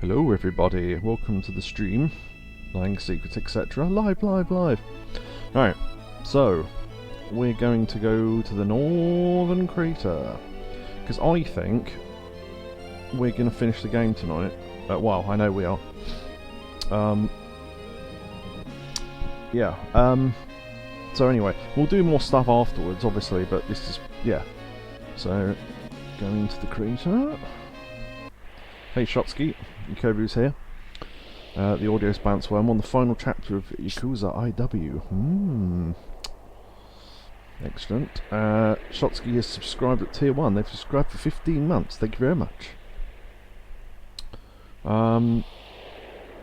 Hello everybody, welcome to the stream. Lying Secrets, etc. Live. Alright, so we're going to go to the Northern Crater. Because I think we're going to finish the game tonight. Well, I know we are. So anyway, we'll do more stuff afterwards, obviously, but this is, yeah. So, going to the crater. Hey Shotsky, Yakobu's here. The audio's bounced well. I'm on the final chapter of Yakuza IW. Excellent. Shotsky has subscribed at tier 1. They've subscribed for 15 months. Thank you very much.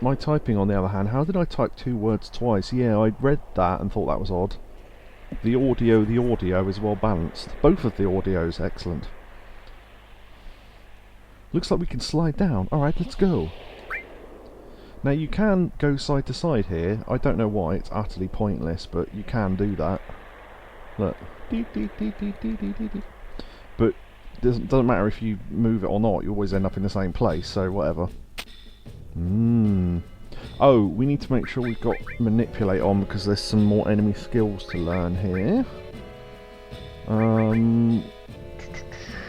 My typing, on the other hand, how did I type 2 words twice? Yeah, I read that and thought that was odd. The audio is well balanced. Both of the audios, excellent. Looks like we can slide down. Alright, let's go. Now you can go side to side here. I don't know why, it's utterly pointless, but you can do that. Look. But it doesn't matter if you move it or not, you always end up in the same place, so whatever. Oh, we need to make sure we've got manipulate on because there's some more enemy skills to learn here.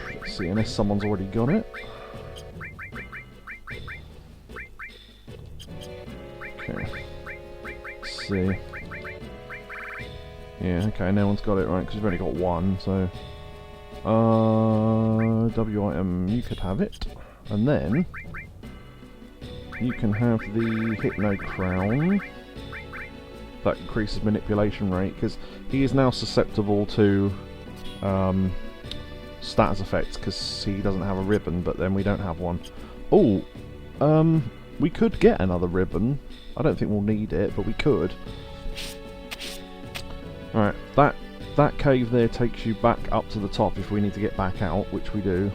Let's see, unless someone's already got it. Okay. Let's see. Yeah, okay, no one's got it, right, because we've only got one, so... W item, you could have it. And then... you can have the Hypno Crown. That increases manipulation rate, because he is now susceptible to status effects, because he doesn't have a ribbon, but then we don't have one. Oh, we could get another ribbon. I don't think we'll need it, but we could. Alright, that cave there takes you back up to the top if we need to get back out, which we do.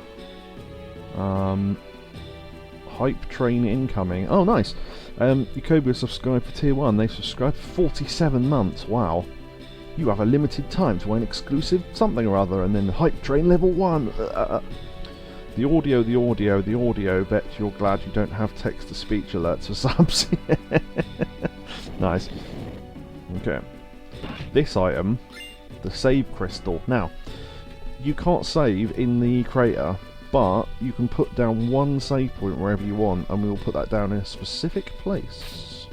Hype train incoming. Oh, nice. Yakobu subscribed for tier 1. They've subscribed for 47 months. Wow. You have a limited time to win exclusive something or other, and then hype train level 1. The audio. Bet you're glad you don't have text-to-speech alerts for subs. Nice. Okay. This item, the save crystal. Now, you can't save in the crater, but you can put down one save point wherever you want, and we will put that down in a specific place.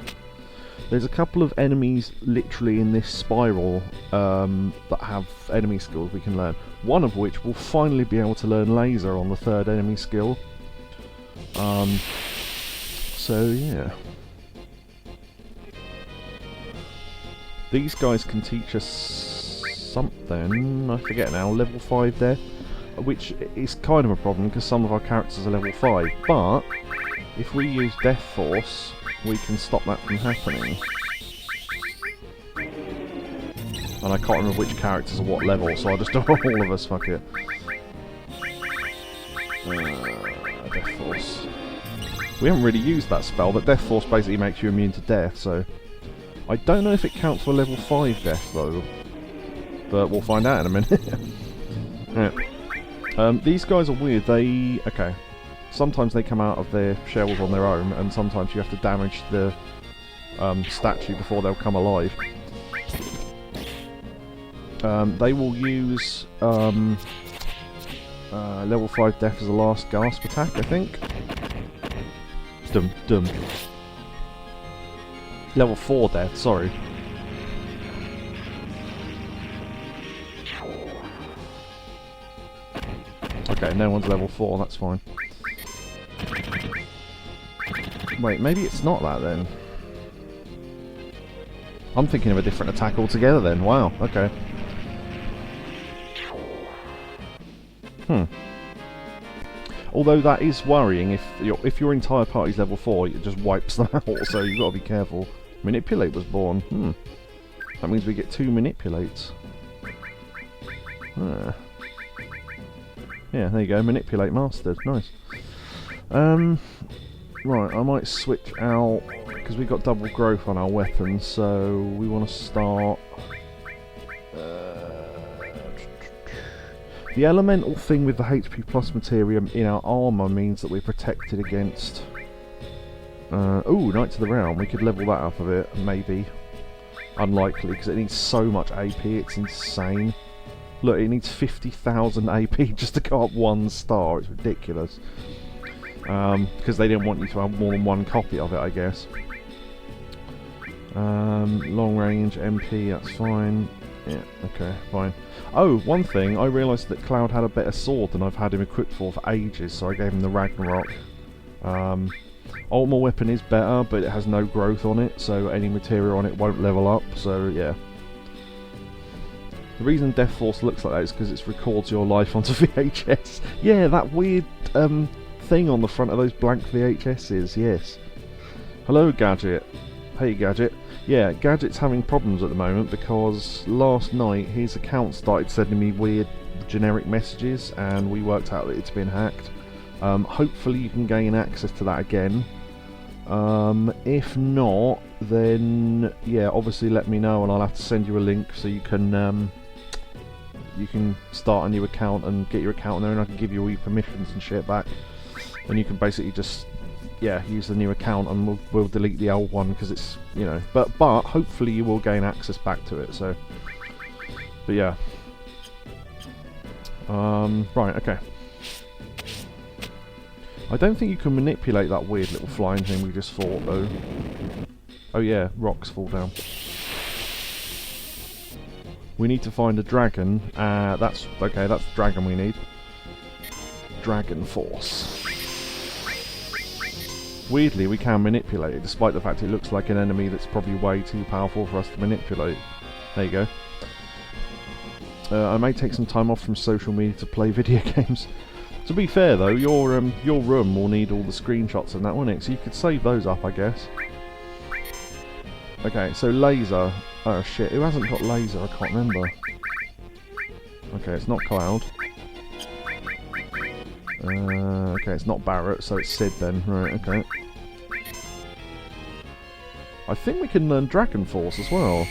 There's a couple of enemies literally in this spiral that have enemy skills we can learn. One of which will finally be able to learn laser on the 3rd enemy skill. So yeah. These guys can teach us something, I forget now, level 5 there. Which is kind of a problem because some of our characters are level 5, but if we use Death Force, we can stop that from happening. And I can't remember which characters are what level, so I'll just do all of us, fuck it. Death Force. We haven't really used that spell, but Death Force basically makes you immune to death, so... I don't know if it counts for level 5 death, though. But we'll find out in a minute. Yeah. These guys are weird. Okay. Sometimes they come out of their shells on their own, and sometimes you have to damage the statue before they'll come alive. They will use level 5 death as a last gasp attack, I think. Dum. Level 4 death, sorry. Okay, no one's level 4, that's fine. Wait, maybe it's not that then. I'm thinking of a different attack altogether then, wow, okay. Although that is worrying, if your entire party's level 4, it just wipes them out, so you've got to be careful. Manipulate was born, That means we get 2 manipulates. Yeah, there you go, manipulate mastered, nice. Right, I might switch out, because we've got double growth on our weapons, so we want to start... The elemental thing with the HP plus material in our armour means that we're protected against Ooh, Knights of the Realm. We could level that up a bit, maybe. Unlikely, because it needs so much AP, it's insane. Look, it needs 50,000 AP just to go up 1 star. It's ridiculous. Because they didn't want you to have more than 1 copy of it, I guess. Long range, MP, that's fine. Yeah, okay, fine. Oh, one thing, I realised that Cloud had a better sword than I've had him equipped for ages, so I gave him the Ragnarok. Ultimate weapon is better, but it has no growth on it, so any material on it won't level up, so yeah. The reason Death Force looks like that is because it records your life onto VHS. Yeah, that weird thing on the front of those blank VHSs, yes. Hello, Gadget. Hey, Gadget. Yeah, Gadget's having problems at the moment because last night his account started sending me weird generic messages and we worked out that it's been hacked. Hopefully you can gain access to that again. If not, then yeah, obviously let me know and I'll have to send you a link so you can start a new account and get your account there, and I can give you all your permissions and shit back, and you can basically just use the new account and we'll delete the old one because it's, you know, but hopefully you will gain access back to it. So, but yeah, right, okay. I don't think you can manipulate that weird little flying thing we just fought though. Oh yeah, rocks fall down. We need to find a dragon. That's okay, that's the dragon we need. Dragon Force. Weirdly, we can manipulate it, despite the fact it looks like an enemy that's probably way too powerful for us to manipulate. There you go. I may take some time off from social media to play video games. To be fair though, your room will need all the screenshots and that, won't it? So you could save those up, I guess. Okay, so laser. Oh shit, who hasn't got laser? I can't remember. Okay, it's not Cloud. Okay, it's not Barrett, so it's Sid then. Right, okay. I think we can learn Dragon Force as well.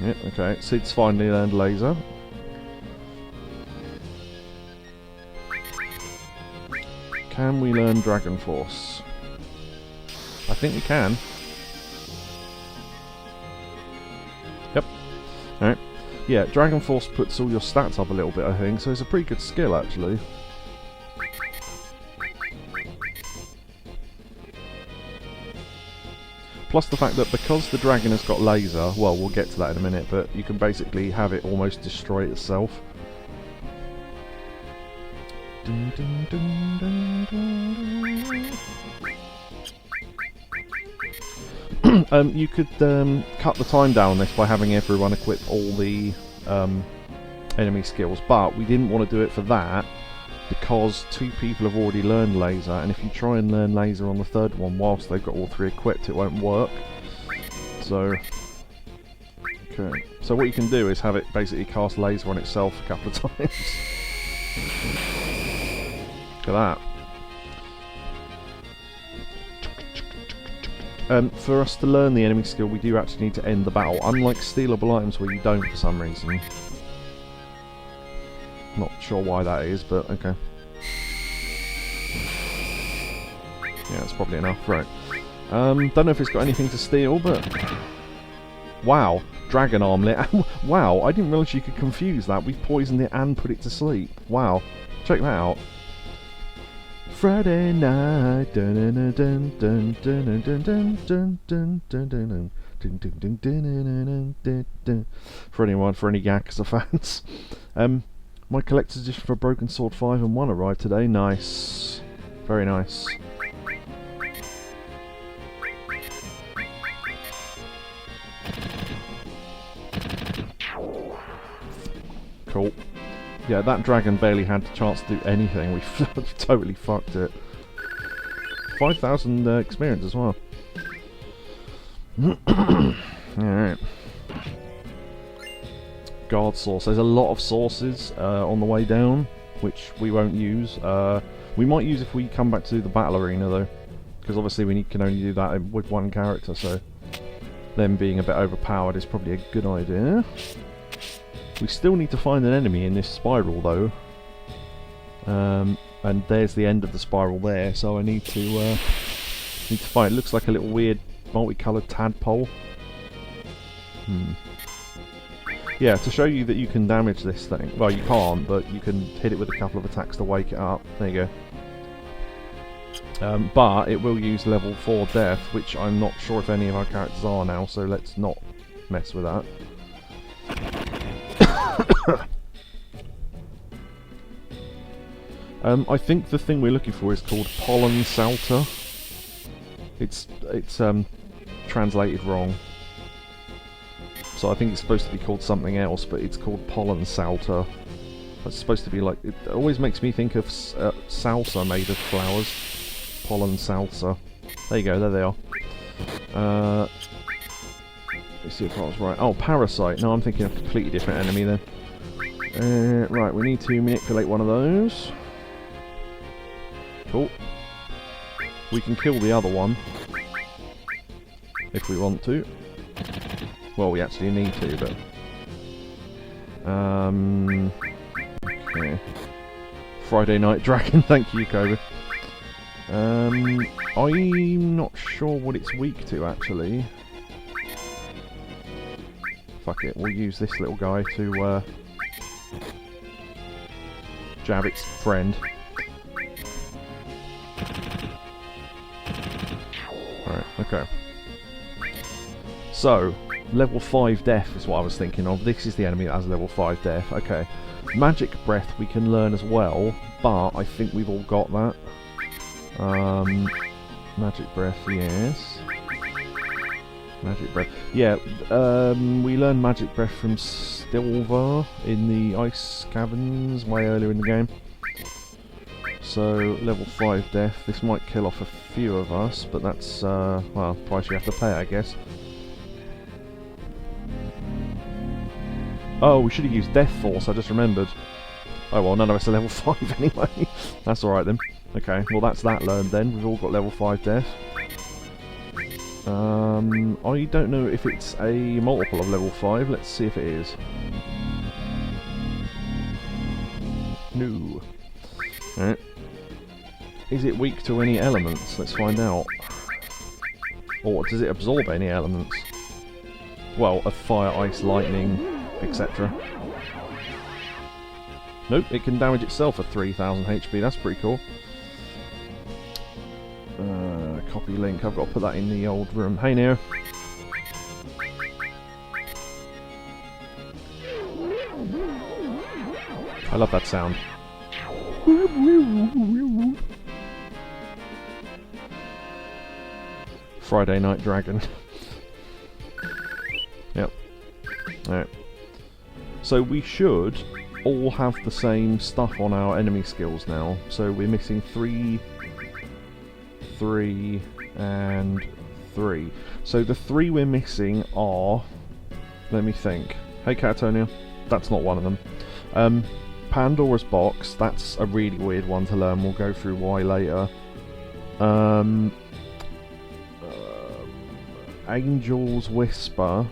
Yep, okay. Sid's finally learned laser. Can we learn Dragon Force? I think we can. Yep. Alright. Yeah, Dragon Force puts all your stats up a little bit, I think, so it's a pretty good skill, actually. Plus the fact that because the dragon has got laser, well, we'll get to that in a minute, but you can basically have it almost destroy itself. Dun, dun, dun, dun, dun, dun. You could cut the time down on this by having everyone equip all the enemy skills, but we didn't want to do it for that because 2 people have already learned laser, and if you try and learn laser on the 3rd one whilst they've got all 3 equipped, it won't work. So, okay. So what you can do is have it basically cast laser on itself a couple of times. Look at that. For us to learn the enemy skill, we do actually need to end the battle, unlike stealable items where you don't for some reason. Not sure why that is, but okay. Yeah, that's probably enough, right. Don't know if it's got anything to steal, but... Wow, dragon armlet. Wow, I didn't realise you could confuse that. We've poisoned it and put it to sleep. Wow, check that out. Friday night, dun dun dun dun dun dun dun dun dun dun dun dun dun. For anyone, for any Yakuza fans, my collector's edition for Broken Sword 5 and 1 arrived today. Nice, very nice. Cool. Yeah, that dragon barely had the chance to do anything. We totally fucked it. 5,000 experience as well. Alright. Guard source. There's a lot of sources on the way down, which we won't use. We might use if we come back to do the battle arena though, because obviously we can only do that with 1 character, so them being a bit overpowered is probably a good idea. We still need to find an enemy in this spiral though. and there's the end of the spiral there. So I need to find. It looks like a little weird multicoloured tadpole. Yeah, to show you that you can damage this thing. Well, you can't, but you can hit it with a couple of attacks to wake it up. There you go. But it will use level 4 death, which I'm not sure if any of our characters are now, so let's not mess with that. I think the thing we're looking for is called Pollen Salter. It's translated wrong. So I think it's supposed to be called something else, but it's called Pollen Salter. It's supposed to be like... It always makes me think of salsa made of flowers. Pollen salsa. There you go, there they are. Let's see if I was right. Oh, Parasite. No, I'm thinking of a completely different enemy then. Right, we need to manipulate one of those. Cool. We can kill the other one. If we want to. Well, we actually need to, but... Okay. Friday Night Dragon, thank you, Cobra. I'm not sure what it's weak to, actually. Fuck it, we'll use this little guy to, jab its friend. Alright, okay. So, level 5 death is what I was thinking of. This is the enemy that has level 5 death. Okay. Magic Breath we can learn as well, but I think we've all got that. Magic Breath, yes. Magic Breath. Yeah, we learned Magic Breath from Stilvar in the Ice Caverns way earlier in the game. So, level 5 death. This might kill off a few of us, but that's, well, price you have to pay, I guess. Oh, we should have used Death Force, I just remembered. Oh well, none of us are level 5 anyway. That's alright then. Okay, well that's that learned then. We've all got level 5 death. I don't know if it's a multiple of level 5. Let's see if it is. No. Alright. Is it weak to any elements? Let's find out. Or does it absorb any elements? Well, of fire, ice, lightning, etc. Nope, it can damage itself at 3000 HP, that's pretty cool. Copy link, I've got to put that in the old room. Hey Neo. I love that sound. Friday Night Dragon. Yep. Alright. So we should all have the same stuff on our enemy skills now. So we're missing 3, 3, and 3. So the 3 we're missing are... Let me think. Hey Catatonia. That's not one of them. Pandora's Box. That's a really weird one to learn. We'll go through why later. Angel's Whisper.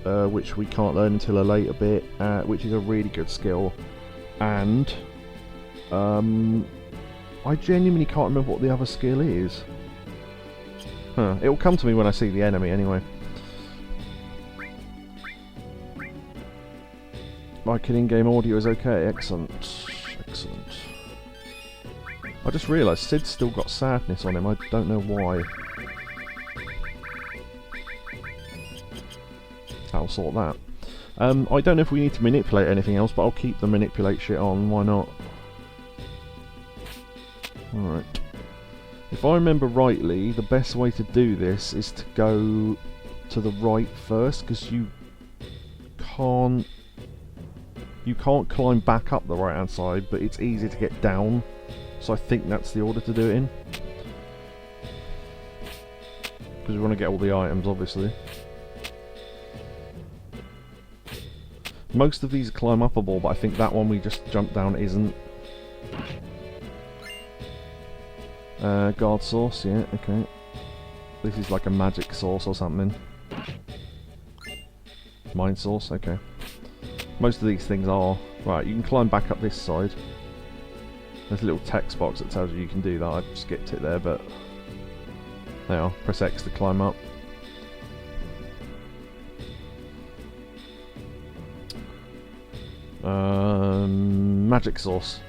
Which we can't learn until a later bit, which is a really good skill. And I genuinely can't remember what the other skill is. Huh. It'll come to me when I see the enemy anyway. Like an in-game audio is okay, excellent. Excellent. I just realised Sid's still got sadness on him, I don't know why. I'll sort that. I don't know if we need to manipulate anything else, but I'll keep the manipulate shit on, why not? Alright. If I remember rightly, the best way to do this is to go to the right first, because you can't climb back up the right hand side, but it's easy to get down, so I think that's the order to do it in. Because we want to get all the items, obviously. Most of these are climb upable, but I think that one we just jumped down isn't. Guard source, yeah, okay. This is like a magic source or something. Mind source, okay. Most of these things are. Right, you can climb back up this side. There's a little text box that tells you can do that. I skipped it there, but there you are. Press X to climb up. Magic sauce.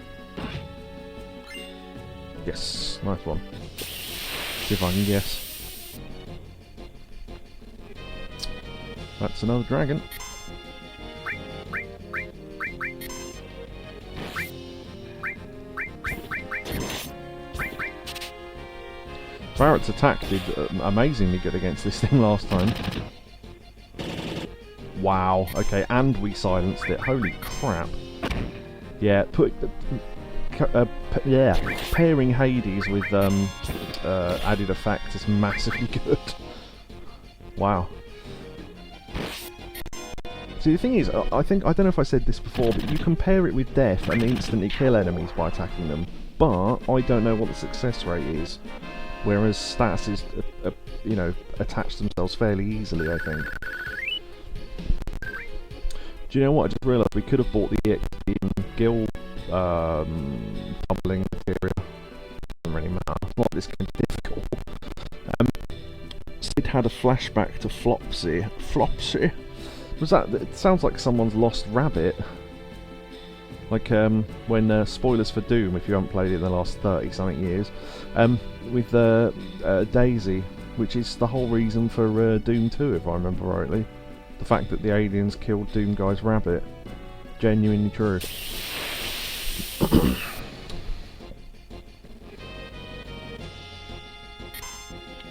Yes, nice one. See if I can guess. That's another dragon. Barrett's attack did amazingly good against this thing last time. Wow, okay, and we silenced it. Holy crap. Yeah, pairing Hades with added effect is massively good. Wow. See, the thing is, I don't know if I said this before, but you can pair it with death and instantly kill enemies by attacking them, but I don't know what the success rate is. Whereas statuses, you know, attach themselves fairly easily, I think. Do you know what? I just realised we could have bought the EXP Guild tumbling material. Doesn't really matter. It's not this game difficult. Sid had a flashback to Flopsy. Flopsy? Was that? It sounds like someone's lost rabbit. Like when spoilers for Doom, if you haven't played it in the last 30-something years, with Daisy, which is the whole reason for Doom 2, if I remember rightly. The fact that the aliens killed Doom Guy's rabbit. Genuinely true.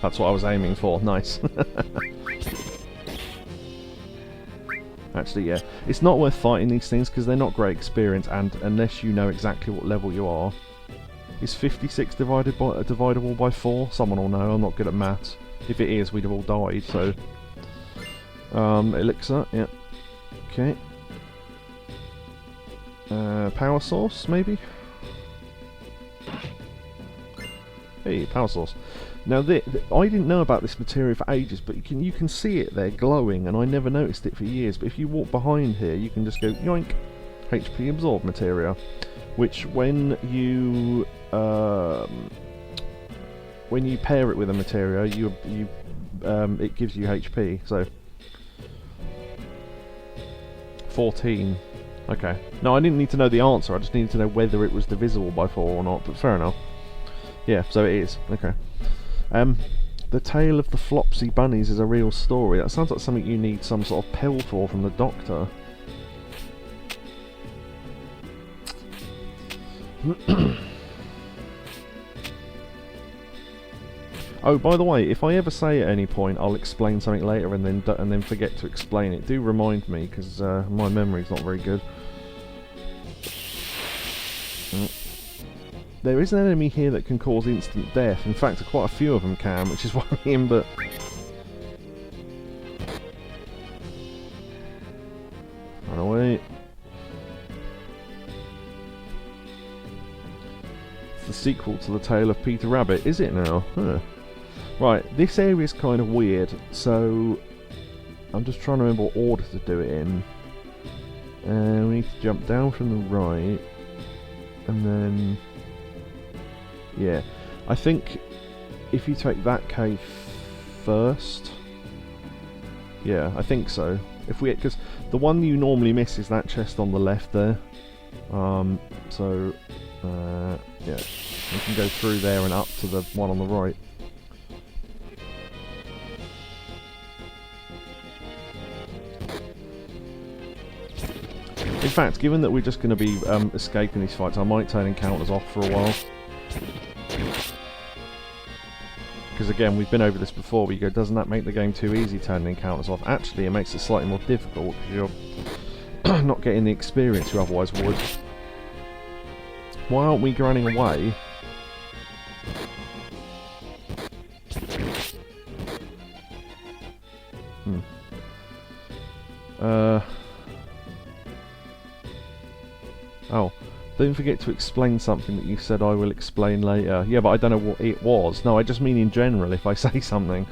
That's what I was aiming for. Nice. Actually, yeah. It's not worth fighting these things because they're not great experience, and unless you know exactly what level you are. Is 56 divisible by 4? Someone will know. I'm not good at maths. If it is, we'd have all died, so... elixir, yeah. Okay. Power source, maybe? Hey, power source. Now, I didn't know about this material for ages, but you can see it there glowing, and I never noticed it for years. But if you walk behind here, you can just go yoink, HP absorb materia, which when you pair it with a materia, it gives you HP. So 14. Okay. No, I didn't need to know the answer. I just needed to know whether it was divisible by 4 or not. But fair enough. Yeah, so it is. Okay. The tale of the Flopsy bunnies is a real story. That sounds like something you need some sort of pill for from the doctor. Oh, by the way, if I ever say at any point I'll explain something later and then forget to explain it, do remind me, because my memory's not very good. There is an enemy here that can cause instant death. In fact, quite a few of them can, which is worrying, but... Run away. It's the sequel to the Tale of Peter Rabbit, is it now? Huh. Right, this area's kind of weird, so... I'm just trying to remember what order to do it in. We need to jump down from the right, and then... Yeah, I think if you take that cave first, yeah, I think so. Because the one you normally miss is that chest on the left there. Yeah, you can go through there and up to the one on the right. In fact, given that we're just going to be escaping these fights, I might turn encounters off for a while. Because again, we've been over this before, but you go, doesn't that make the game too easy turning encounters off? Actually, it makes it slightly more difficult, because you're not getting the experience you otherwise would. Why aren't we running away? Oh. Don't forget to explain something that you said I will explain later. Yeah, but I don't know what it was. No, I just mean in general if I say something.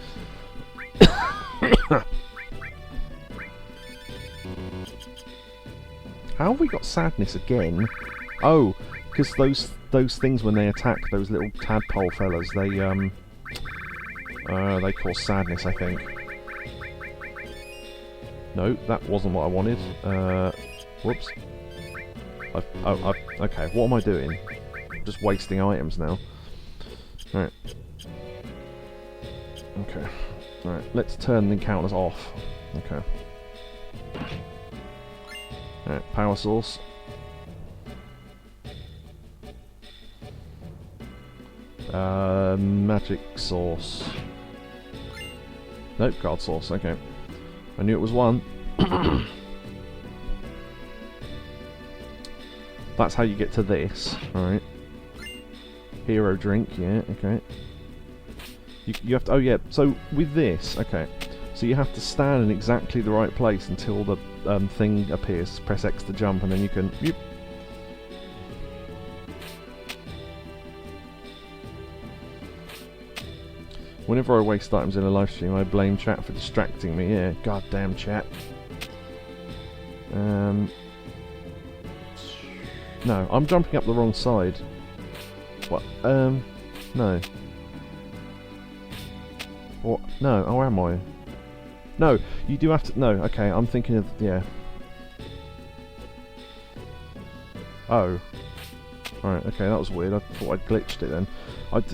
How have we got sadness again? Oh, because those things when they attack, those little tadpole fellas, they cause sadness, I think. No, that wasn't what I wanted. Whoops. Okay, what am I doing? I'm just wasting items now. Right. Okay. Alright, let's turn the encounters off. Okay. Alright, power source. Magic source. Nope, card source, okay. I knew it was one. That's how you get to this, alright. Hero drink, yeah, okay. You have to, oh yeah, so with this, okay. So you have to stand in exactly the right place until the thing appears. Press X to jump and then you can... Yep. Whenever I waste items in a live stream, I blame chat for distracting me. Yeah, goddamn chat. No, I'm jumping up the wrong side. What? No. What? No, oh, am I? No, you do have to... No, okay, I'm thinking of... Yeah. Oh. Alright, okay, that was weird. I thought I'd glitched it then.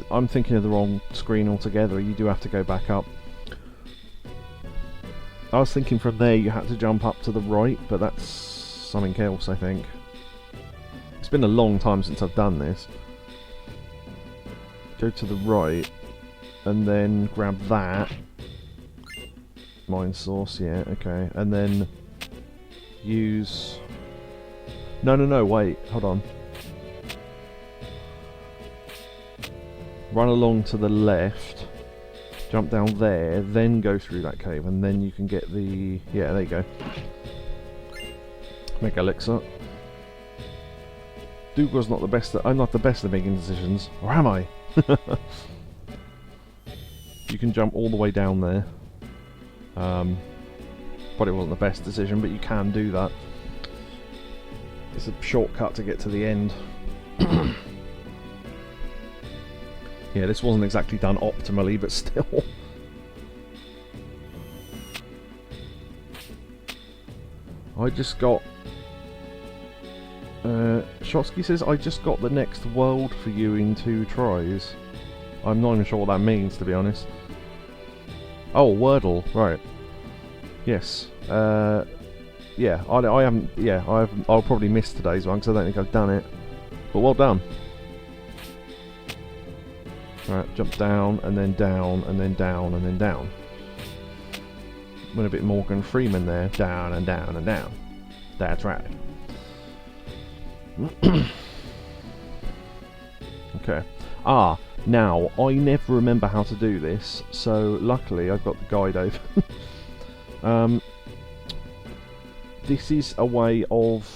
I'm thinking of the wrong screen altogether. You do have to go back up. I was thinking from there you had to jump up to the right, but that's something else, I think. It's been a long time since I've done this. Go to the right, and then grab that. Mind source, yeah, okay. And then use... No, wait, hold on. Run along to the left, jump down there, then go through that cave, and then you can get the... Yeah, there you go. Mega Elixir. Dougal's not the best at... I'm not the best at making decisions. Or am I? You can jump all the way down there. Probably wasn't the best decision, but you can do that. It's a shortcut to get to the end. Yeah, this wasn't exactly done optimally, but still. I just got... Shotsky says, I just got the next world for you in 2 tries. I'm not even sure what that means, to be honest. Oh, Wordle, right. Yes. Yeah, I haven't... Yeah, I'll probably miss today's one, because I don't think I've done it. But well done. Right, jump down, and then down, and then down, and then down. Went a bit Morgan Freeman there. Down, and down, and down. That's right. Okay. Ah, now, I never remember how to do this, so luckily I've got the guide open. This is a way of...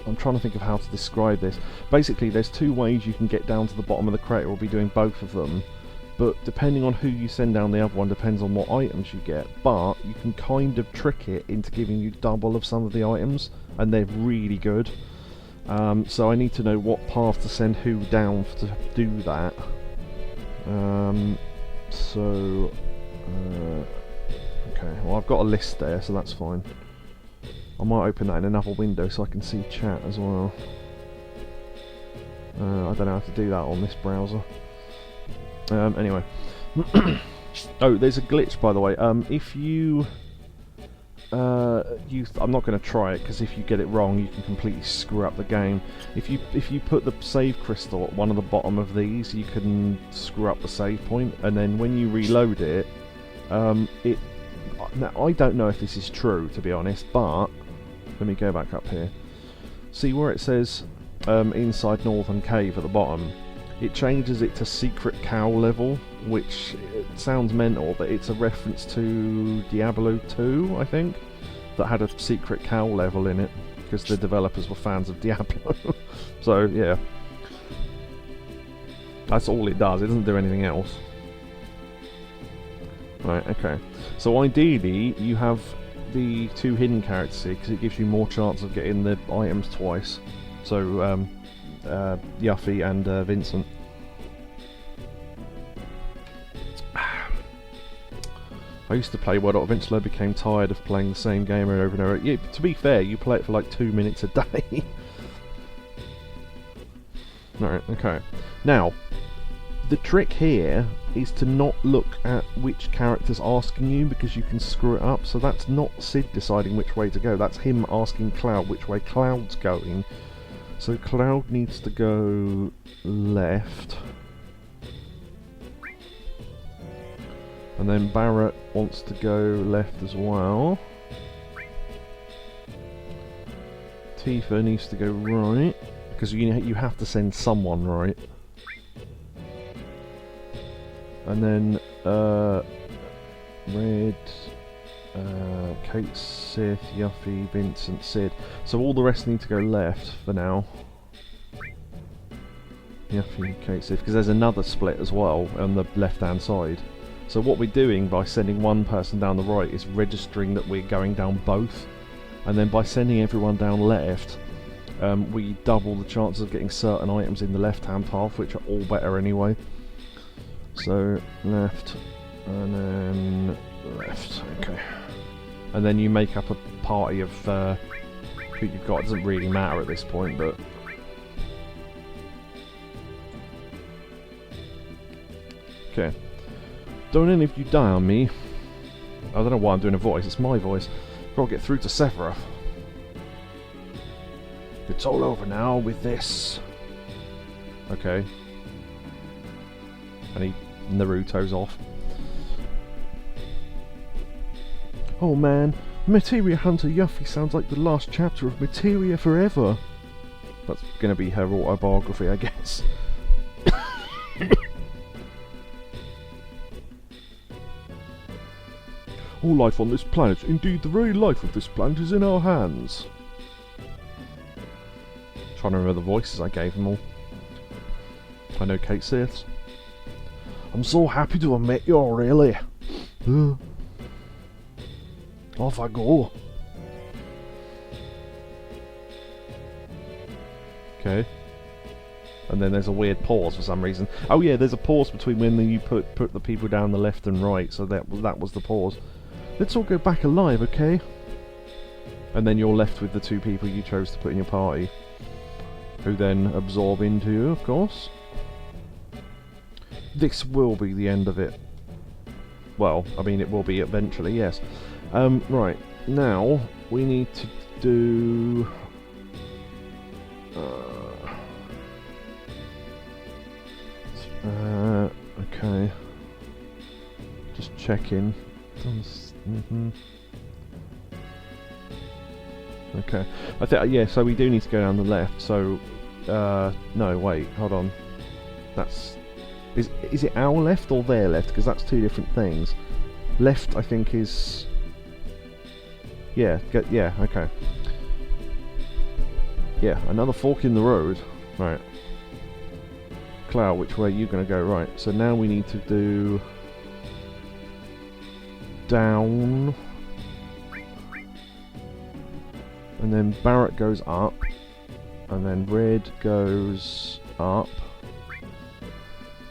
I'm trying to think of how to describe this. Basically, there's 2 ways you can get down to the bottom of the crater. We'll be doing both of them. But depending on who you send down the other one depends on what items you get. But you can kind of trick it into giving you double of some of the items. And they're really good. So I need to know what path to send who down to do that. Okay, well I've got a list there, so that's fine. I might open that in another window so I can see chat as well. I don't know how to do that on this browser. Anyway. Oh, there's a glitch, by the way. If you... I'm not going to try it, because if you get it wrong you can completely screw up the game. If you put the save crystal at one of the bottom of these, you can screw up the save point, and then when you reload it, now, I don't know if this is true, to be honest, but... Let me go back up here. See where it says inside Northern Cave at the bottom? It changes it to Secret Cow level, which sounds mental, but it's a reference to Diablo 2, I think, that had a Secret Cow level in it, because the developers were fans of Diablo. So, yeah. That's all it does, it doesn't do anything else. Right, okay. So ideally, you have the 2 hidden characters here, because it gives you more chance of getting the items twice. So Yuffie and Vincent. I used to play World, eventually I became tired of playing the same game over and over. Yeah, to be fair, you play it for like 2 minutes a day. Alright, okay. Now, the trick here is to not look at which character's asking you, because you can screw it up. So that's not Sid deciding which way to go, that's him asking Cloud which way Cloud's going. So Cloud needs to go left. And then Barrett wants to go left as well. Tifa needs to go right, because you have to send someone right. And then Red, Kate, Sith, Yuffie, Vincent, Sid. So all the rest need to go left for now. Yuffie, Kate, Sith, because there's another split as well on the left-hand side. So what we're doing by sending one person down the right is registering that we're going down both, and then by sending everyone down left, we double the chances of getting certain items in the left-hand path, which are all better anyway. So left, and then left, okay. And then you make up a party of who you've got. It doesn't really matter at this point, but... Okay. Don't any of you die on me. I don't know why I'm doing a voice, it's my voice. Gotta get through to Sephiroth. It's all over now with this. Okay. And he Naruto's off. Oh man, Materia Hunter Yuffie sounds like the last chapter of Materia Forever. That's gonna be her autobiography, I guess. All life on this planet, indeed the very life of this planet, is in our hands. Trying to remember the voices I gave them all. I know Kate Sith's. I'm so happy to have met you, really. Off I go. Okay. And then there's a weird pause for some reason. Oh yeah, there's a pause between when you put the people down the left and right, so that was the pause. Let's all go back alive, okay? And then you're left with the two people you chose to put in your party, who then absorb into you, of course. This will be the end of it. Well, I mean, it will be eventually, yes. Right, now we need to do... okay. Just checking. Okay. I think, yeah, so we do need to go down the left, so... no, wait, hold on. That's... Is it our left or their left? Because that's two different things. Left, I think, is... Yeah, yeah, okay. Yeah, another fork in the road. Right. Cloud, which way are you going to go? Right, so now we need to do... down. And then Barrett goes up. And then Red goes up.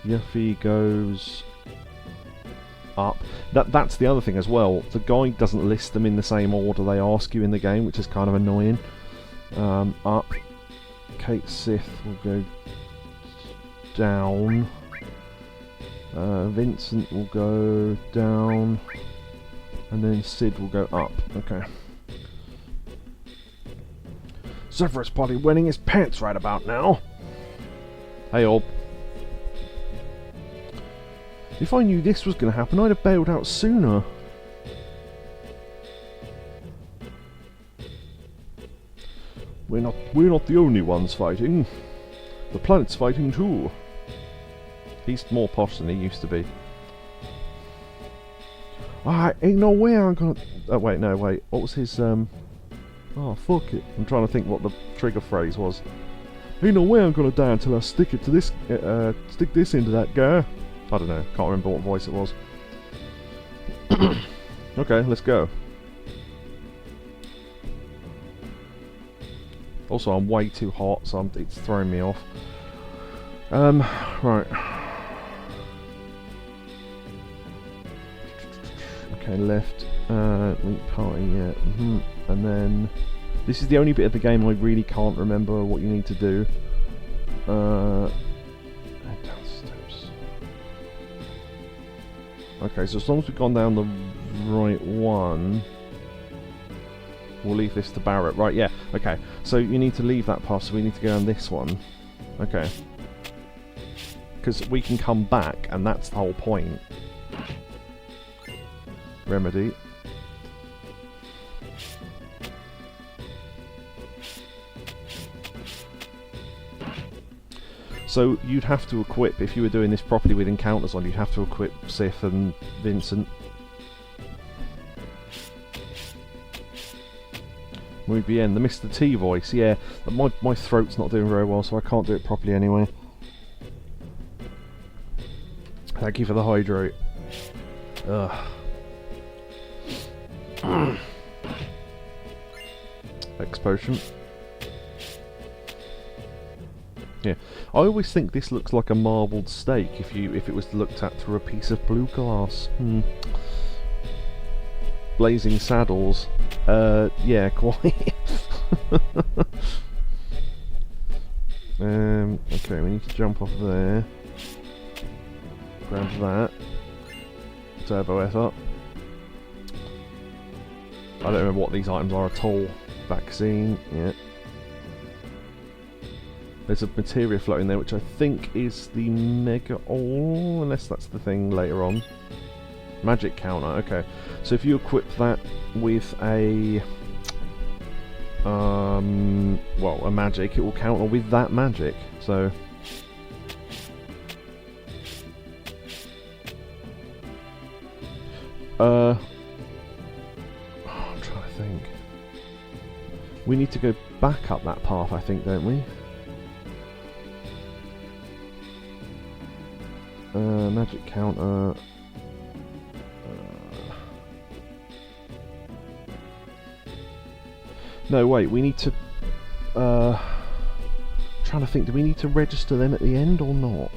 Yuffie goes up. That's the other thing as well. The guide doesn't list them in the same order they ask you in the game, which is kind of annoying. Up. Kate Sith will go down. Vincent will go down. And then Sid will go up. Okay. Sephiroth's probably wearing his pants right about now. Hey all. If I knew this was going to happen, I'd have bailed out sooner. We're not the only ones fighting. The planet's fighting too. He's more posh than he used to be. Ain't no way I'm gonna... Oh wait, no, wait. What was his, Oh, fuck it. I'm trying to think what the trigger phrase was. Ain't no way I'm gonna die until I stick it to this, stick this into that guy. I don't know, can't remember what voice it was. Okay, let's go. Also, I'm way too hot, so it's throwing me off. Right. Okay, left. Link party, yeah. And then... This is the only bit of the game I really can't remember what you need to do. Down steps. Okay, so as long as we've gone down the right one... We'll leave this to Barrett. Right, yeah. Okay, so you need to leave that path, so we need to go down this one. Okay. Because we can come back, and that's the whole point. Remedy. So you'd have to equip, if you were doing this properly with encounters on, you'd have to equip Sith and Vincent. Movie end, the Mr. T voice, yeah. My throat's not doing very well, so I can't do it properly anyway. Thank you for the hydrate. Ugh. X potion. Yeah, I always think this looks like a marbled steak if it was looked at through a piece of blue glass. Blazing saddles. Yeah, quite. Okay, we need to jump off there. Grab that. Turbo effort. I don't remember what these items are at all. Vaccine, yeah. There's a materia floating there, which I think is the Mega Ore, unless that's the thing later on. Magic counter, okay. So if you equip that with a... well, a magic, it will counter with that magic, so... I'm trying to think. We need to go back up that path, I think, don't we? Magic counter. No, wait, we need to... trying to think, do we need to register them at the end or not?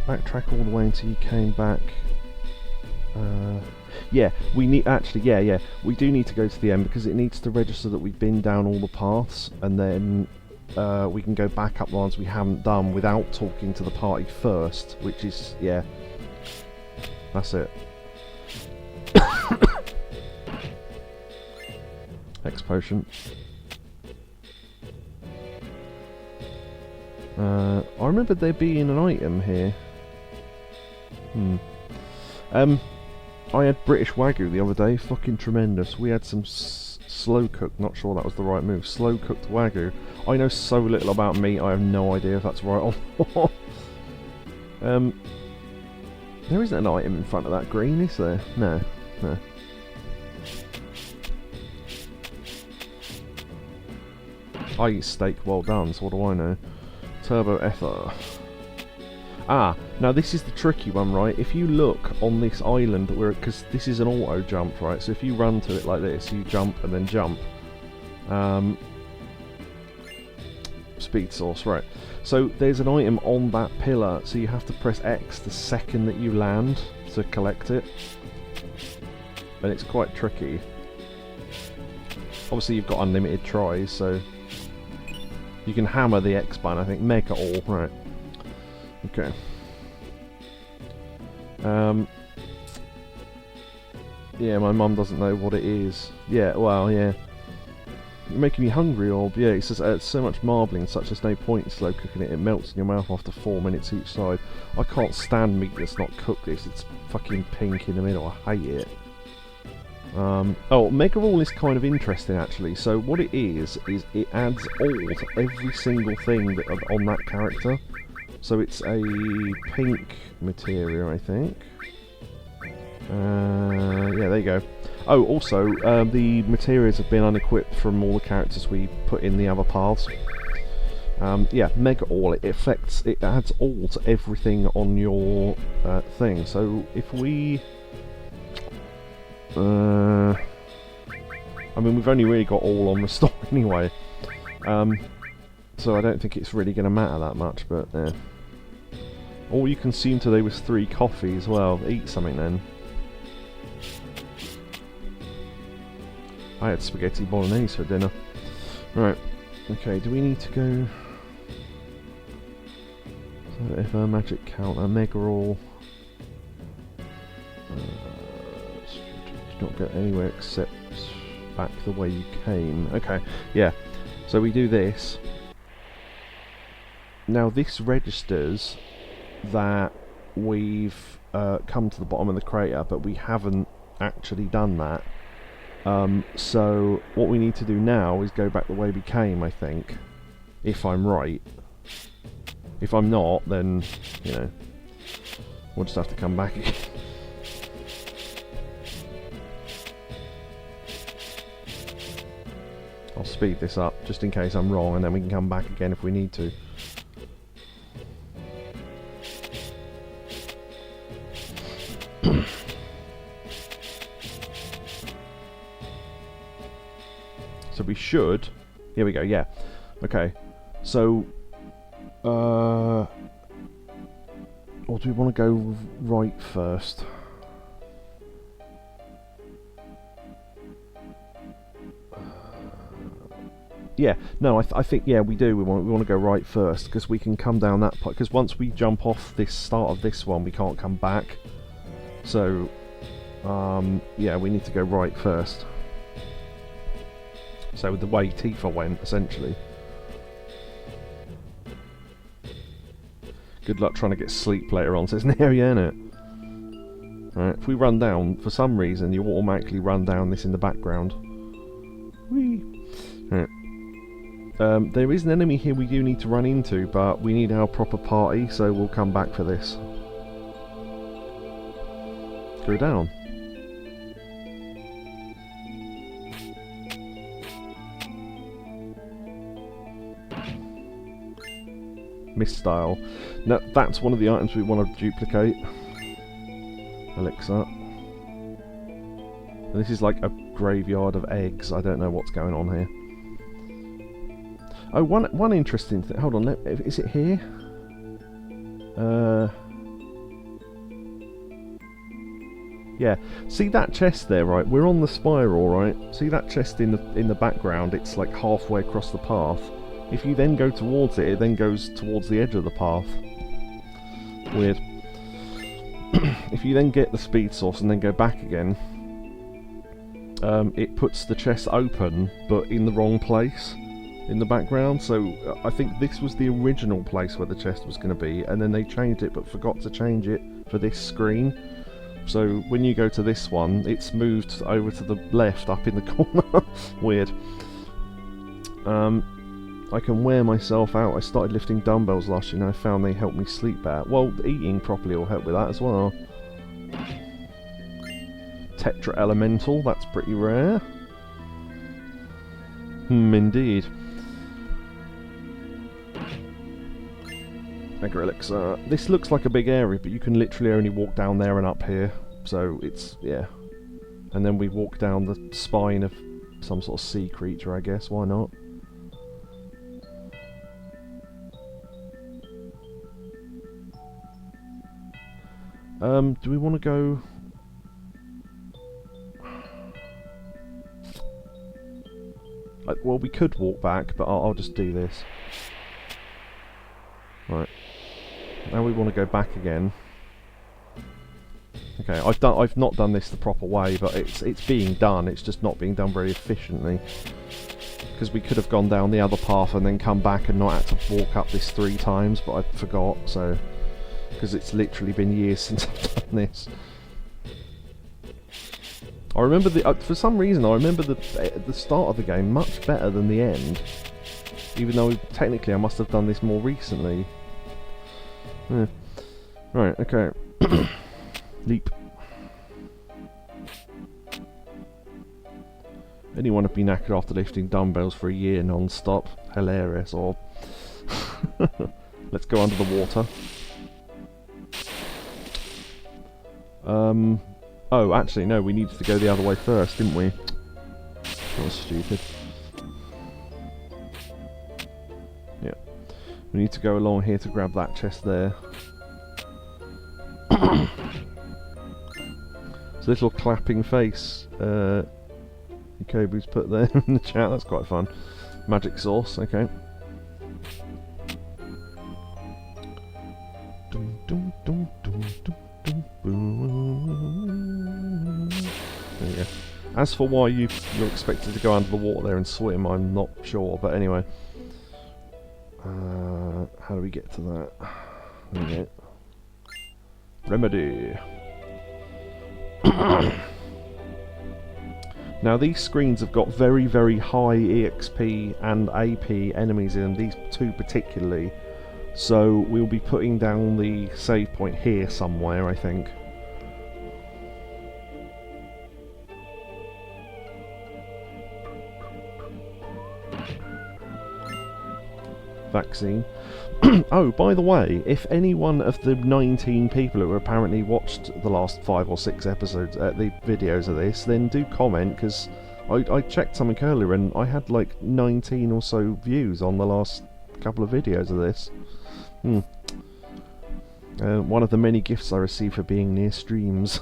Backtrack all the way until you came back. Yeah, we need... Actually, yeah, we do need to go to the end because it needs to register that we've been down all the paths, and then we can go back up the ones we haven't done without talking to the party first, which is... yeah. That's it. X potion. I remember there being an item here. I had British Wagyu the other day, fucking tremendous. We had some slow cooked, not sure that was the right move, slow cooked Wagyu. I know so little about meat, I have no idea if that's right or not. There isn't an item in front of that green, is there? No, no. I eat steak well done, so what do I know? Turbo effort. Ah, now this is the tricky one, right? If you look on this island, because this is an auto jump, right? So if you run to it like this, you jump and then jump. Speed source, right. So there's an item on that pillar, so you have to press X the second that you land to collect it. And it's quite tricky. Obviously you've got unlimited tries, so... You can hammer the X button, I think. Mega all, right. Okay. Yeah, my mum doesn't know what it is. Yeah, well, yeah. You're making me hungry, Orb. Yeah, it says so much marbling, such as no point in slow cooking it. It melts in your mouth after 4 minutes each side. I can't stand meat that's not cooked. It's fucking pink in the middle. I hate it. Oh, Mega All is kind of interesting actually. So what it is it adds all to every single thing that on that character. So it's a pink materia, I think. Yeah, there you go. Oh, also, the materials have been unequipped from all the characters we put in the other paths. Yeah, Mega All, it adds all to everything on your thing. So if we... I mean, we've only really got all on Restore anyway. So I don't think it's really going to matter that much, but yeah. All you consumed today was 3 coffee as well. Eat something then. I had spaghetti bolognese for dinner. Right. Okay, do we need to go... So if our magic counter, Mega All... not go anywhere except back the way you came. Okay, yeah. So we do this. Now this registers that we've come to the bottom of the crater, but we haven't actually done that. So what we need to do now is go back the way we came, I think. If I'm right. If I'm not, then, you know, we'll just have to come back again. I'll speed this up, just in case I'm wrong, and then we can come back again if we need to. So we should... Here we go, yeah. Okay. So... or do we want to go right first? Yeah, no, I think, yeah, we do. We want to go right first, because we can come down that part. Because once we jump off this start of this one, we can't come back. So, yeah, we need to go right first. So the way Tifa went, essentially. Good luck trying to get sleep later on, so it's an area, isn't it? Right, if we run down, for some reason, you automatically run down this in the background. Whee! Right. There is an enemy here we do need to run into, but we need our proper party, so we'll come back for this. Go down. Misstyle. Now, that's one of the items we want to duplicate. Elixir. And this is like a graveyard of eggs. I don't know what's going on here. Oh, one interesting thing. Hold on, is it here? Yeah. See that chest there, right? We're on the spiral, right? See that chest in the background? It's like halfway across the path. If you then go towards it, it then goes towards the edge of the path. Weird. If you then get the speed source and then go back again, it puts the chest open, but in the wrong place in the background. So I think this was the original place where the chest was going to be, and then they changed it, but forgot to change it for this screen. So when you go to this one, it's moved over to the left, up in the corner. Weird. I can wear myself out. I started lifting dumbbells last year and I found they help me sleep better. Well, eating properly will help with that as well. Tetra Elemental, that's pretty rare. Indeed. Mega Elixir. This looks like a big area, but you can literally only walk down there and up here. So it's, yeah. And then we walk down the spine of some sort of sea creature, I guess. Why not? Do we want to go... well, we could walk back, but I'll just do this. Right. Now we want to go back again. Okay, I've not done this the proper way, but it's being done. It's just not being done very efficiently. Because we could have gone down the other path and then come back and not had to walk up this 3 times, but I forgot, so... Because it's literally been years since I've done this. I remember for some reason I remember the start of the game much better than the end. Even though technically I must have done this more recently. Yeah. Right, okay. Leap. Anyone have been knackered after lifting dumbbells for a year non-stop? Hilarious, or... Let's go under the water. Oh, actually, no, we needed to go the other way first, didn't we? That was stupid. Yeah. We need to go along here to grab that chest there. It's a little clapping face Yakobu's put there in the chat, that's quite fun. Magic sauce, okay. There you go. As for why you're expected to go under the water there and swim, I'm not sure, but anyway. How do we get to that? There we go. Remedy. Now these screens have got very, very high EXP and AP enemies in them, these two particularly. So we'll be putting down the save point here somewhere, I think. Vaccine. Oh, by the way, if any one of the 19 people who apparently watched the last 5 or 6 episodes, the videos of this, then do comment, because I checked something earlier and I had like 19 or so views on the last couple of videos of this. One of the many gifts I receive for being near streams.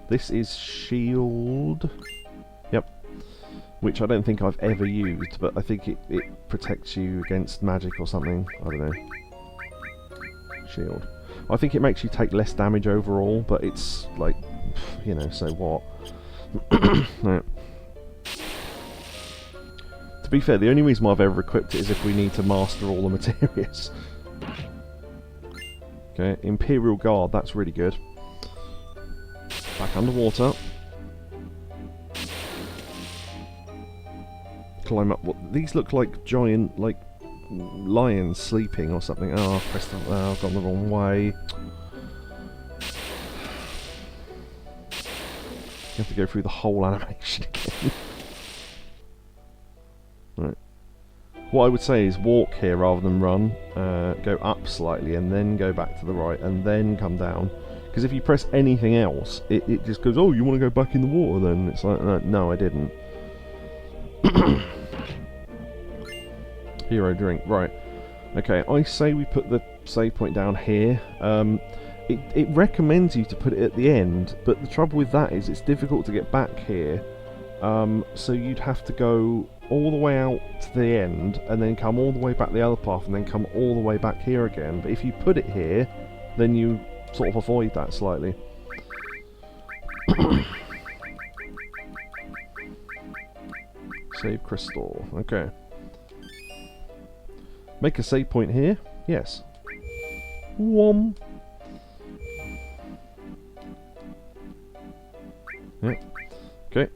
This is shield. Yep. Which I don't think I've ever used, but I think it protects you against magic or something. I don't know. Shield. I think it makes you take less damage overall, but it's like, you know, so what? No. To be fair, the only reason why I've ever equipped it is if we need to master all the materials. Okay, Imperial Guard, that's really good. Back underwater. Climb up. What, these look like giant, like, lions sleeping or something. Oh, I've pressed the, oh, I've gone the wrong way. You have to go through the whole animation again. Right. What I would say is walk here rather than run. Go up slightly and then go back to the right and then come down. Because if you press anything else, it just goes, oh, you want to go back in the water then? It's like, no, I didn't. Hero drink, right. Okay, I say we put the save point down here. It recommends you to put it at the end, but the trouble with that is it's difficult to get back here. So you'd have to go all the way out to the end, and then come all the way back the other path, and then come all the way back here again. But if you put it here, then you sort of avoid that slightly. Save crystal, okay. Make a save point here? Yes. Whom. Yep. Okay.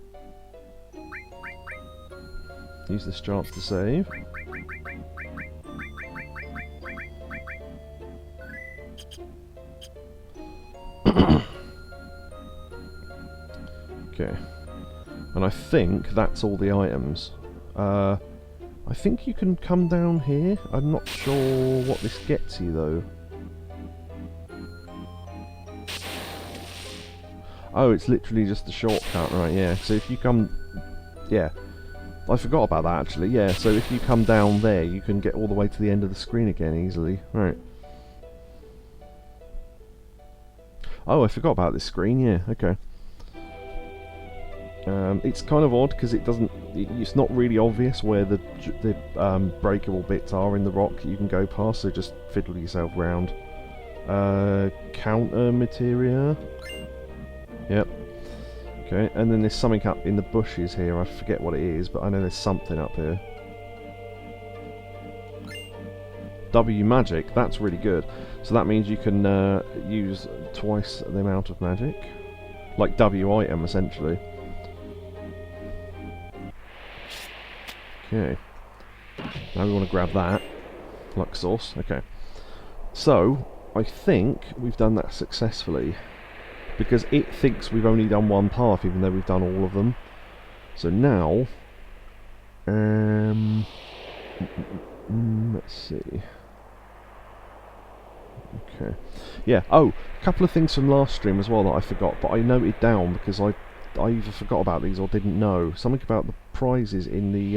Use this chance to save. Okay. And I think that's all the items. I think you can come down here. I'm not sure what this gets you though. Oh, it's literally just a shortcut, right, yeah. So if you come... Yeah. I forgot about that actually, yeah. So if you come down there, you can get all the way to the end of the screen again easily. Right. Oh, I forgot about this screen, yeah, okay. It's kind of odd because it doesn't. It's not really obvious where the breakable bits are in the rock you can go past. So just fiddle yourself round. Counter materia. Yep. Okay, and then there's something up in the bushes here. I forget what it is, but I know there's something up here. W magic. That's really good. So that means you can use twice the amount of magic, like W item essentially. Okay. Now we want to grab that. Luck sauce. Okay. So, I think we've done that successfully. Because it thinks we've only done one path, even though we've done all of them. So now... Let's see. Okay. Yeah. Oh, a couple of things from last stream as well that I forgot, but I noted down because I either forgot about these or didn't know. Something about the prizes in the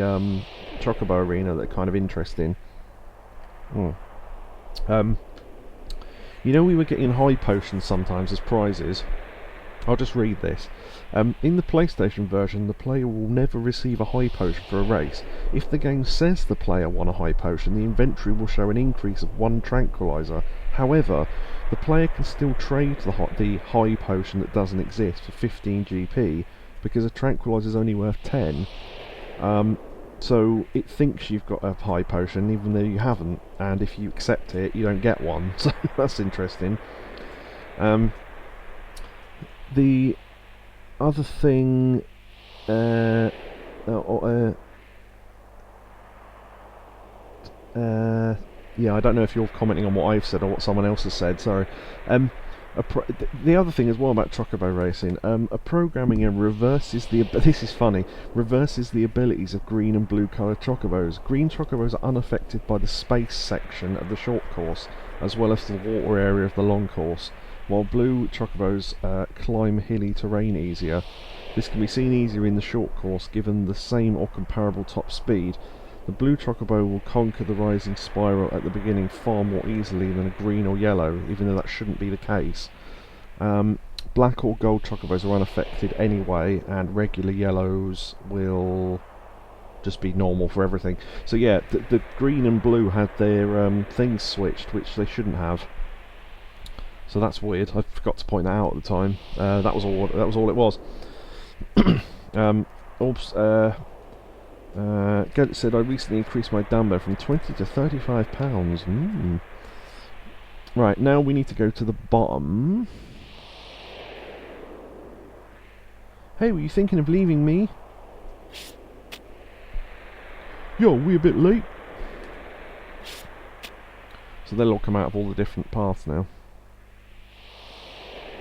Chocobo Arena that are kind of interesting. You know, we were getting high potions sometimes as prizes. I'll just read this. In the PlayStation version, the player will never receive a high potion for a race. If the game says the player won a high potion, the inventory will show an increase of 1 tranquilizer. However, the player can still trade the high potion that doesn't exist for 15 GP, because a tranquilizer is only worth 10. So it thinks you've got a high potion even though you haven't, and if you accept it, you don't get one. So that's interesting. The other thing, yeah, I don't know if you're commenting on what I've said or what someone else has said. Sorry. The other thing as well about Chocobo Racing, a programming error reverses the. This is funny. Reverses the abilities of green and blue coloured Chocobos. Green Chocobos are unaffected by the space section of the short course, as well as the water area of the long course, while blue Chocobos climb hilly terrain easier. This can be seen easier in the short course, given the same or comparable top speed. The blue Chocobo will conquer the rising spiral at the beginning far more easily than a green or yellow, even though that shouldn't be the case. Black or gold Chocobos are unaffected anyway, and regular yellows will just be normal for everything. So yeah, the green and blue had their things switched, which they shouldn't have. So that's weird. I forgot to point that out at the time. That was all it was. Oops. Get said I recently increased my dumbbell from 20 to 35 pounds. Right, now we need to go to the bottom. Hey, were you thinking of leaving me? Yo, we a bit late. So they'll all come out of all the different paths now.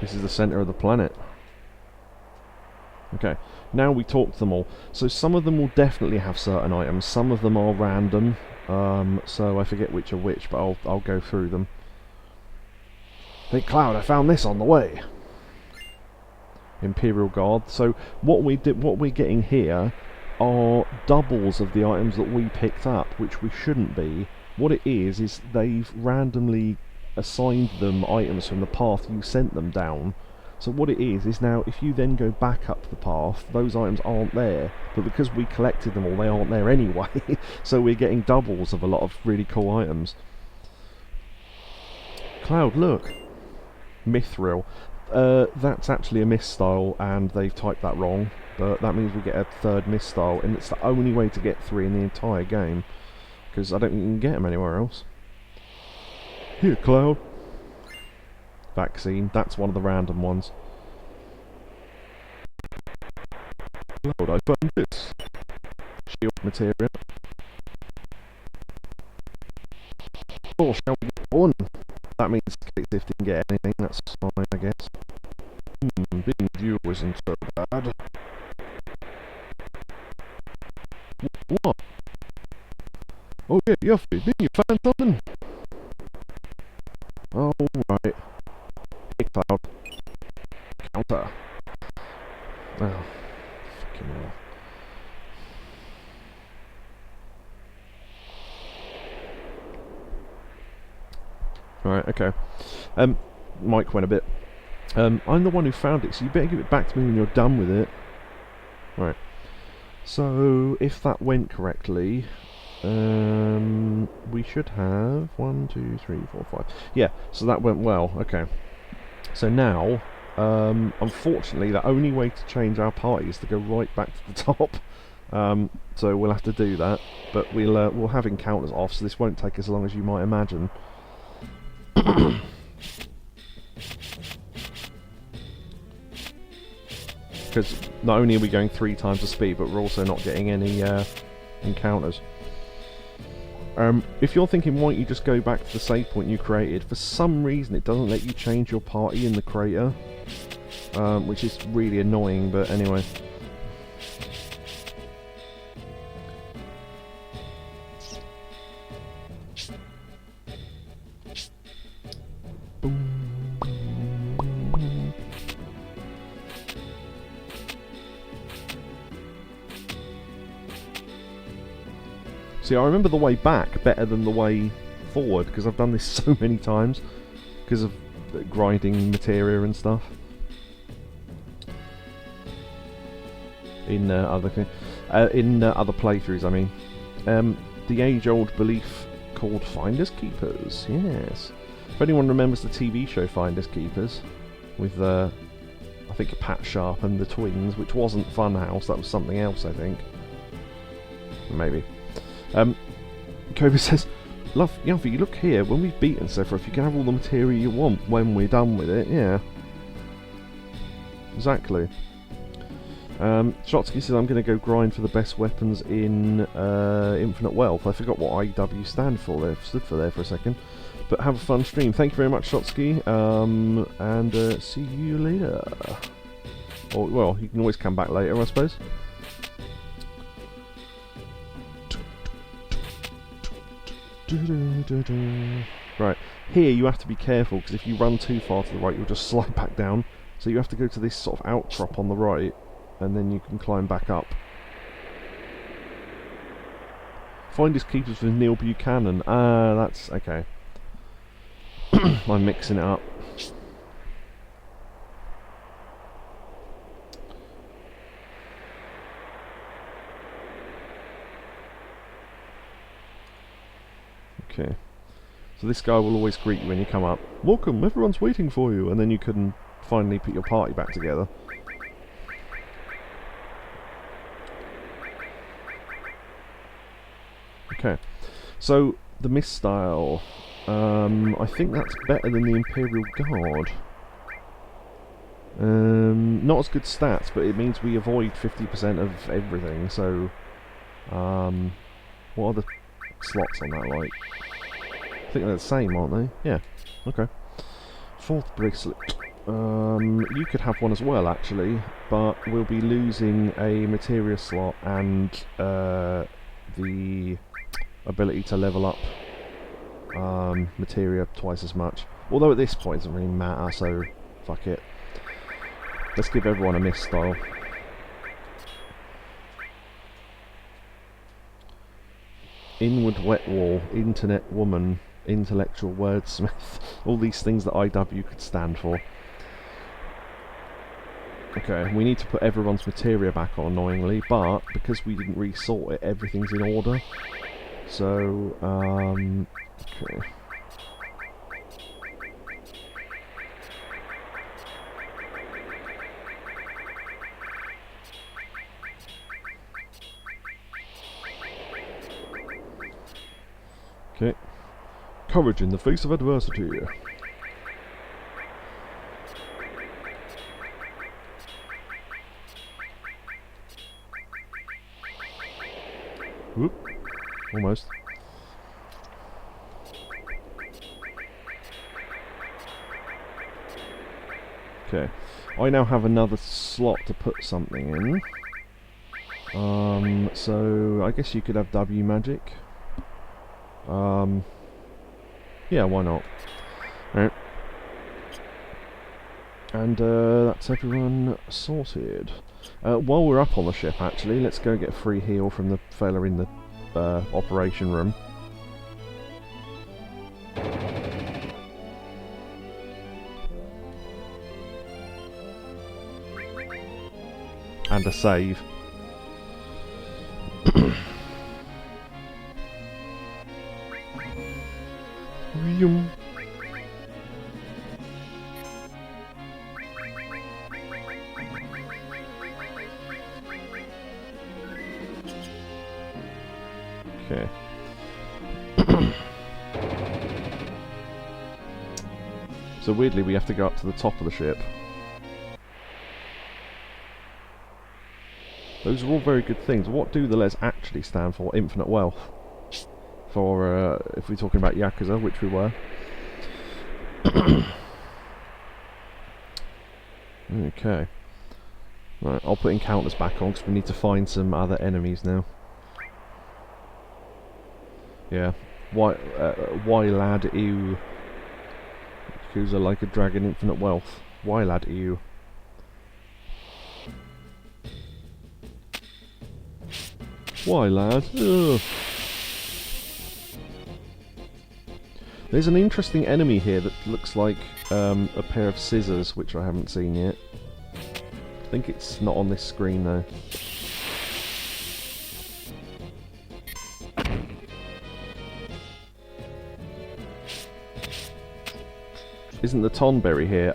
This is the centre of the planet. Okay, now we talk to them all. So some of them will definitely have certain items, some of them are random, so I forget which are which, but I'll go through them. Hey Cloud, I found this on the way. Imperial Guard. So what we're getting here are doubles of the items that we picked up, which we shouldn't be. What it is they've randomly assigned them items from the path you sent them down. So what it is now, if you then go back up the path, those items aren't there. But because we collected them all, they aren't there anyway. So we're getting doubles of a lot of really cool items. Cloud, look. Mithril. That's actually a misstyle, and they've typed that wrong. But that means we get a third misstyle, and it's the only way to get 3 in the entire game. Because I don't think you can get them anywhere else. Here, Cloud. Vaccine, that's one of the random ones. Cloud, I found this. Shield material. Oh, shall we get one? That means if they can get anything, that's fine, I guess. Being you isn't so bad. What? Oh yeah, Yuffie, didn't you find something? Oh, right. Hey, Cloud. Counter. Oh, fucking hell. Alright, okay. Mike went a bit. I'm the one who found it, so you better give it back to me when you're done with it. Right. So, if that went correctly, we should have 1, 2, 3, 4, 5. Yeah, so that went well. Okay. So now, unfortunately, the only way to change our party is to go right back to the top. So we'll have to do that, but we'll have encounters off, so this won't take as long as you might imagine. Because not only are we going 3 times the speed, but we're also not getting any encounters. If you're thinking, why don't you just go back to the save point you created, for some reason it doesn't let you change your party in the crater, which is really annoying, but anyway. See, I remember the way back better than the way forward, because I've done this so many times, because of grinding materia and stuff. In other playthroughs, I mean. The age-old belief called Finders Keepers, yes. If anyone remembers the TV show Finders Keepers, with I think Pat Sharp and the twins, which wasn't Funhouse, that was something else, I think. Maybe. Kobe says, Love, Yuffie, look here, when we've beaten Sephiroth, you can have all the materia you want when we're done with it, yeah. Exactly. Shotsky says, I'm going to go grind for the best weapons in Infinite Wealth. I forgot what IW stood for there for a second. But have a fun stream. Thank you very much, Shotsky, and see you later. Or, well, you can always come back later, I suppose. Right, here you have to be careful, because if you run too far to the right, you'll just slide back down. So you have to go to this sort of outcrop on the right, and then you can climb back up. Finders Keepers with Neil Buchanan. Ah, that's okay. I'm mixing it up. Okay. So this guy will always greet you when you come up. Welcome, everyone's waiting for you, and then you can finally put your party back together. Okay, so the Mistyle, I think that's better than the Imperial Guard. Not as good stats, but it means we avoid 50% of everything, so what are the slots on that like? I think they're the same, aren't they? Yeah, okay. Fourth bracelet. You could have one as well, actually, but we'll be losing a materia slot and the ability to level up materia twice as much. Although at this point it doesn't really matter, so fuck it. Let's give everyone a Mistyle. Inward Wet Wall, Internet Woman, Intellectual Wordsmith. All these things that IW could stand for. Okay, we need to put everyone's materia back on, annoyingly, but because we didn't resort it, everything's in order. So, okay. Okay. Courage in the face of adversity. Whoop. Almost. Okay. I now have another slot to put something in. So I guess you could have W magic. Yeah, why not? Alright. And that's everyone sorted. While we're up on the ship, actually, let's go get a free heal from the fella in the operation room. And a save. Yum. Okay. So weirdly we have to go up to the top of the ship. Those are all very good things. What do the letters actually stand for? Infinite wealth. For, if we're talking about Yakuza, which we were. Okay. Right, I'll put encounters back on because we need to find some other enemies now. Yeah. Why lad ew. Yakuza like a dragon, infinite wealth. Why lad ew. Why lad? Ugh. There's an interesting enemy here that looks like a pair of scissors, which I haven't seen yet. I think it's not on this screen though. Isn't the tonberry here?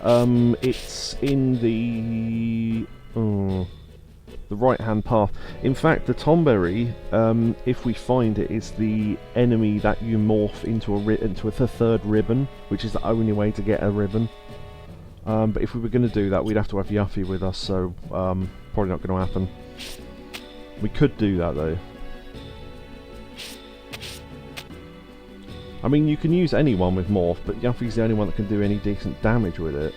It's in the right-hand path. In fact, the tonberry, if we find it, is the enemy that you morph into a third ribbon, which is the only way to get a ribbon. But if we were going to do that, we'd have to have Yuffie with us, so probably not going to happen. We could do that though. I mean, you can use anyone with morph, but Yuffie's the only one that can do any decent damage with it.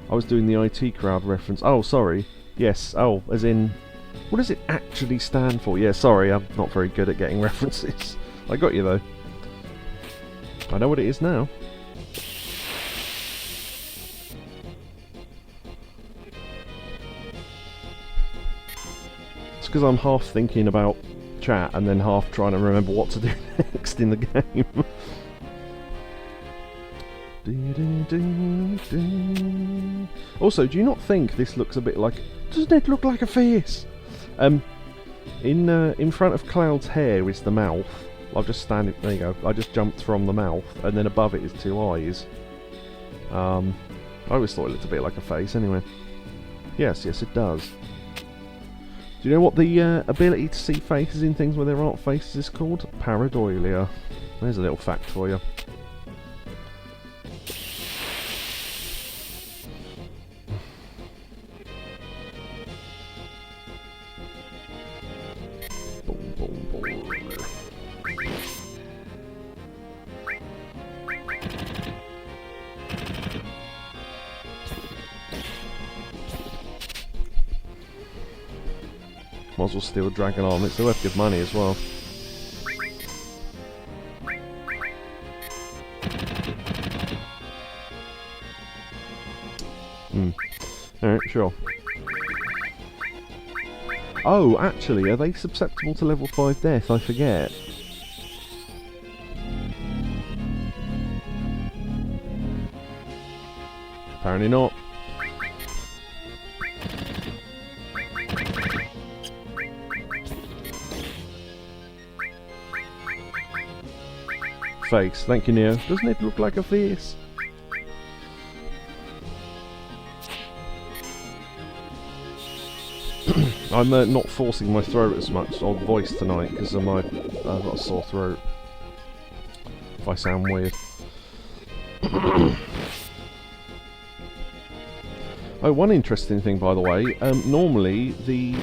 I was doing the IT crowd reference. Oh, sorry. Yes. Oh, as in, what does it actually stand for? Yeah, sorry, I'm not very good at getting references. I got you though. I know what it is now. It's because I'm half thinking about chat and then half trying to remember what to do next in the game. Also, do you not think this looks a bit like... Doesn't it look like a face? In front of Cloud's hair is the mouth. I'll just stand it... There you go. I just jumped from the mouth, and then above it is two eyes. I always thought it looked a bit like a face, anyway. Yes, it does. Do you know what the ability to see faces in things where there aren't faces is called? Pareidolia. There's a little fact for you. Might as well steal Dragon Arm, it's worth good money as well. Alright, sure. Oh, actually, are they susceptible to level 5 death? I forget. Apparently not. Face. Thank you, Neo. Doesn't it look like a face? I'm not forcing my throat as much on voice tonight because of I've got a sore throat. If I sound weird. Oh, one interesting thing, by the way. Normally,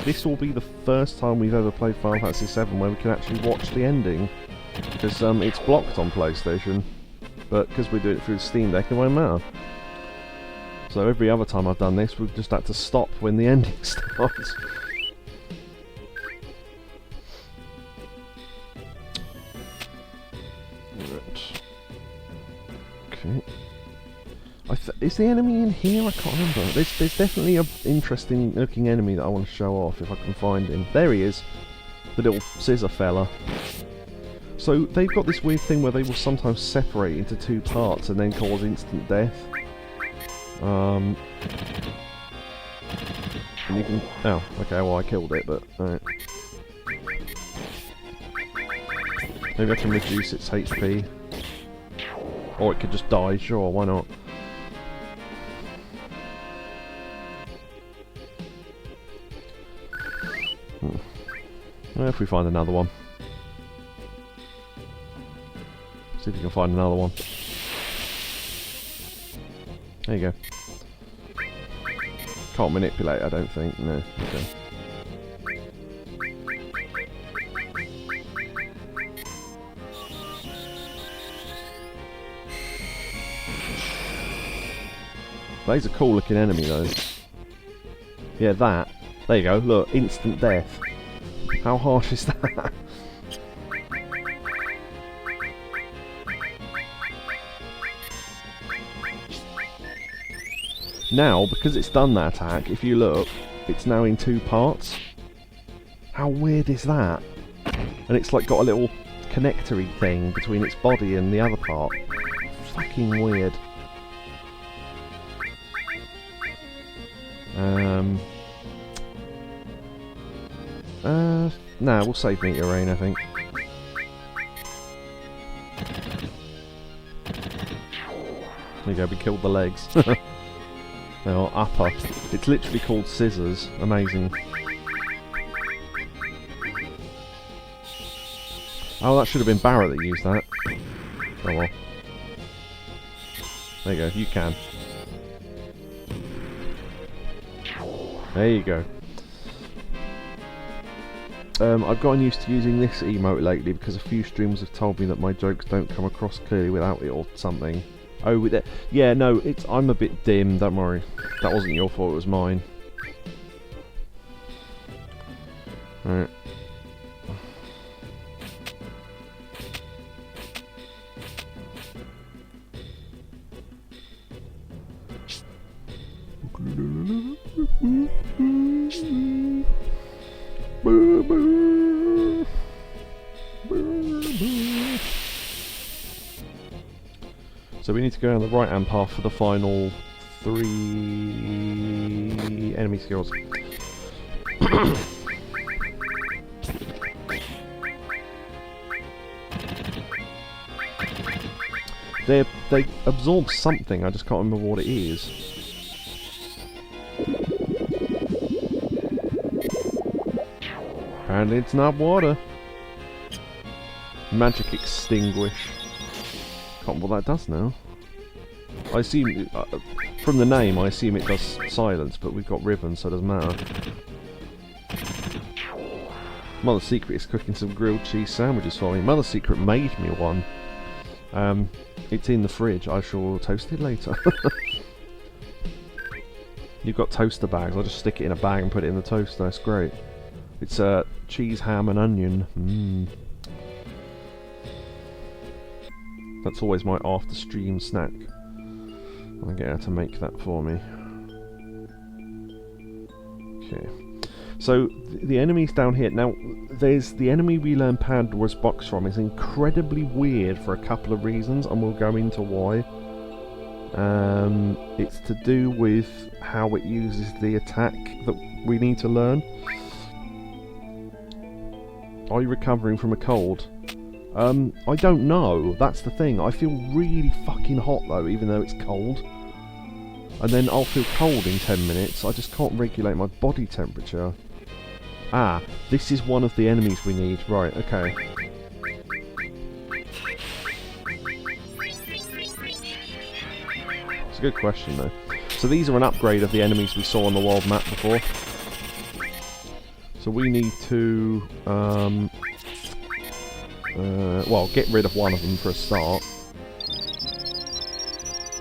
this will be the first time we've ever played Final Fantasy VII where we can actually watch the ending. Because it's blocked on PlayStation, but because we do it through the Steam Deck, it won't matter. So every other time I've done this, we've just had to stop when the ending starts. Right. Okay. Is the enemy in here? I can't remember. There's definitely an interesting looking enemy that I want to show off if I can find him. There he is, the little scissor fella. So they've got this weird thing where they will sometimes separate into two parts and then cause instant death. And you can... Oh, okay, well I killed it, but... Alright. Maybe I can reduce its HP. Or it could just die, sure, why not? Well, if we find another one. See if you can find another one. There you go. Can't manipulate, I don't think. No. Okay. That is a cool looking enemy though. Yeah, that. There you go, look, instant death. How harsh is that? Now, because it's done that attack, if you look, it's now in two parts. How weird is that? And it's like got a little connectory thing between its body and the other part. Fucking weird. Nah, we'll save Meteor Rain, I think. There you go, we killed the legs. Oh, upper. It's literally called scissors. Amazing. Oh, that should have been Barrett that used that. Oh well. There you go, you can. There you go. I've gotten used to using this emote lately because a few streamers have told me that my jokes don't come across clearly without it or something. Oh, with it. Yeah, no, I'm a bit dim, don't worry. That wasn't your fault, it was mine. Alright. So we need to go down the right hand path for the final 3 enemy skills. They absorb something, I just can't remember what it is. And it's not water. Magic extinguish. Can't remember what that does now. I assume, from the name, I assume it does silence, but we've got ribbon, so it doesn't matter. Mother Secret is cooking some grilled cheese sandwiches for me. Mother Secret made me one. It's in the fridge. I shall toast it later. You've got toaster bags. I'll just stick it in a bag and put it in the toaster. That's great. It's cheese, ham and onion. That's always my after stream snack. I'll get her to make that for me. Okay. So the enemies down here. Now there's the enemy we learn Pandora's box from is incredibly weird for a couple of reasons, and we'll go into why. It's to do with how it uses the attack that we need to learn. Are you recovering from a cold? I don't know. That's the thing. I feel really fucking hot though, even though it's cold. And then I'll feel cold in 10 minutes. I just can't regulate my body temperature. Ah, this is one of the enemies we need. Right, okay. It's a good question though. So these are an upgrade of the enemies we saw on the world map before. So we need to, well, get rid of one of them for a start.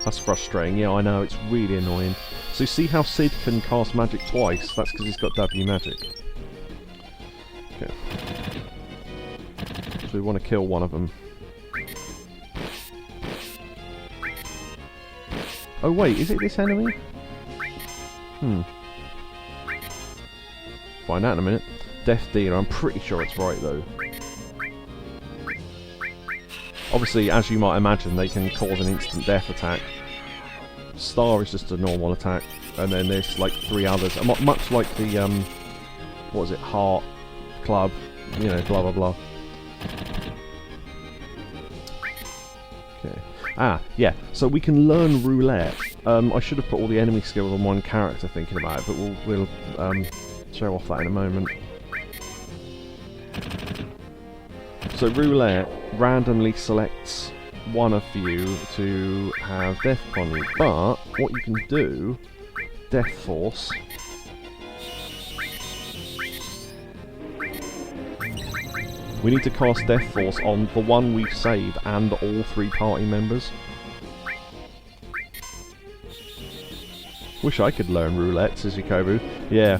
That's frustrating, yeah, I know, it's really annoying. So see how Sid can cast magic twice? That's because he's got W magic. Okay. So we want to kill one of them. Oh wait, is it this enemy? Find out in a minute. Death Dealer, I'm pretty sure it's right though. Obviously, as you might imagine, they can cause an instant death attack. Star is just a normal attack, and then there's like 3 others. Much like the, what is it, Heart, Club, you know, blah blah blah. Okay. Ah, yeah, so we can learn Roulette. I should have put all the enemy skills on one character thinking about it, but we'll show off that in a moment. So Roulette randomly selects one of you to have death upon you, but what you can do, Death Force, we need to cast Death Force on the one we've saved and all 3 party members. Wish I could learn Roulette, says Yakobu. Yeah.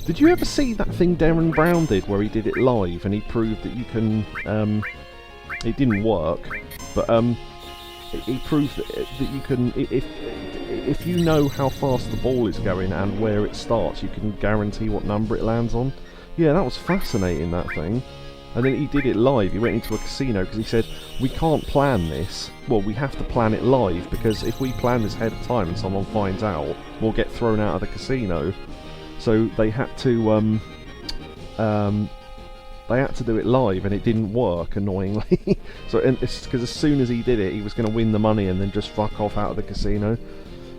Did you ever see that thing Darren Brown did where he did it live and he proved that you can, it didn't work, but he proved that you can, if you know how fast the ball is going and where it starts, you can guarantee what number it lands on. Yeah, that was fascinating, that thing. And then he did it live. He went into a casino because he said, we can't plan this. Well, we have to plan it live, because if we plan this ahead of time and someone finds out, we'll get thrown out of the casino. So they had to do it live, and it didn't work, annoyingly. So it's because as soon as he did it, he was going to win the money and then just fuck off out of the casino.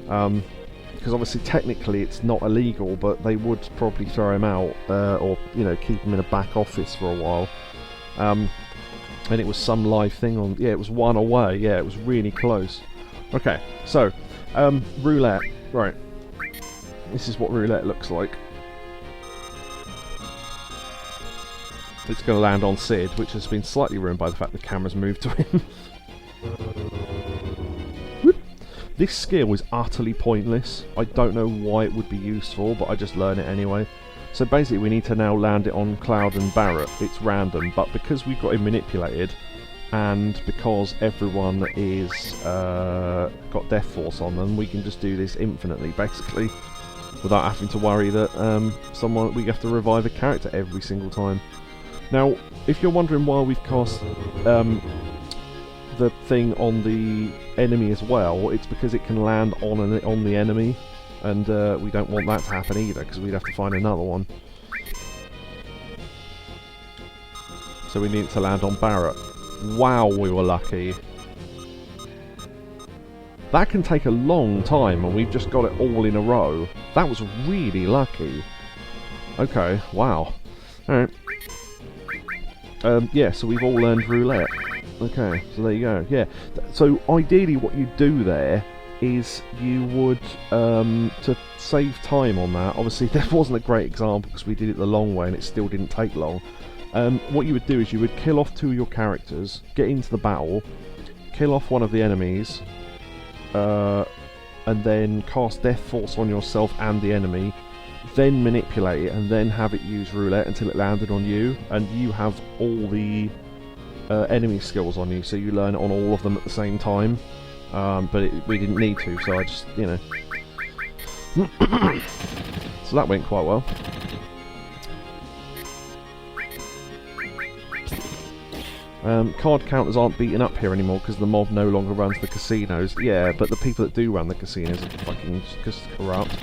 Because obviously technically it's not illegal, but they would probably throw him out, or keep him in a back office for a while. And it was some live thing on. Yeah, it was one away. Yeah, it was really close. Okay, so roulette. Right, this is what roulette looks like. It's going to land on Sid, which has been slightly ruined by the fact the camera's moved to him. This skill is utterly pointless. I don't know why it would be useful, but I just learn it anyway. So basically we need to now land it on Cloud and Barrett. It's random, but because we've got him manipulated, and because everyone is got Death Force on them, we can just do this infinitely, basically, without having to worry that we have to revive a character every single time. Now, if you're wondering why we've cast the thing on the enemy as well, it's because it can land on the enemy, and we don't want that to happen either, because we'd have to find another one. So we need it to land on Barrett. Wow, we were lucky. That can take a long time, and we've just got it all in a row. That was really lucky. Okay, wow. Alright. Yeah, so we've all learned roulette. Okay, so there you go. Yeah, so ideally what you do there is you would, to save time on that, obviously there wasn't a great example because we did it the long way and it still didn't take long. What you would do is you would kill off 2 of your characters, get into the battle, kill off one of the enemies, and then cast Death Force on yourself and the enemy, then manipulate it, and then have it use roulette until it landed on you, and you have all the enemy skills on you, so you learn on all of them at the same time. But we didn't need to, so I just, So that went quite well. Card counters aren't beaten up here anymore because the mob no longer runs the casinos. Yeah, but the people that do run the casinos are fucking just corrupt.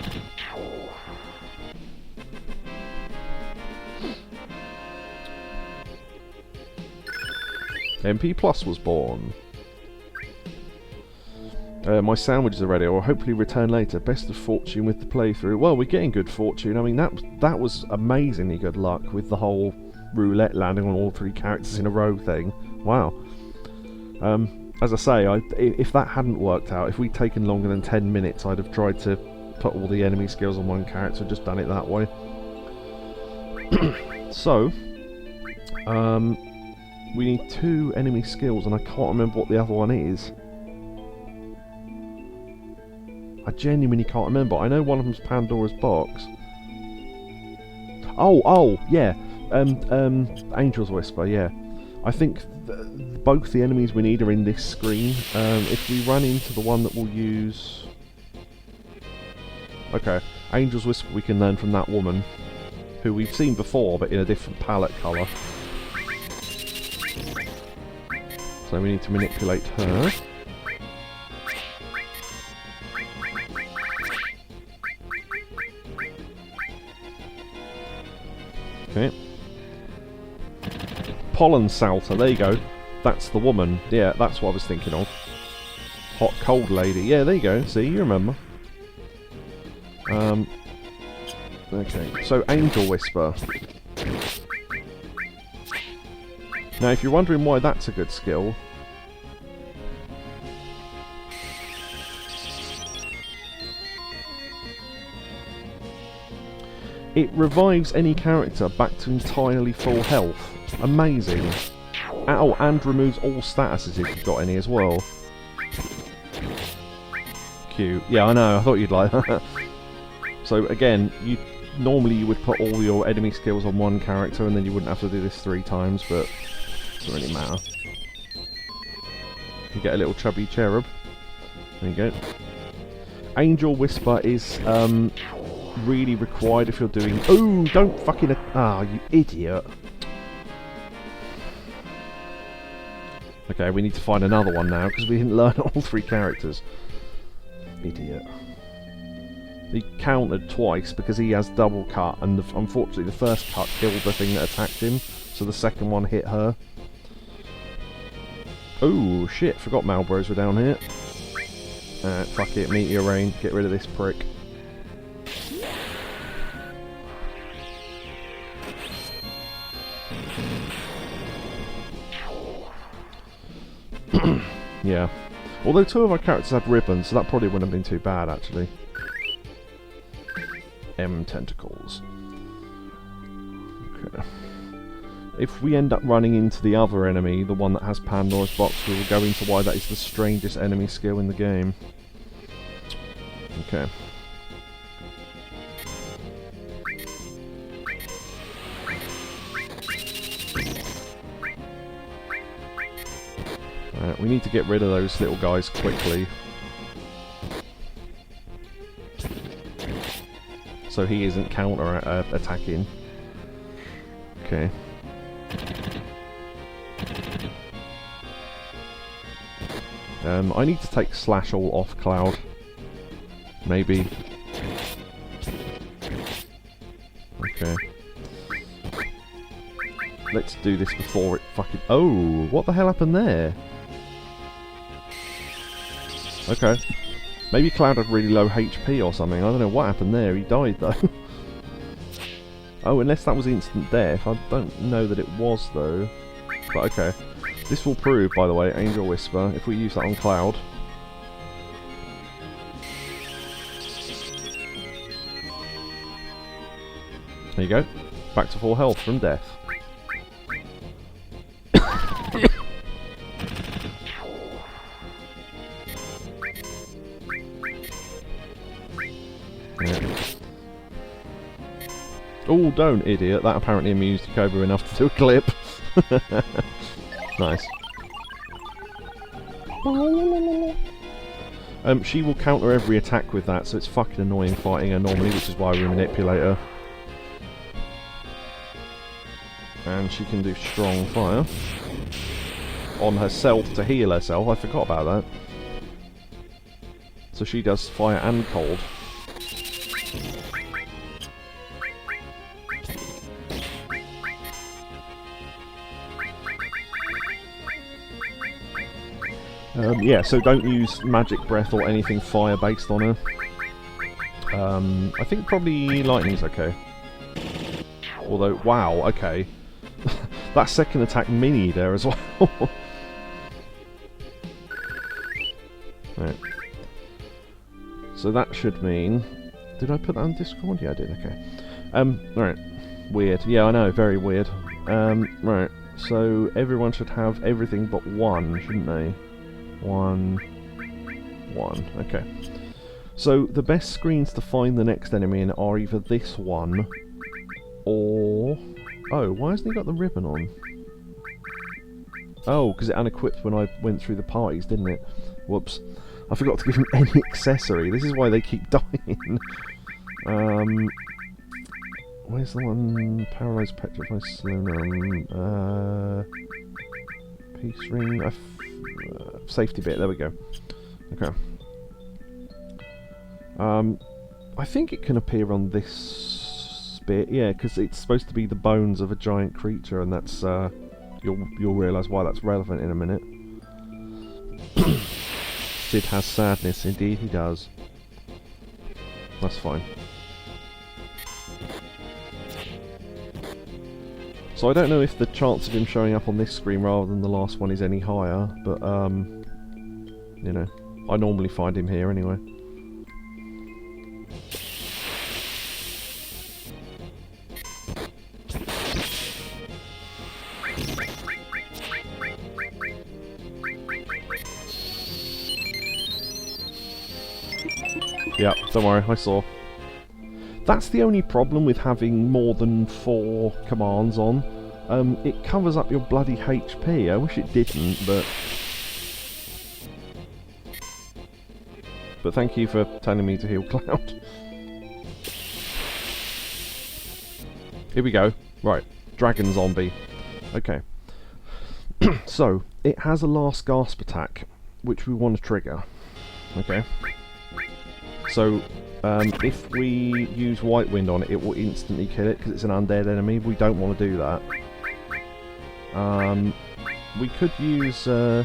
MP Plus was born. My sandwiches are ready. I'll hopefully return later. Best of fortune with the playthrough. Well, we're getting good fortune. I mean, that was amazingly good luck with the whole roulette landing on all 3 characters in a row thing. Wow. As I say, if that hadn't worked out, if we'd taken longer than 10 minutes, I'd have tried to put all the enemy skills on one character, just done it that way. So, we need 2 enemy skills, and I can't remember what the other one is. I genuinely can't remember. I know one of them's Pandora's Box. Oh, yeah. Angel's Whisper, yeah. I think both the enemies we need are in this screen. If we run into the one that we'll use... Okay, Angel's Whisper we can learn from that woman, who we've seen before, but in a different palette colour. So we need to manipulate her. Okay. Pollen Salter, there you go. That's the woman. Yeah, that's what I was thinking of. Hot Cold Lady. Yeah, there you go. See, you remember. Okay, so Angel Whisper. Now, if you're wondering why that's a good skill... It revives any character back to entirely full health. Amazing. Oh, and removes all statuses if you've got any as well. Cute. Yeah, I know, I thought you'd like that. So again, normally you would put all your enemy skills on one character and then you wouldn't have to do this 3 times, but it doesn't really matter. You get a little chubby cherub. There you go. Angel Whisper is really required if you're doing... Oh, don't fucking... Ah, you idiot. Okay, we need to find another one now, because we didn't learn all 3 characters. Idiot. He countered twice because he has double cut, and unfortunately the first cut killed the thing that attacked him, so the second one hit her. Oh shit, forgot Malbros were down here. Fuck it, Meteor Rain, get rid of this prick. Yeah. Although 2 of our characters had ribbons, so that probably wouldn't have been too bad, actually. M tentacles. Okay. If we end up running into the other enemy, the one that has Pandora's box, we will go into why that is the strangest enemy skill in the game. Okay. Alright, we need to get rid of those little guys quickly. So he isn't counter-attacking. Okay. I need to take Slash All off Cloud. Maybe. Okay. Let's do this before it fucking... Oh! What the hell happened there? Okay. Maybe Cloud had really low HP or something. I don't know what happened there. He died though. Oh, unless that was instant death. I don't know that it was though. But okay. This will prove, by the way, Angel Whisper, if we use that on Cloud. There you go. Back to full health from death. Oh, don't, idiot. That apparently amused Cobra enough to do a clip. Nice. She will counter every attack with that, so it's fucking annoying fighting her normally, which is why we manipulate her. And she can do strong fire on herself to heal herself. I forgot about that. So she does fire and cold. Yeah, so don't use Magic Breath or anything fire based on her. I think probably Lightning's okay. Although, wow, okay. That second attack mini there as well. Right. So that should mean... Did I put that on Discord? Yeah, I did, okay. Right. Weird. Yeah, I know, very weird. Right. So everyone should have everything but 1, shouldn't they? 1. Okay. So the best screens to find the next enemy in are either this one or... Oh, why hasn't he got the ribbon on? Oh, because it unequipped when I went through the parties, didn't it? Whoops. I forgot to give him any accessory. This is why they keep dying. Where's the one? Paralyzed, Petrified, Slow. Peace Ring. Safety bit. There we go. Okay. I think it can appear on this bit. Yeah, because it's supposed to be the bones of a giant creature, and that's you'll realise why that's relevant in a minute. Sid has sadness. Indeed, he does. That's fine. So I don't know if the chance of him showing up on this screen rather than the last one is any higher, but you know, I normally find him here anyway. Yeah, don't worry, I saw. That's the only problem with having more than 4 commands on. It covers up your bloody HP. I wish it didn't, but... But thank you for telling me to heal Cloud. Here we go. Right, Dragon Zombie. Okay. So, it has a last gasp attack, which we want to trigger. Okay. So, if we use White Wind on it, it will instantly kill it because it's an undead enemy. We don't want to do that. We could use, I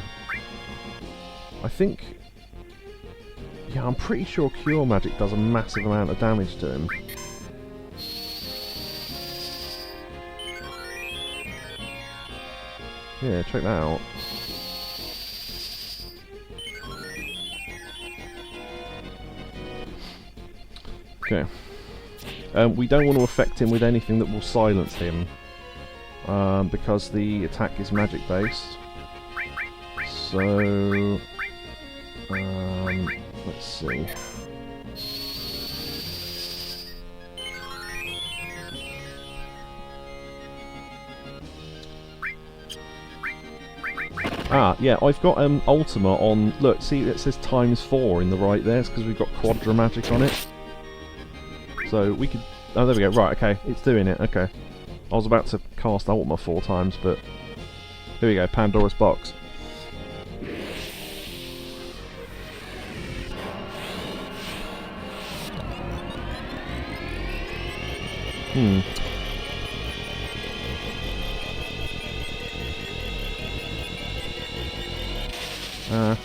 think, yeah, I'm pretty sure Cure Magic does a massive amount of damage to him. Yeah, check that out. Okay. We don't want to affect him with anything that will silence him, because the attack is magic based. So, let's see. Ah, yeah, I've got Ultima on. Look, see, it says ×4 in the right there. It's because we've got Quadra Magic on it. So we could... Oh, there we go. Right, okay. It's doing it. Okay. I was about to cast Ultima 4 times, but... Here we go. Pandora's Box.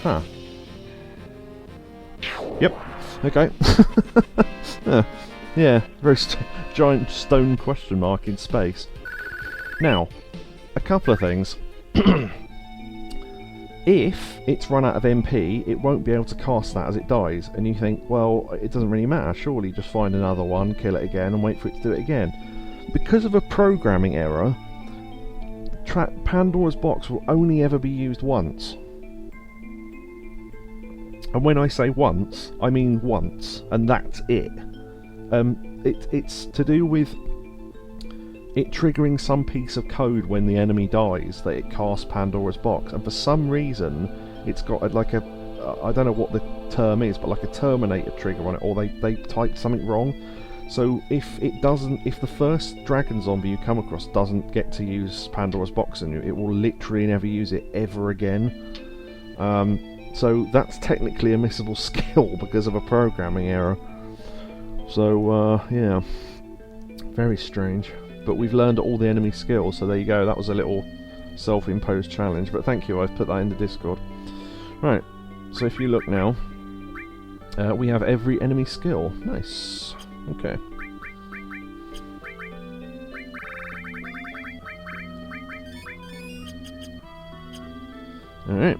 Huh. Yep. Okay. Yeah, very giant stone question mark in space. Now, a couple of things. If it's run out of MP, it won't be able to cast that as it dies. And you think, well, it doesn't really matter. Surely just find another one, kill it again, and wait for it to do it again. Because of a programming error, Pandora's Box will only ever be used once. And when I say once, I mean once, and that's it. It's to do with it triggering some piece of code when the enemy dies that it casts Pandora's Box, and for some reason it's got like a I don't know what the term is, but like a Terminator trigger on it, or they typed something wrong. So if the first dragon zombie you come across doesn't get to use Pandora's Box on you, it will literally never use it ever again. So that's technically a missable skill because of a programming error. So yeah, very strange. But we've learned all the enemy skills, so there you go. That was a little self-imposed challenge, but thank you, I've put that in the Discord. Right, so if you look now, we have every enemy skill. Nice. Okay. Alright.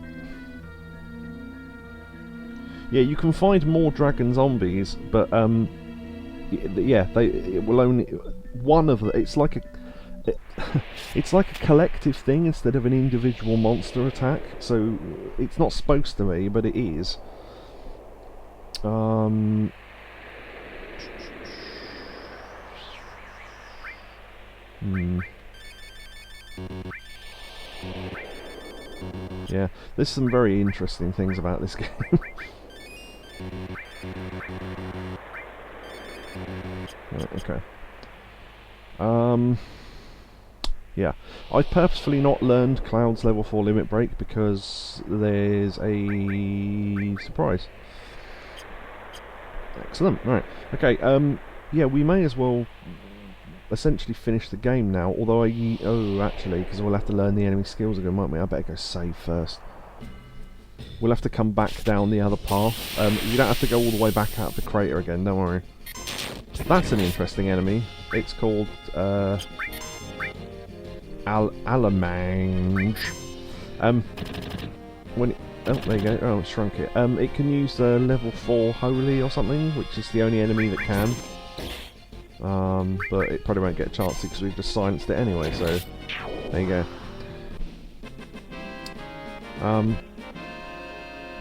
Yeah, you can find more dragon zombies, but yeah, it will only one of the. It's like it's like a collective thing instead of an individual monster attack. So it's not supposed to be, but it is. Yeah, there's some very interesting things about this game. Okay. Yeah, I've purposefully not learned Cloud's level 4 limit break because there's a surprise. Excellent. Right. Okay. Yeah, we may as well essentially finish the game now. Although actually, because we'll have to learn the enemy skills again, won't we? I better go save first. We'll have to come back down the other path. You don't have to go all the way back out of the crater again. Don't worry. That's an interesting enemy. It's called Alamange. When it, oh, there you go. Oh, it shrunk it. It can use level 4 Holy or something, which is the only enemy that can. But it probably won't get a chance to because we've just silenced it anyway. So there you go.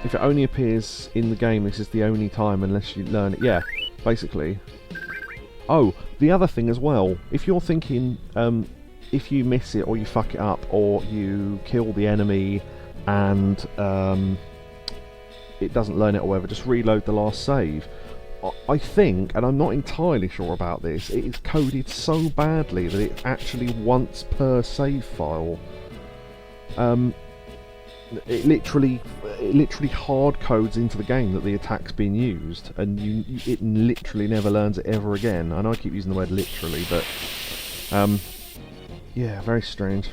If it only appears in the game, this is the only time unless you learn it. Yeah, basically. Oh, the other thing as well, if you're thinking, if you miss it or you fuck it up or you kill the enemy and it doesn't learn it or whatever, just reload the last save. I think, and I'm not entirely sure about this, it is coded so badly that it's actually once per save file. it literally hard codes into the game that the attack's been used, and it literally never learns it ever again. I know I keep using the word literally, but yeah, very strange.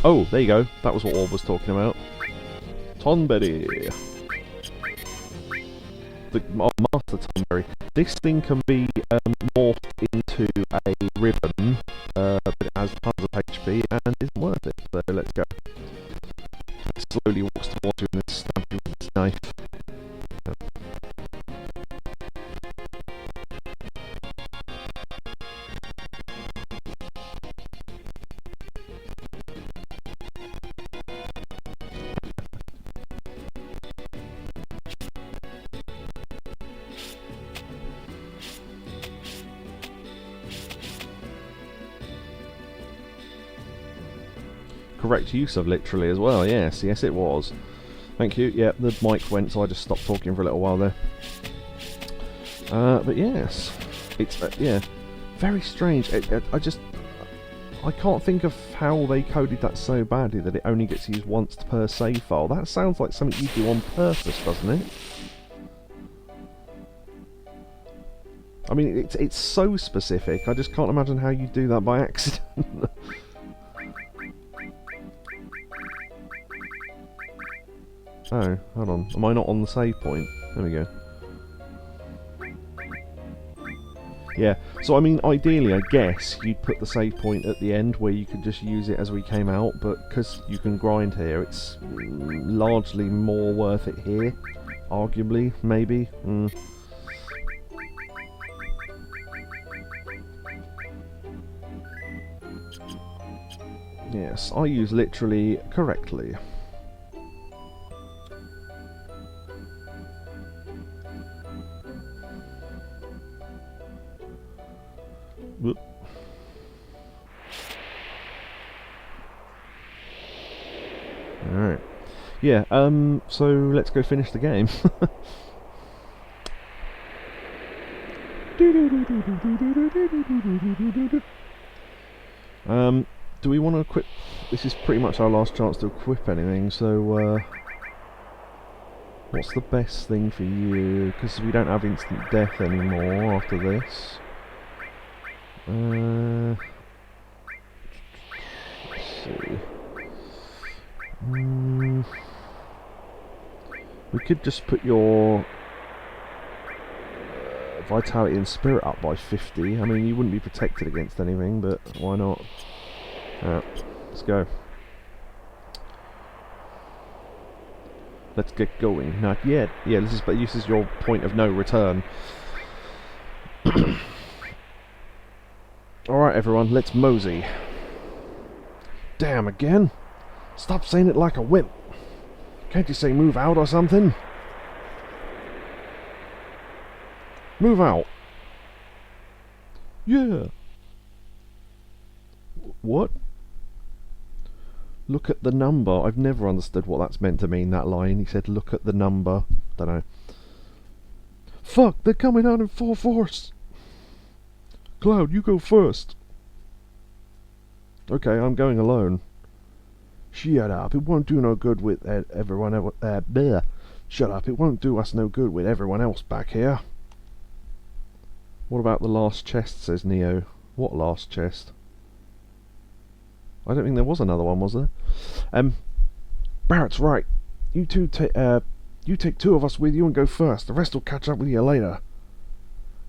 Oh, there you go. That was what Orb was talking about. Tonberry. The Master Tonberry. This thing can be morphed into a ribbon, but it has tons of HP and isn't worth it. So let's go. It slowly walks towards you and then stabs you with its knife. Correct use of literally as well, yes it was. Thank you, yeah, the mic went so I just stopped talking for a little while there. But yes, it's, yeah, very strange. I can't think of how they coded that so badly that it only gets used once per save file. That sounds like something you do on purpose, doesn't it? I mean, it's so specific, I just can't imagine how you do that by accident. Oh, hold on. Am I not on the save point? There we go. Yeah, so I mean, ideally, I guess, you'd put the save point at the end where you could just use it as we came out, but because you can grind here, it's largely more worth it here. Arguably, maybe. Yes, I use literally correctly. Whoop. Alright. Yeah, so let's go finish the game. Do we want to equip... This is pretty much our last chance to equip anything, so what's the best thing for you? Because we don't have instant death anymore after this. Let's see. We could just put your vitality and spirit up by 50. I mean, you wouldn't be protected against anything, but why not? Let's go. Let's get going. Not yet. Yeah, this is your point of no return. Alright everyone, let's mosey. Damn, again? Stop saying it like a wimp. Can't you say move out or something? Move out. Yeah. What? Look at the number. I've never understood what that's meant to mean, that line. He said look at the number. Dunno. Fuck, they're coming out in full force. Cloud, you go first. Okay, I'm going alone. Shut up, it won't do no good with everyone else. Shut up, it won't do us no good with everyone else back here. What about the last chest, says Neo. What last chest? I don't think there was another one, was there? Barrett's right. You take two of us with you and go first. The rest will catch up with you later.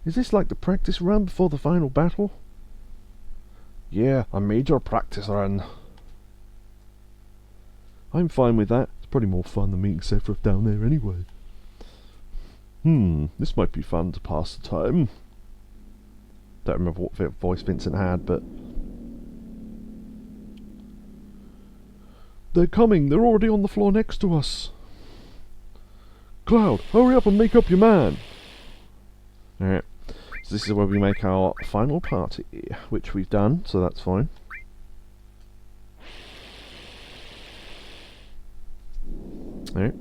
Is this like the practice run before the final battle? Yeah, a major practice run. I'm fine with that. It's probably more fun than meeting Sephiroth down there anyway. This might be fun to pass the time. Don't remember what voice Vincent had, but... They're coming! They're already on the floor next to us! Cloud, hurry up and make up your man! Alright. So this is where we make our final party, which we've done, so that's fine. Alright.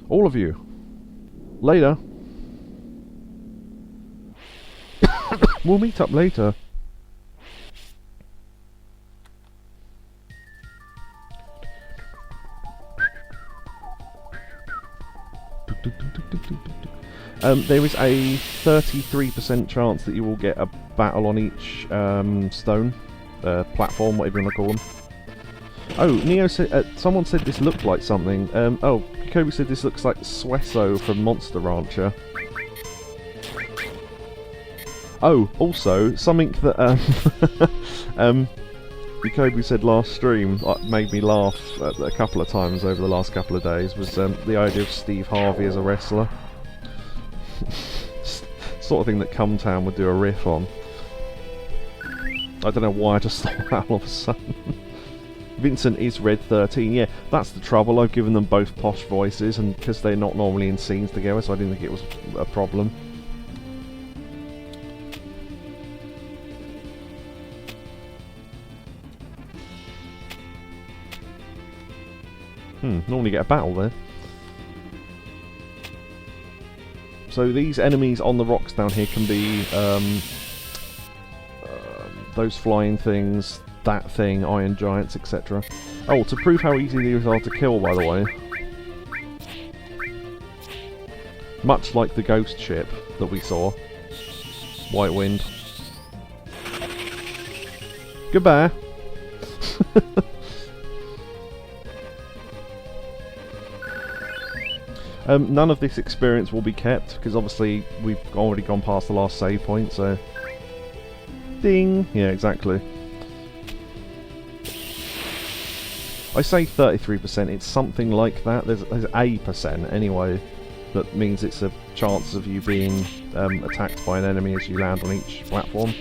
All of you. Later. We'll meet up later. There is a 33% chance that you will get a battle on each stone, platform, whatever you want to call them. Oh, Neo said, someone said this looked like something. Oh, Kobe said this looks like Swesso from Monster Rancher. Oh, also, something that Kobe said last stream made me laugh a couple of times over the last couple of days was the idea of Steve Harvey as a wrestler. Sort of thing that Cumtown would do a riff on. I don't know why I just thought that all of a sudden. Vincent is Red 13, yeah, that's the trouble. I've given them both posh voices, and because they're not normally in scenes together, so I didn't think it was a problem. Normally get a battle there. So these enemies on the rocks down here can be those flying things, that thing, iron giants, etc. Oh, to prove how easy these are to kill, by the way. Much like the ghost ship that we saw. White Wind. Goodbye. None of this experience will be kept, because obviously we've already gone past the last save point, so... Ding! Yeah, exactly. I say 33%, it's something like that. There's a percent anyway, that means it's a chance of you being attacked by an enemy as you land on each platform.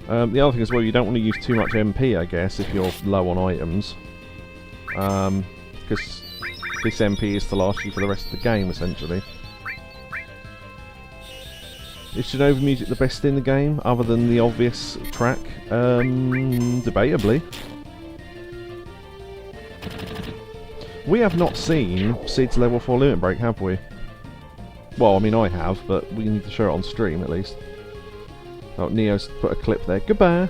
The other thing as well, you don't want to use too much MP, I guess, if you're low on items. Because this MP is to last you for the rest of the game, essentially. Is Genova music the best in the game, other than the obvious track? Debatably. We have not seen Sid's level 4 limit break, have we? Well, I mean I have, but we need to show it on stream at least. Oh, Neo's put a clip there. Goodbye!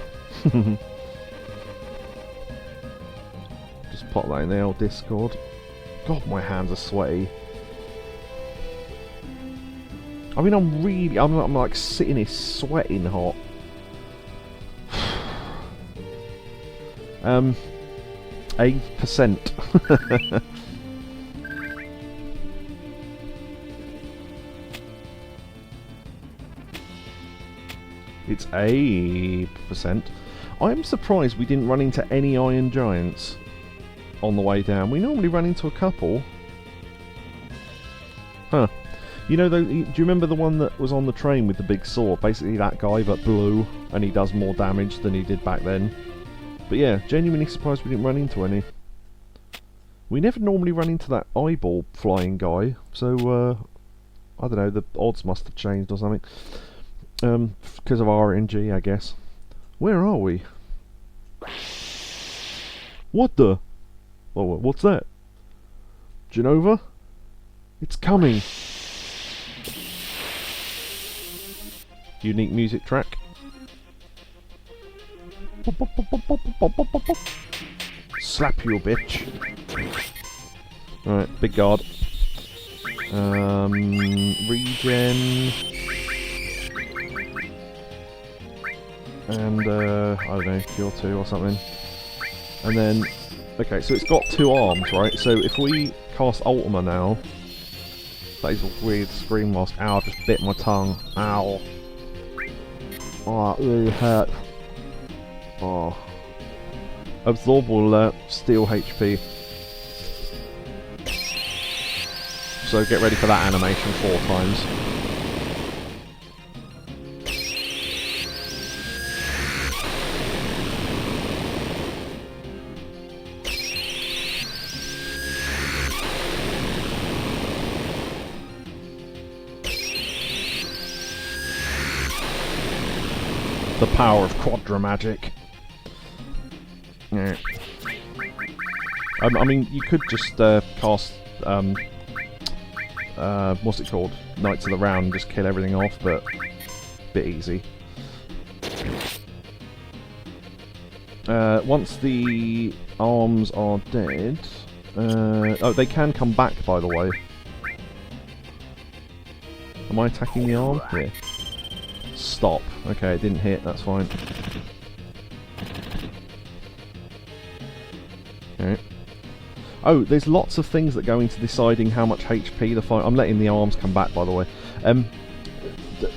Just pop that in the old Discord. God, my hands are sweaty. I mean, I'm like sitting here sweating hot. 8%. It's 8%. I'm surprised we didn't run into any iron giants on the way down. We normally run into a couple. Huh. You know, do you remember the one that was on the train with the big sword? Basically that guy, but blue, and he does more damage than he did back then. But yeah, genuinely surprised we didn't run into any. We never normally run into that eyeball flying guy, so, I don't know, the odds must have changed or something. Because of RNG, I guess. Where are we? What the? Oh, what's that? Genova? It's coming! Unique music track. Slap you, bitch. Alright, big guard. Regen. And, I don't know, cure 2 or something. And then, okay, so it's got 2 arms, right? So if we cast Ultima now, that is a weird scream mask. Ow, I just bit my tongue. Ow. Oh, it really hurt. Oh. Absorb will steal HP. So get ready for that animation 4 times. The power of Quadra magic. Yeah. I mean, you could just cast, what's it called? Knights of the Round and just kill everything off, but a bit easy. Once the arms are dead, Oh, they can come back, by the way. Am I attacking the arm? Yeah. Stop. Okay, it didn't hit, that's fine. Okay. Oh, there's lots of things that go into deciding how much HP the final... I'm letting the arms come back, by the way.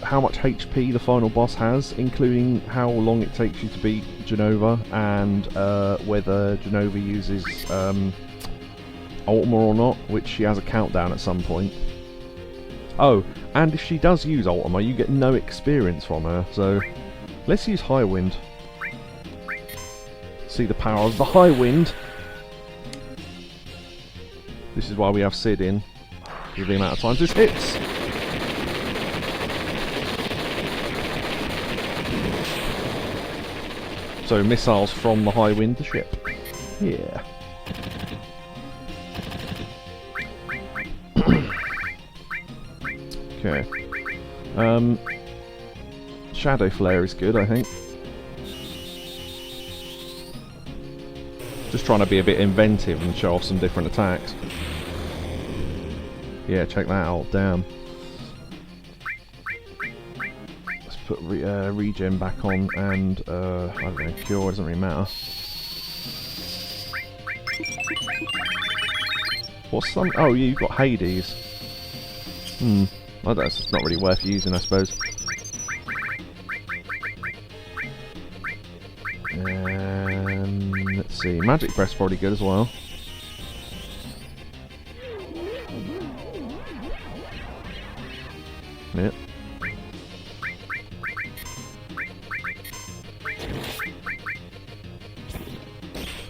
How much HP the final boss has, including how long it takes you to beat Genova, and whether Genova uses Ultima or not, which she has a countdown at some point. Oh, and if she does use Ultima, you get no experience from her, so... Let's use High Wind. See the power of the High Wind! This is why we have Sid in, because of the amount of times this hits! So, missiles from the High Wind to ship. Yeah. Okay. Shadow Flare is good, I think. Just trying to be a bit inventive and show off some different attacks. Yeah, check that out, damn. Let's put regen back on and, I don't know, cure, doesn't really matter. What's some... Oh, yeah, you've got Hades. Well, that's not really worth using, I suppose. Let's see, Magic Breath's probably good as well. Yep.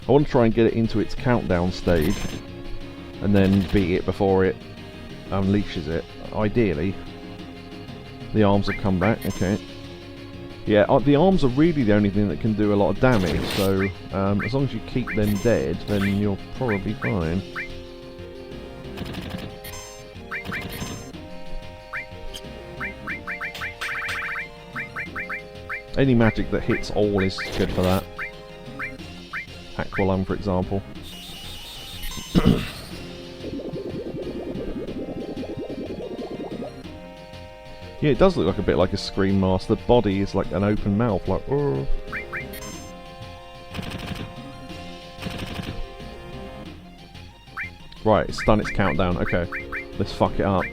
I want to try and get it into its countdown stage, and then beat it before it unleashes it. Ideally. The arms have come back, okay. Yeah, the arms are really the only thing that can do a lot of damage, so as long as you keep them dead, then you're probably fine. Any magic that hits all is good for that. Aqualung, for example. Yeah, it does look like a bit like a Scream Mask. The body is like an open mouth, like... Urgh. Right, it's done its countdown. Okay, let's fuck it up.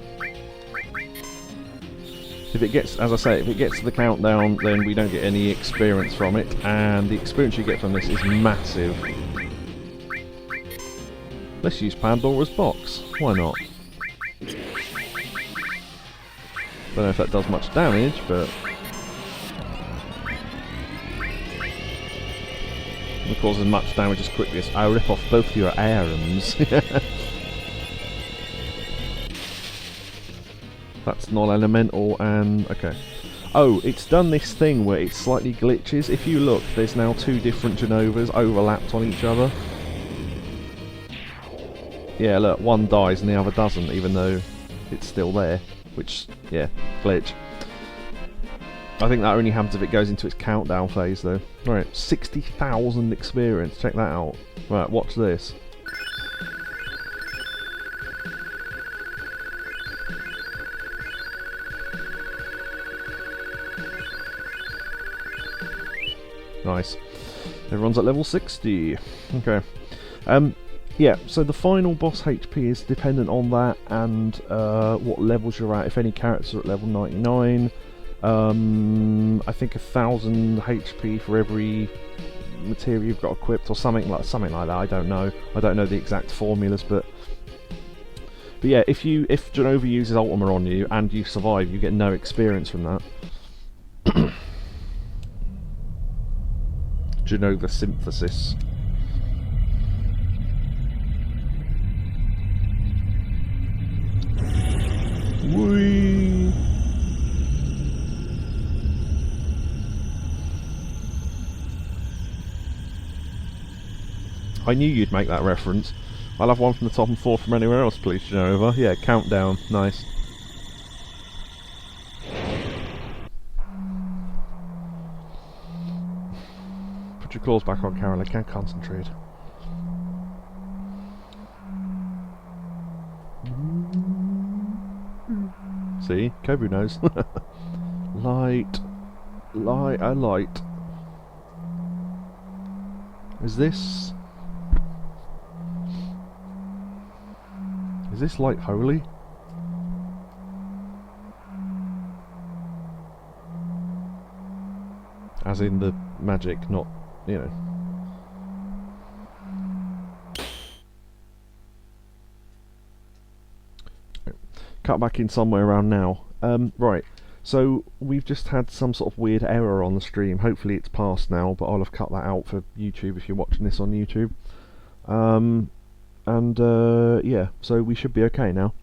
If it gets, as I say, if it gets to the countdown, then we don't get any experience from it, and the experience you get from this is massive. Let's use Pandora's Box. Why not? Don't know if that does much damage, but... It causes much damage as quickly as I rip off both your arms. That's non-elemental and... okay. Oh, it's done this thing where it slightly glitches. If you look, there's now two different Genovas overlapped on each other. Yeah, look, one dies and the other doesn't, even though it's still there. Which, yeah, glitch. I think that only happens if it goes into its countdown phase, though. Right, 60,000 experience. Check that out. Right, watch this. Nice. Everyone's at level 60. Okay. Yeah, so the final boss HP is dependent on that and what levels you're at. If any characters are at level 99, I think 1,000 HP for every material you've got equipped, or something like that. I don't know. I don't know the exact formulas, but yeah, if Genova uses Ultima on you and you survive, you get no experience from that. Genova Synthesis. Whee! I knew you'd make that reference. I'll have one from the top and four from anywhere else, please, Genova. Yeah, countdown. Nice. Put your claws back on, Carol. I can't concentrate. See? Kobu knows. Light. Light. A light. Is this... Is this light holy? As in the magic, not, you know. Cut back in somewhere around now. Right, so we've just had some sort of weird error on the stream. Hopefully it's passed now, but I'll have cut that out for YouTube if you're watching this on YouTube. Yeah, so we should be okay now.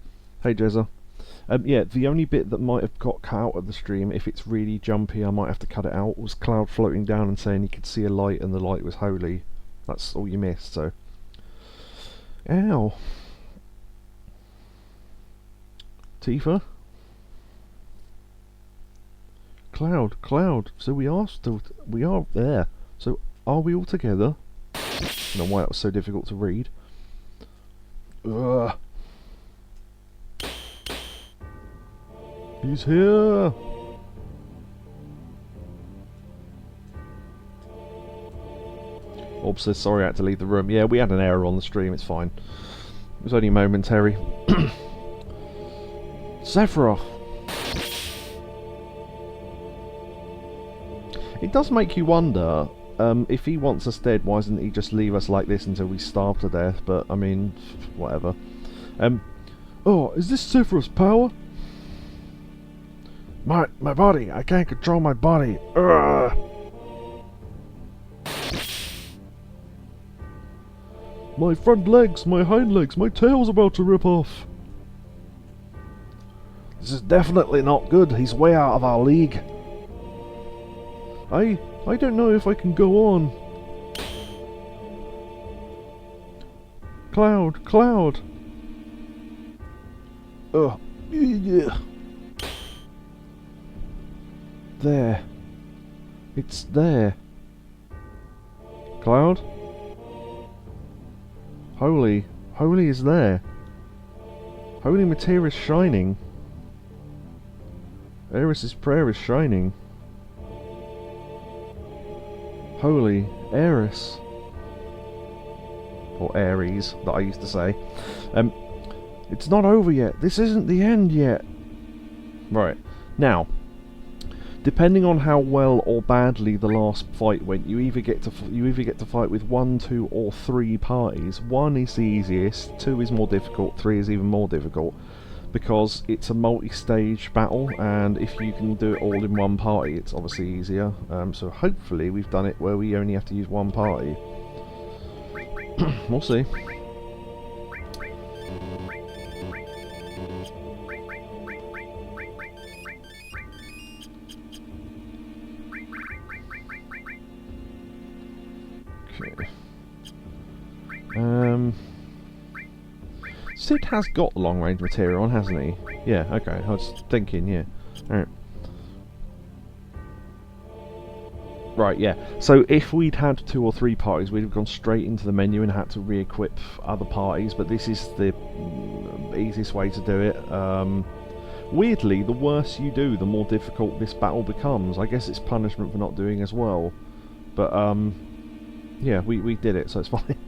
Hey Jezza. Yeah, the only bit that might have got cut out of the stream, if it's really jumpy I might have to cut it out, was Cloud floating down and saying he could see a light and the light was holy. That's all you missed, so... Ow! Tifa? Cloud, so we are there. So, are we all together? I don't know why that was so difficult to read. Ugh. He's here! Orb says sorry I had to leave the room. Yeah, we had an error on the stream, it's fine. It was only momentary. Sephiroth! It does make you wonder, if he wants us dead, why doesn't he just leave us like this until we starve to death? But, I mean, whatever. Oh, is this Sephiroth's power? My body! I can't control my body! Ugh. My front legs, my hind legs, my tail's about to rip off! This is definitely not good, he's way out of our league. I don't know if I can go on. Cloud! Ugh. Yeah. There. It's there. Cloud? Holy is there. Holy materia is shining. Aeris's prayer is shining. Holy Aeris. Or Ares, that I used to say. It's not over yet. This isn't the end yet. Right. Now, depending on how well or badly the last fight went, you either get to fight with 1, 2, or 3 parties. 1 is the easiest, 2 is more difficult, 3 is even more difficult, because it's a multi-stage battle, and if you can do it all in one party, it's obviously easier. So hopefully we've done it where we only have to use 1 party. We'll see. Sid has got long range material on, hasn't he? Yeah, okay, I was thinking, yeah. Alright. Right, yeah. So if we'd had 2 or 3 parties, we'd have gone straight into the menu and had to re-equip other parties, but this is the easiest way to do it. Weirdly, the worse you do, the more difficult this battle becomes. I guess it's punishment for not doing as well. But, yeah, we did it, so it's fine.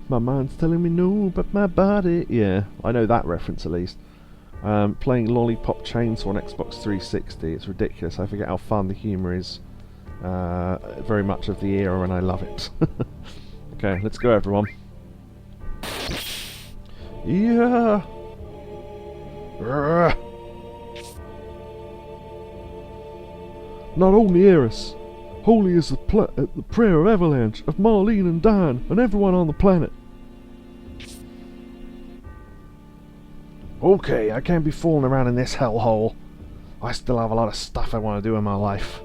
My mind's telling me no, but my body... Yeah, I know that reference at least. Playing Lollipop Chainsaw on Xbox 360, it's ridiculous. I forget how fun the humour is. Very much of the era, and I love it. Okay, let's go everyone. Yeah! Not only Eris, holy is the prayer of Avalanche, of Marlene and Dan, and everyone on the planet. Okay, I can't be fooling around in this hellhole. I still have a lot of stuff I want to do in my life.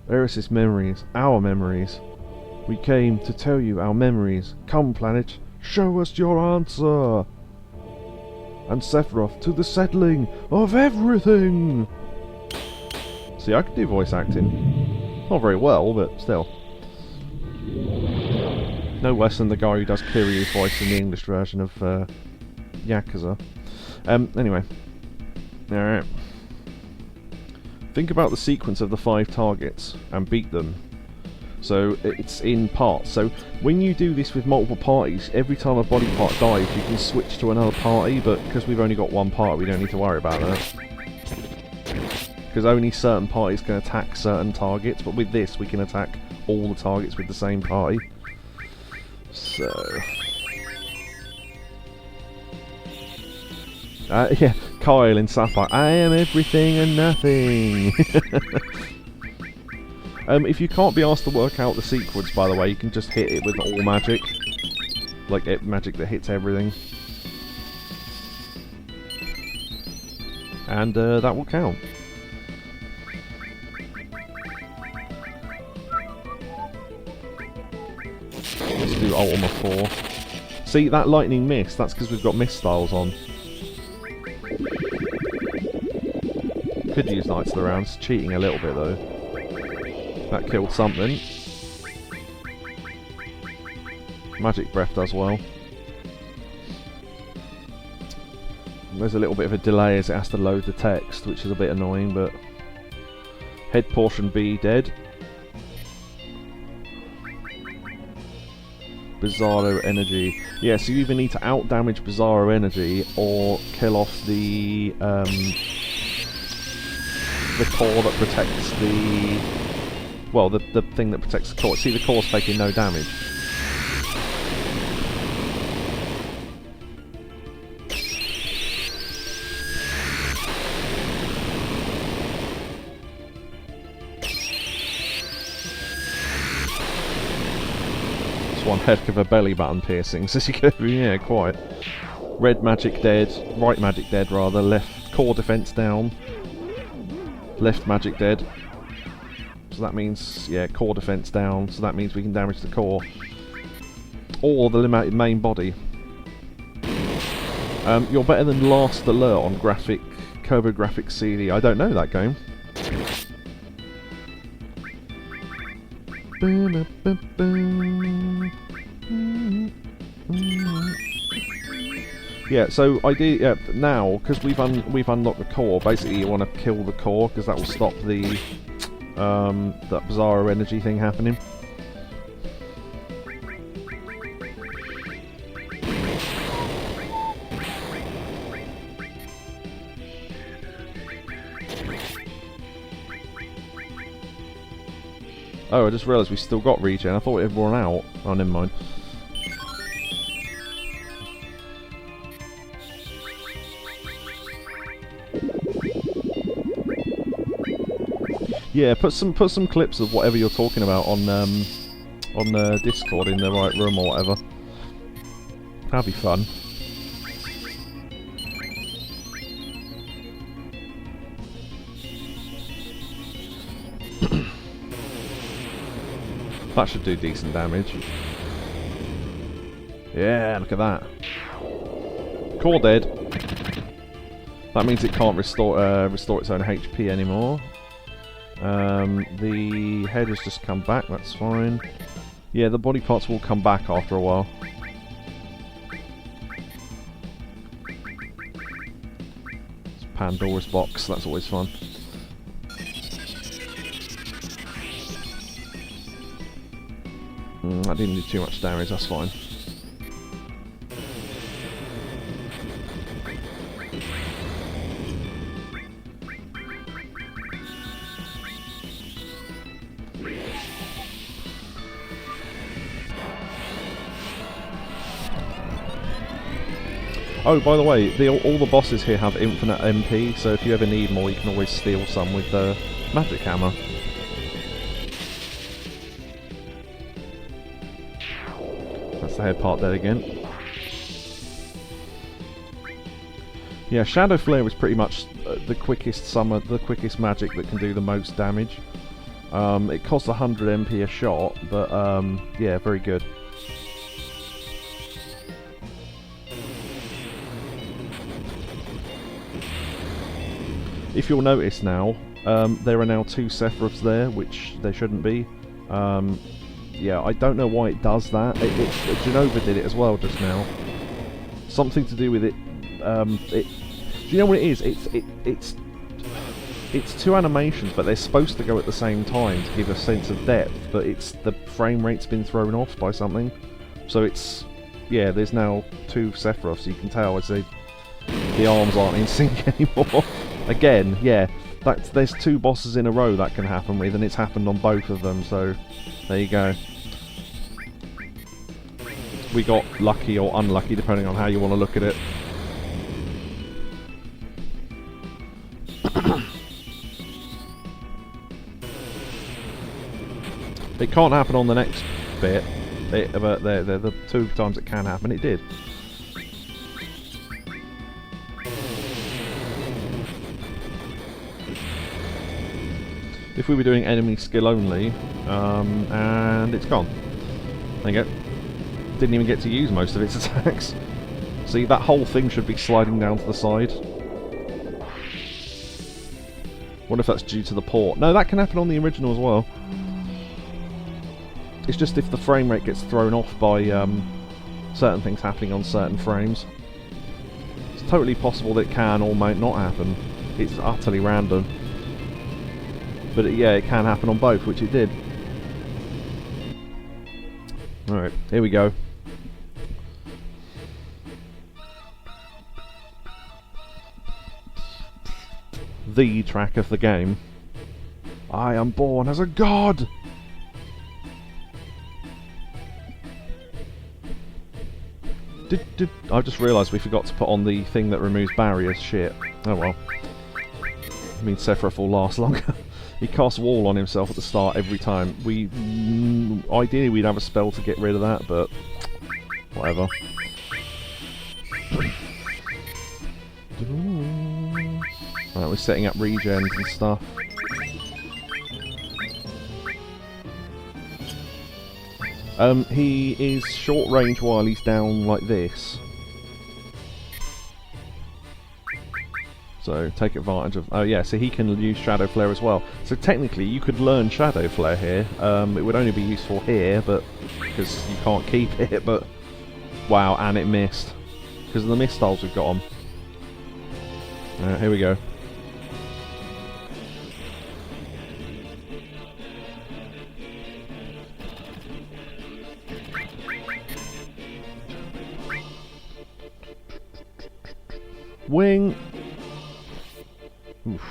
Eris's memories, our memories. We came to tell you our memories. Come, planet, show us your answer. And Sephiroth to the settling of everything. See, I can do voice acting. Not very well, but still. No worse than the guy who does Kiryu's voice in the English version of Yakuza. Anyway. Alright. Think about the sequence of the 5 targets and beat them. So it's in parts. So when you do this with multiple parties, every time a body part dies, you can switch to another party, but because we've only got one party, we don't need to worry about that. Because only certain parties can attack certain targets, but with this, we can attack all the targets with the same party. So... yeah, Kyle in Sapphire. I am everything and nothing. If you can't be asked to work out the sequence, by the way, you can just hit it with all magic. Like magic that hits everything. And that will count. Let's do Ultima 4. See, that lightning mist, that's because we've got mist styles on. Could use Knights of the Round, it's cheating a little bit though. That killed something. Magic Breath does well. There's a little bit of a delay as it has to load the text, which is a bit annoying, but... Head portion B dead. Bizarro Energy. Yeah, so you either need to out-damage Bizarro Energy or kill off the core that protects the... Well, the thing that protects the core. See, the core's taking no damage. One heck of a belly button piercings as you go through, yeah, quite. Red magic dead, right magic dead rather, left core defense down, left magic dead. So that means, yeah, core defense down, so that means we can damage the core. Or the main body. You're better than Last Alert on Graphic CD. I don't know that game. Yeah, so now because we've unlocked the core. Basically, you want to kill the core because that will stop the that Bizarro Energy thing happening. Oh, I just realised we still got regen. I thought it had worn out. Oh, never mind. Yeah, put some clips of whatever you're talking about on Discord in the right room or whatever. That'd be fun. That should do decent damage. Yeah, look at that. Core dead. That means it can't restore its own HP anymore. The head has just come back, that's fine. Yeah, the body parts will come back after a while. It's Pandora's box, that's always fun. That didn't do too much damage, that's fine. Oh, by the way, all the bosses here have infinite MP, so if you ever need more, you can always steal some with the magic hammer. That's the head part dead again. Yeah, Shadow Flare is pretty much the quickest magic that can do the most damage. It costs 100 MP a shot, but yeah, very good. If you'll notice now, there are now 2 Sephiroths there, which there shouldn't be. yeah, I don't know why it does that. Genova did it as well just now. Something to do with it. Do you know what it is? It's two animations, but they're supposed to go at the same time to give a sense of depth. But it's the frame rate's been thrown off by something. So it's, yeah, there's now two Sephiroths. So you can tell as the arms aren't in sync anymore. Again, yeah, there's two bosses in a row that can happen with, and it's happened on both of them. So there you go. We got lucky or unlucky, depending on how you want to look at it. It can't happen on the next bit, but the two times it can happen, it did. If we were doing enemy skill only, and it's gone. There you go. Didn't even get to use most of its attacks. See, that whole thing should be sliding down to the side. Wonder if that's due to the port. No, that can happen on the original as well. It's just if the frame rate gets thrown off by certain things happening on certain frames. It's totally possible that it can or might not happen. It's utterly random. But yeah, it can happen on both, which it did. Alright, here we go. The track of the game. I am born as a god! I just realised we forgot to put on the thing that removes barriers. Shit. Oh well. I mean, Sephiroth will last longer. He casts wall on himself at the start every time. Ideally we'd have a spell to get rid of that, but whatever. Right, we're setting up regens and stuff. He is short range while he's down like this. So take advantage of... Oh yeah, so he can use Shadow Flare as well. So technically you could learn Shadow Flare here. It would only be useful here, but because you can't keep it, but... Wow, and it missed. Because of the missiles we've got on. Here we go. Wing! Oof.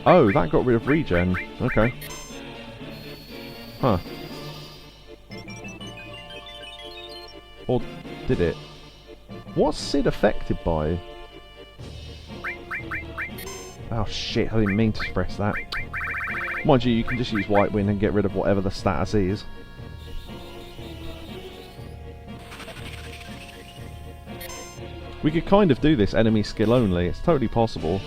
Oh, that got rid of regen. Okay. Huh. Or did it? What's Sid affected by? Oh shit, I didn't mean to press that. Mind you, you can just use White Wind and get rid of whatever the status is. We could kind of do this enemy skill only, it's totally possible.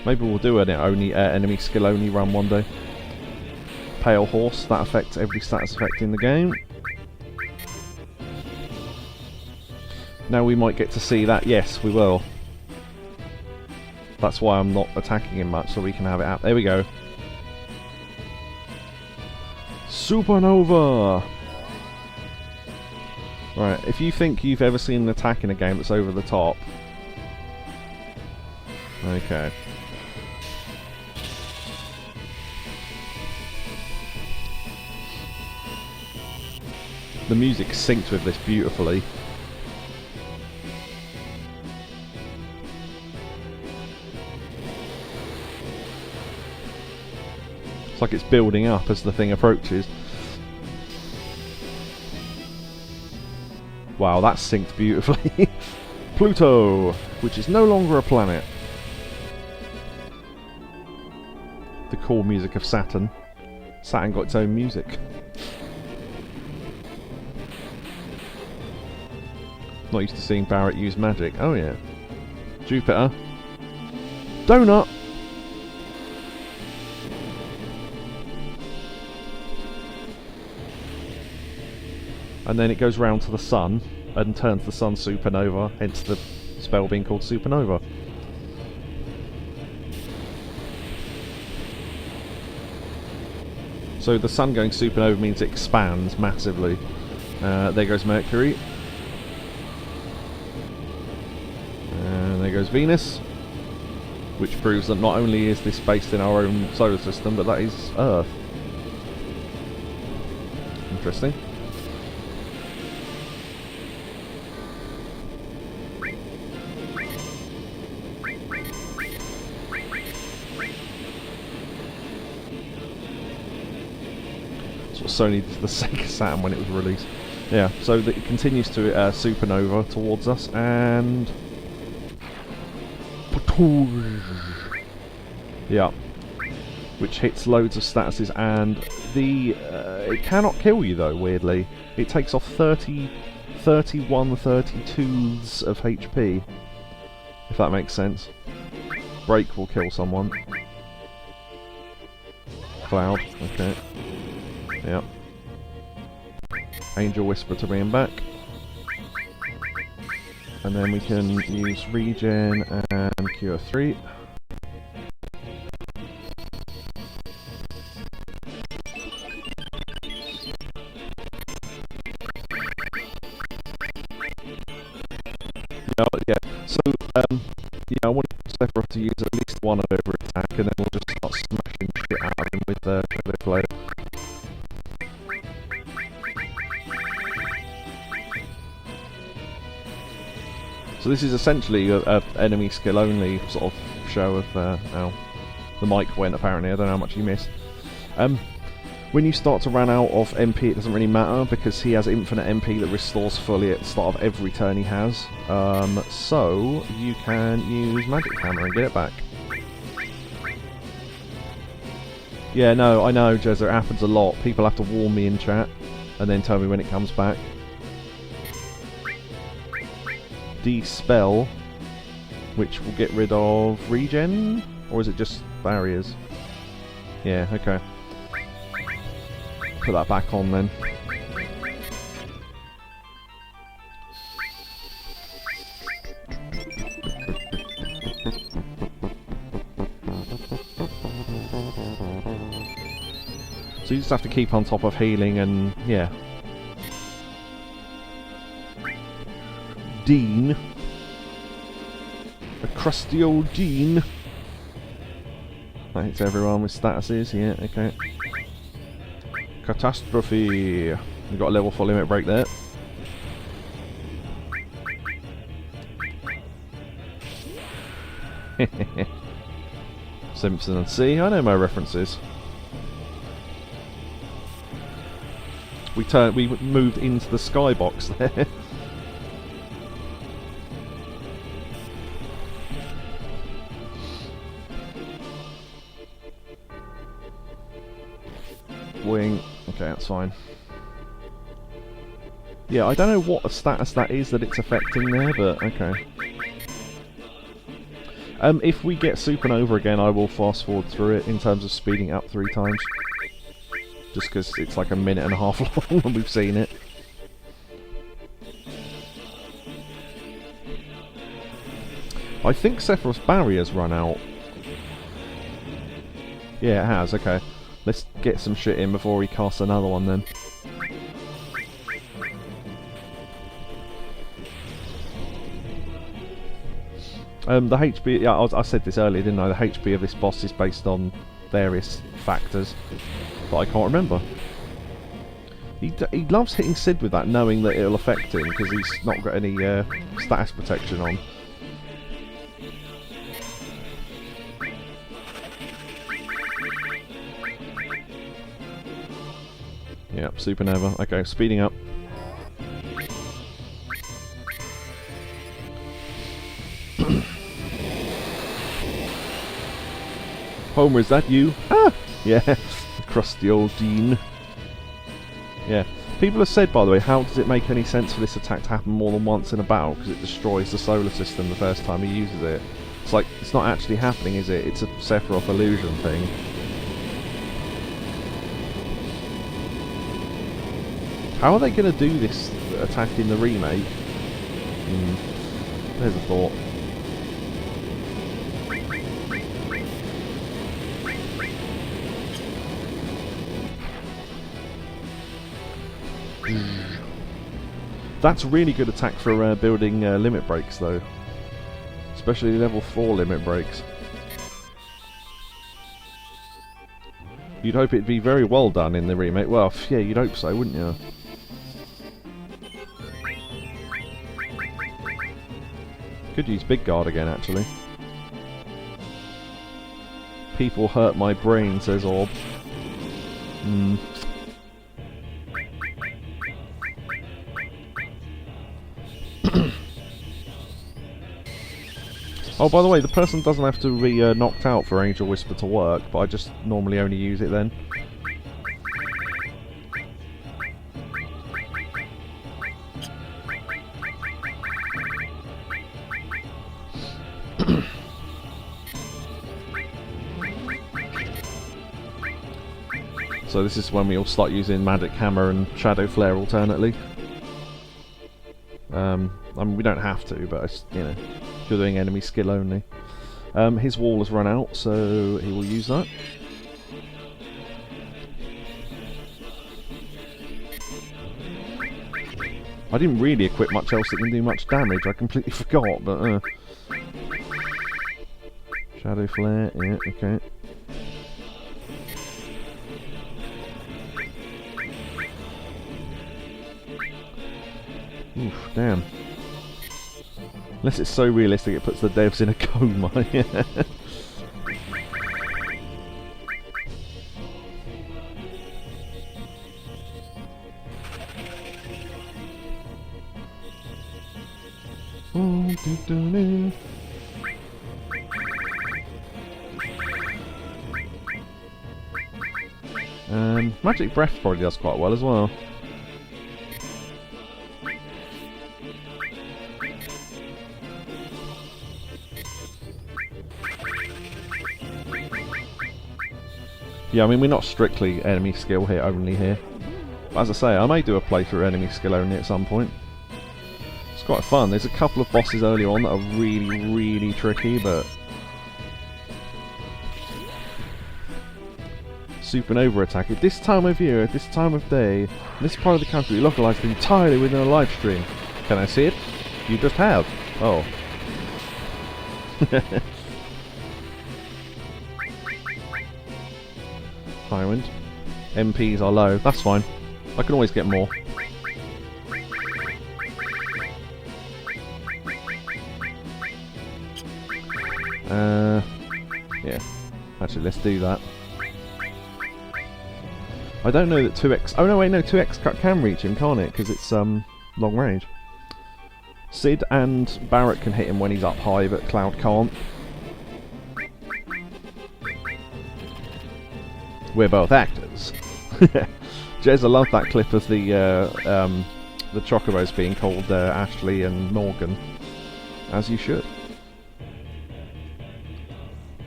Maybe we'll do an enemy skill only run one day. Pale Horse, that affects every status effect in the game. Now we might get to see that, yes we will. That's why I'm not attacking him much, so we can have it out. There we go. Supernova! Right, if you think you've ever seen an attack in a game that's over the top... Okay. The music syncs with this beautifully. It's like it's building up as the thing approaches. Wow, that's synced beautifully. Pluto, which is no longer a planet. The cool music of Saturn. Saturn got its own music. Not used to seeing Barrett use magic. Oh yeah. Jupiter. Donut! And then it goes round to the sun and turns the sun supernova, hence the spell being called Supernova. So the sun going supernova means it expands massively. There goes Mercury. And there goes Venus. Which proves that not only is this based in our own solar system, but that is Earth. Interesting. Sony did the Sega Saturn when it was released. Yeah, so it continues to supernova towards us, and yeah, which hits loads of statuses, and it cannot kill you though. Weirdly, it takes off 32s of HP, if that makes sense. Break will kill someone. Cloud, okay. Yep. Angel Whisper to bring him back. And then we can use Regen and Cure 3. Yeah, so, yeah, I want Sephiroth to use at least one over attack, and then we'll just start smashing shit out of him with Shadow Flare. So this is essentially a enemy skill only sort of show of ow. The mic went apparently, I don't know how much you missed. When you start to run out of MP, it doesn't really matter because he has infinite MP that restores fully at the start of every turn he has. So you can use Magic Hammer and get it back. Yeah, no, I know, Jezza, it happens a lot. People have to warn me in chat and then tell me when it comes back. Dispel, which will get rid of regen, or is it just barriers? Yeah, okay. Put that back on then. So you just have to keep on top of healing and yeah. Dean. A crusty old Dean. That hits everyone with statuses, yeah, okay. Catastrophe. We've got a level 4 limit break there. Simpson and C, I know my references. We moved into the skybox there. Wing. Okay, that's fine. Yeah, I don't know what status that is that it's affecting there, but okay. If we get Supernova again, I will fast forward through it in terms of speeding up 3 times. Just because it's like a minute and a half long when we've seen it. I think Sephiroth's barrier's run out. Yeah, it has, okay. Let's get some shit in before we cast another one then. The HP, yeah, I said this earlier, didn't I? The HP of this boss is based on various factors, but I can't remember. He loves hitting Sid with that, knowing that it'll affect him, because he's not got any status protection on. Yep, Supernova. Okay, speeding up. Homer, is that you? Ah! Yeah, crusty old Dean. Yeah. People have said, by the way, how does it make any sense for this attack to happen more than once in a battle? Because it destroys the solar system the first time he uses it. It's like, it's not actually happening, is it? It's a Sephiroth illusion thing. How are they going to do this attack in the remake? There's a thought. That's really good attack for building limit breaks, though. Especially level 4 limit breaks. You'd hope it'd be very well done in the remake. Well, yeah, you'd hope so, wouldn't you? Could use Big Guard again, actually. People hurt my brain, says Orb. Oh, by the way, the person doesn't have to be knocked out for Angel Whisper to work, but I just normally only use it then. So this is when we'll start using Magic Hammer and Shadow Flare alternately. I mean, we don't have to, but it's, you know, if you're doing enemy skill only. His wall has run out, so he will use that. I didn't really equip much else that can do much damage. I completely forgot, but Shadow Flare, yeah, okay. Oof, damn. Unless it's so realistic it puts the devs in a coma. Magic Breath probably does quite well as well. Yeah, I mean, we're not strictly enemy skill here only here. But as I say, I may do a playthrough enemy skill only at some point. It's quite fun. There's a couple of bosses earlier on that are really, really tricky, but supernova attack. At this time of year, at this time of day, in this part of the country, localized entirely within a live stream. Can I see it? You just have. Oh. High wind. MPs are low. That's fine. I can always get more. Yeah. Actually, let's do that. I don't know that 2x... Oh no, wait, no, 2x cut can reach him, can't it? Because it's long range. Sid and Barrett can hit him when he's up high, but Cloud can't. We're both actors. Jez, I love that clip of the Chocobos being called Ashley and Morgan. As you should.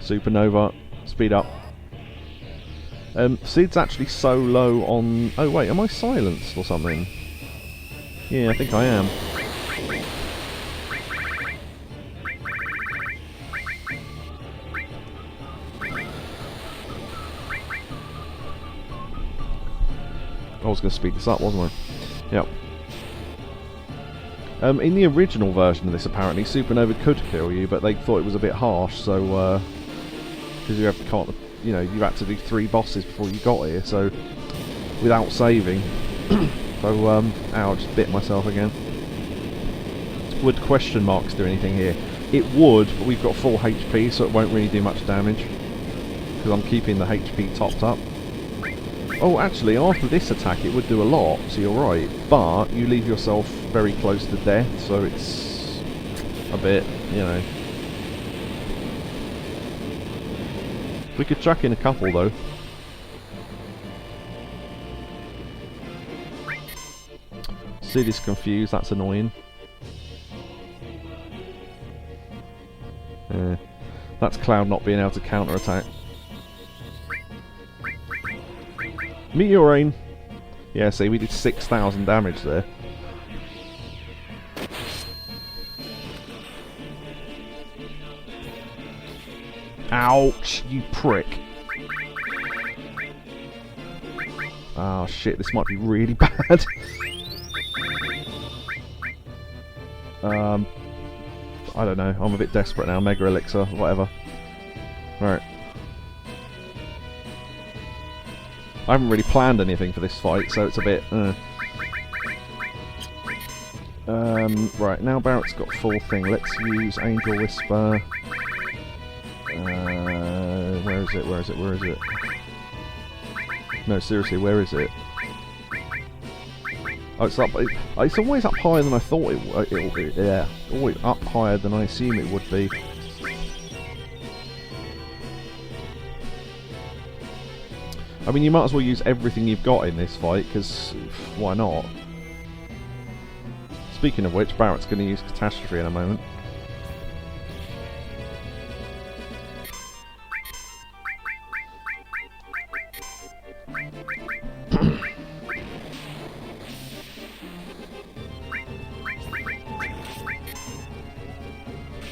Supernova, speed up. Sid's actually so low on... Oh wait, am I silenced or something? Yeah, I think I am. I was going to speed this up, wasn't I? Yep. In the original version of this, apparently, Supernova could kill you, but they thought it was a bit harsh, so... Because you can't... You know, you had to do 3 bosses before you got here, so... Without saving. So, ow, I just bit myself again. Would question marks do anything here? It would, but we've got full HP, so it won't really do much damage. Because I'm keeping the HP topped up. Oh, actually, after this attack it would do a lot, so you're right. But you leave yourself very close to death, so it's a bit, you know. We could chuck in a couple, though. Sid is confused, that's annoying. That's Cloud not being able to counter-attack. Meteor Rain. Yeah, see, we did 6,000 damage there. Ouch, you prick. Oh shit, this might be really bad. I don't know, I'm a bit desperate now. Mega Elixir, whatever. Right. I haven't really planned anything for this fight, so it's a bit... right, now Barrett's got full thing. Let's use Angel Whisper. Where is it? Where is it? Where is it? No, seriously, where is it? Oh, it's up. It's always up higher than I thought it. Yeah, always up higher than I assume it would be. I mean, you might as well use everything you've got in this fight, because why not? Speaking of which, Barrett's going to use Catastrophe in a moment.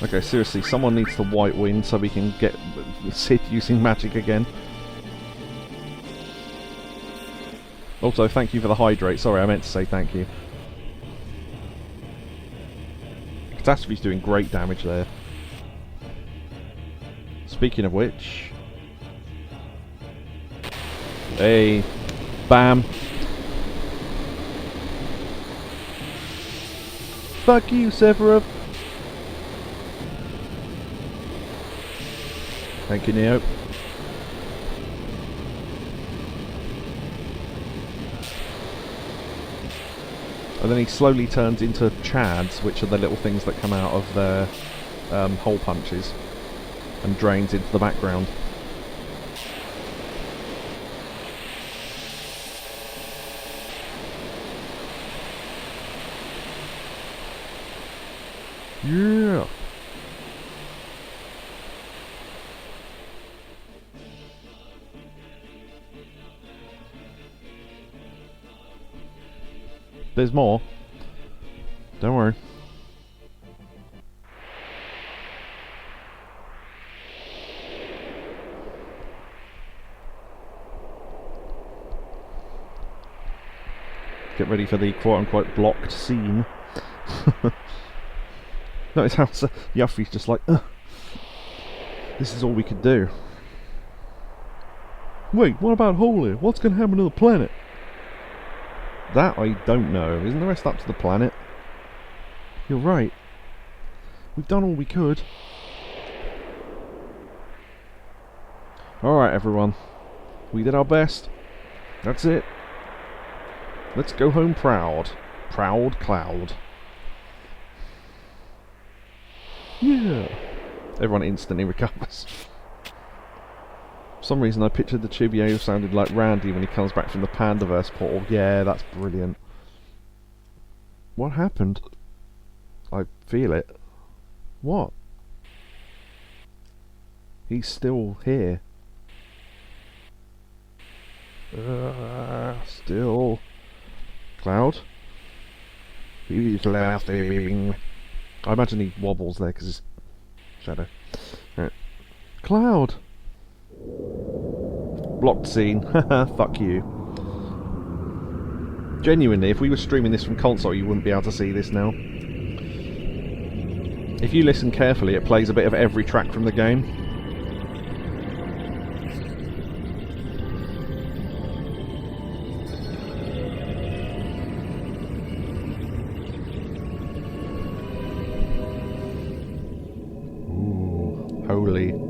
Okay, seriously, someone needs the White Wind so we can get Sid using magic again. Also, thank you for the Hydrate. Sorry, I meant to say thank you. Catastrophe's doing great damage there. Speaking of which... Hey! Bam! Fuck you, Sephiroth! Thank you, Neo. And then he slowly turns into Chads, which are the little things that come out of their hole punches, and drains into the background. Yeah! There's more. Don't worry. Get ready for the quote-unquote blocked scene. Notice how Yuffie's just like, ugh. This is all we could do. Wait, what about Holy? What's going to happen to the planet? That I don't know. Isn't the rest up to the planet? You're right. We've done all we could. Alright, everyone. We did our best. That's it. Let's go home proud. Proud Cloud. Yeah. Everyone instantly recovers. For some reason I pictured the Chibier who sounded like Randy when he comes back from the Pandaverse portal. Yeah, that's brilliant. What happened? I feel it. What? He's still here. Still. Cloud? He's laughing. I imagine he wobbles there because his shadow. Right. Cloud! Blocked scene. Haha, fuck you. Genuinely, if we were streaming this from console, you wouldn't be able to see this now. If you listen carefully, it plays a bit of every track from the game. Ooh, holy.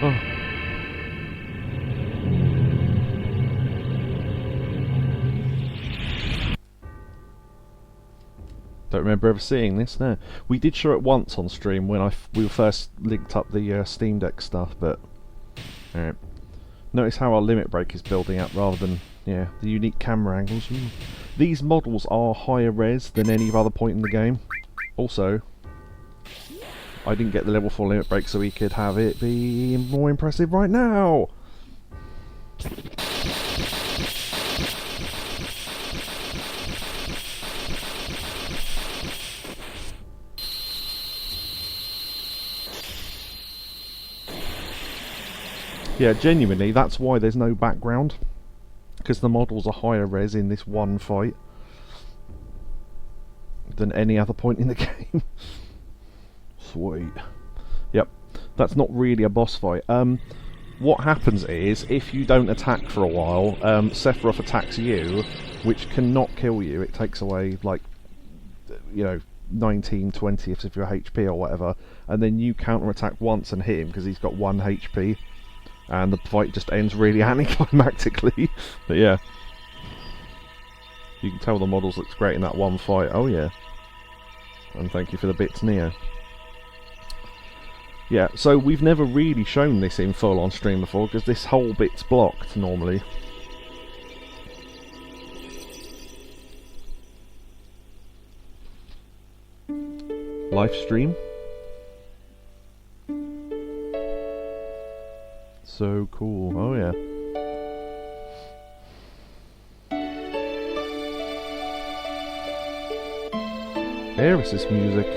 Oh. Don't remember ever seeing this, no. We did show it once on stream when we first linked up the Steam Deck stuff, but... Alright. Notice how our limit break is building up rather than, yeah, the unique camera angles. Ooh. These models are higher res than any other point in the game. Also, I didn't get the level 4 limit break so we could have it be more impressive right now. Yeah, genuinely, that's why there's no background. Because the models are higher res in this one fight than any other point in the game. Sweet. Yep, that's not really a boss fight. What happens is, if you don't attack for a while, Sephiroth attacks you, which cannot kill you. It takes away, like, you know, 19/20ths of your HP or whatever, and then you counter-attack once and hit him because he's got 1 HP. And the fight just ends really anticlimactically. But yeah. You can tell the models looks great in that one fight. Oh yeah. And thank you for the bits, Neo. Yeah, so we've never really shown this in full on stream before, because this whole bit's blocked normally. Live stream. So cool. Oh yeah. There is this music.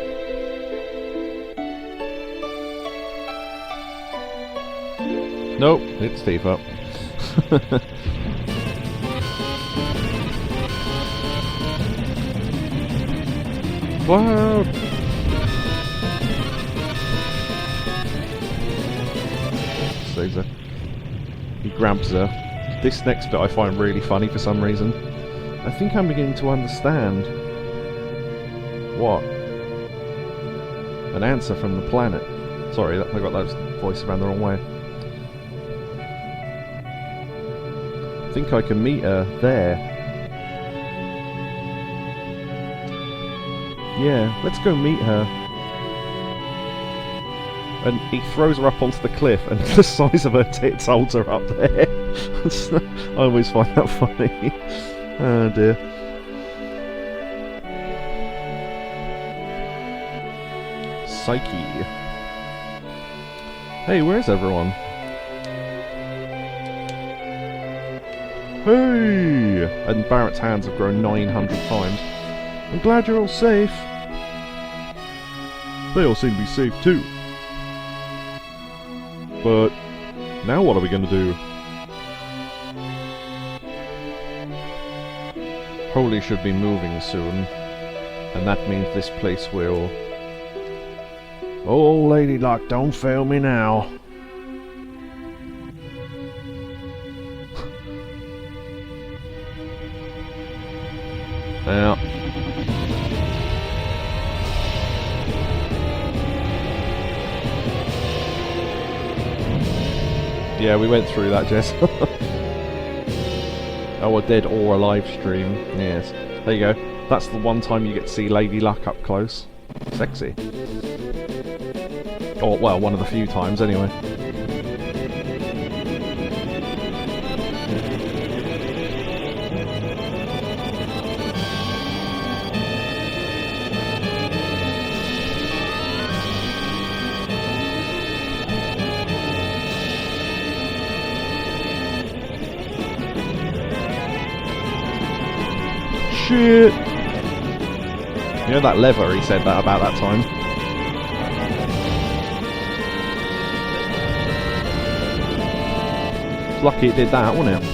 Nope, it's Tifa. Wow. Saves her. He grabs her. This next bit I find really funny for some reason. I think I'm beginning to understand. What? An answer from the planet. Sorry, I got that voice around the wrong way. I think I can meet her there. Yeah, let's go meet her. And he throws her up onto the cliff, and the size of her tits holds her up there. I always find that funny. Oh dear. Psyche. Hey, where's everyone? Hey! And Barrett's hands have grown 900 times. I'm glad you're all safe. They all seem to be safe too. But now what are we going to do? Probably should be moving soon. And that means this place will... Oh, Lady Luck, don't fail me now. Yeah. Yeah, we went through that, Jess. Oh, a dead or a live stream. Yes. There you go. That's the one time you get to see Lady Luck up close. Sexy. Or, well, one of the few times, anyway. Shit! You know that lever, he said that about that time. It's lucky it did that, wasn't it?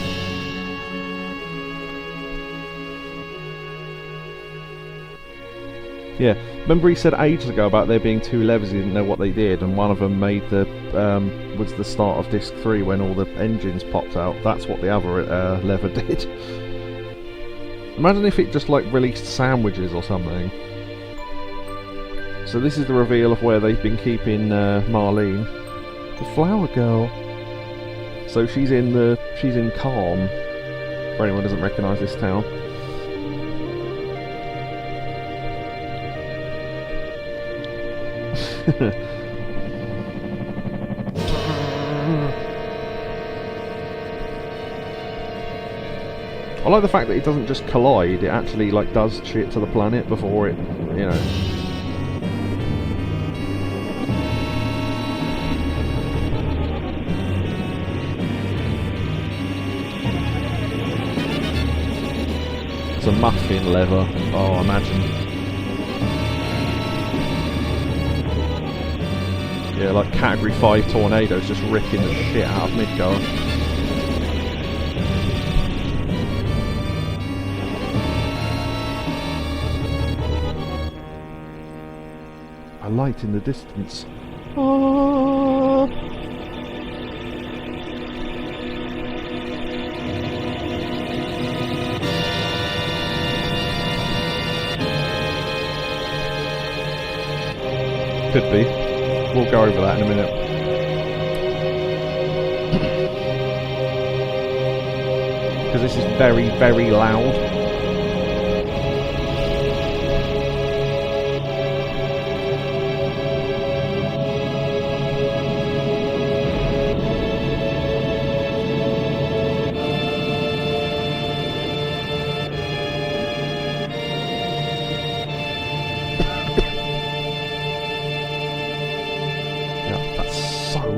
Yeah, remember he said ages ago about there being 2 levers, he didn't know what they did, and one of them made the, was the start of disc 3 when all the engines popped out. That's what the other lever did. Imagine if it just like released sandwiches or something. So this is the reveal of where they've been keeping Marlene, the flower girl. So she's in Calm. For anyone who doesn't recognise this town. I like the fact that it doesn't just collide, it actually like does shit to the planet before it, you know. muffin leather. Oh, imagine. Yeah, like Category 5 tornadoes just ripping the shit out of Midgar. A light in the distance. Ah. Could be. We'll go over that in a minute. Because this is very, very loud.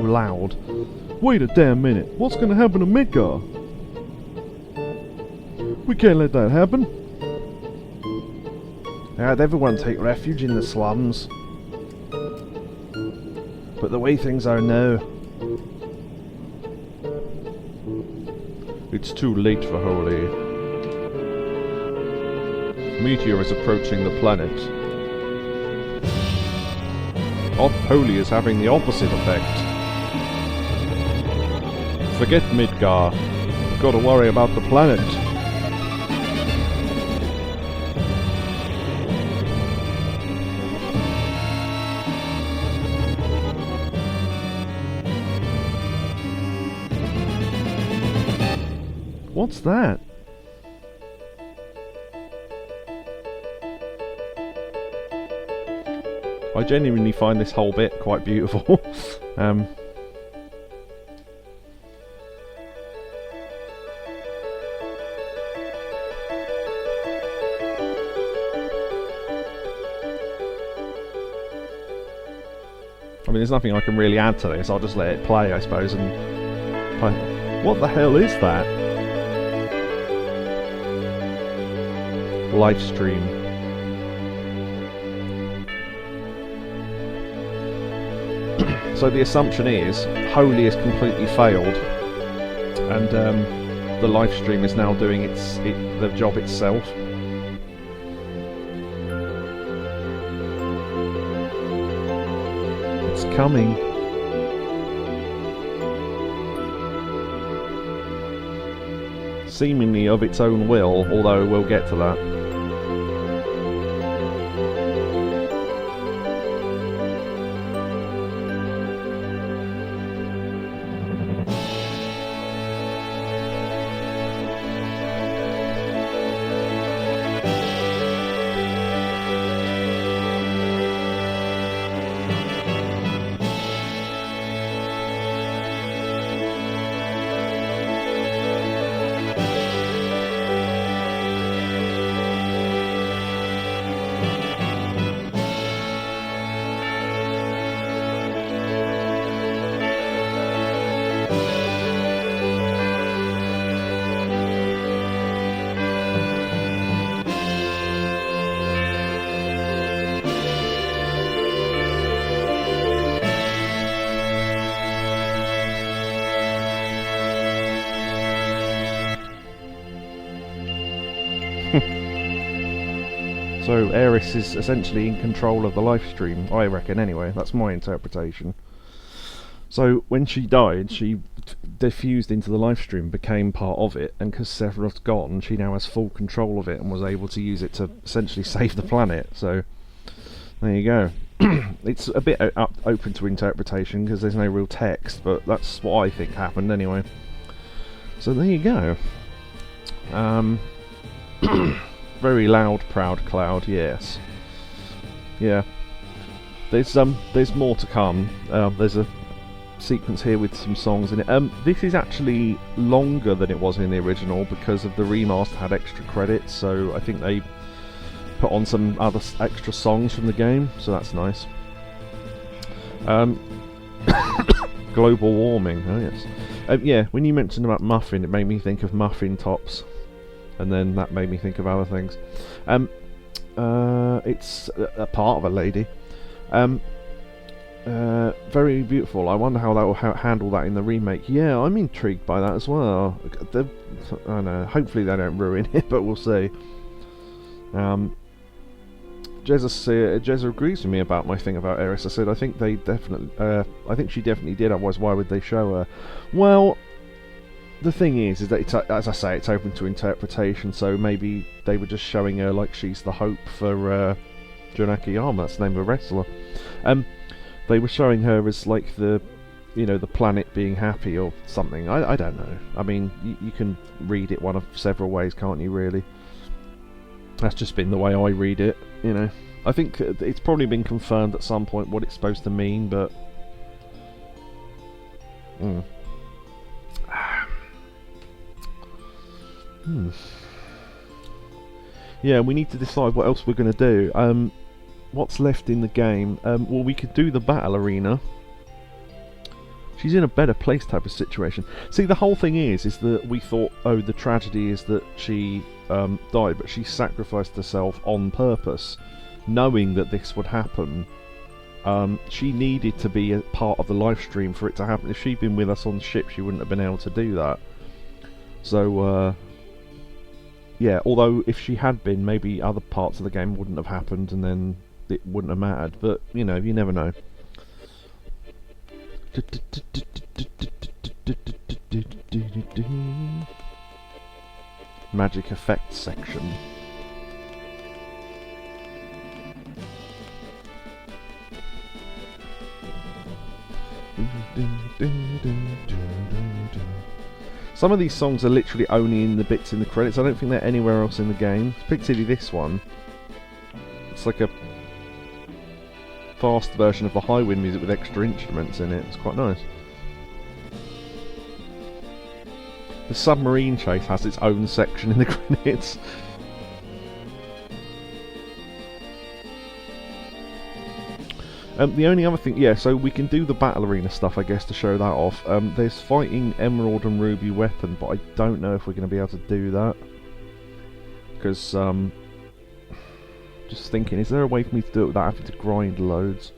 Loud. Wait a damn minute. What's going to happen to Midgar? We can't let that happen. How'd everyone take refuge in the slums? But the way things are now... It's too late for Holy. Meteor is approaching the planet. Holy is having the opposite effect. Forget Midgar. We've got to worry about the planet. What's that? I genuinely find this whole bit quite beautiful. I mean, there's nothing I can really add to this. I'll just let it play, I suppose, and play. What the hell is that? Live stream. So the assumption is Holy has completely failed, and the live stream is now doing the job itself. It's coming. Seemingly of its own will, although we'll get to that. So Eris is essentially in control of the live stream, I reckon anyway, that's my interpretation. So when she died, she diffused into the live stream, became part of it, and because Sephiroth's gone, she now has full control of it and was able to use it to essentially save the planet. So there you go. It's a bit open to interpretation because there's no real text, but that's what I think happened anyway. So there you go. Very loud, proud cloud, yes. Yeah. There's more to come. There's a sequence here with some songs in it. This is actually longer than it was in the original because of the remaster had extra credits, so I think they put on some other extra songs from the game, so that's nice. Global warming, oh yes. Yeah, when you mentioned about muffin, it made me think of muffin tops. and then that made me think of other things. It's a part of a lady. Very beautiful. I wonder how that will handle that in the remake. Yeah, I'm intrigued by that as well. I don't know. Hopefully they don't ruin it, but we'll see. Jezza agrees with me about my thing about Eris. I said I think they definitely. I think she definitely did. Otherwise, why would they show her? Well, the thing is that it's, as I say, it's open to interpretation. So maybe they were just showing her like she's the hope for Jun Akiyama. That's the name of a wrestler. They were showing her as like the, you know, the planet being happy or something. I don't know. I mean, you can read it one of several ways, can't you? Really. That's just been the way I read it, you know. I think it's probably been confirmed at some point what it's supposed to mean, but... Yeah, we need to decide what else we're going to do. What's left in the game? Well, we could do the battle arena. She's in a better place type of situation. See, the whole thing is that we thought, oh, the tragedy is that she died, but she sacrificed herself on purpose, knowing that this would happen. She needed to be a part of the live stream for it to happen. If she'd been with us on the ship, she wouldn't have been able to do that. So, yeah, although if she had been, maybe other parts of the game wouldn't have happened, and then it wouldn't have mattered. But, you know, you never know. Magic effects section. Some of these songs are literally only in the bits in the credits. I don't think they're anywhere else in the game, particularly this one. It's like a fast version of the Highwind music with extra instruments in it. It's quite nice. The submarine chase has its own section in the credits. The only other thing, yeah, so we can do the battle arena stuff, I guess, to show that off. There's fighting Emerald and Ruby weapon, but I don't know if we're going to be able to do that. Because, just thinking, is there a way for me to do it without having to grind loads?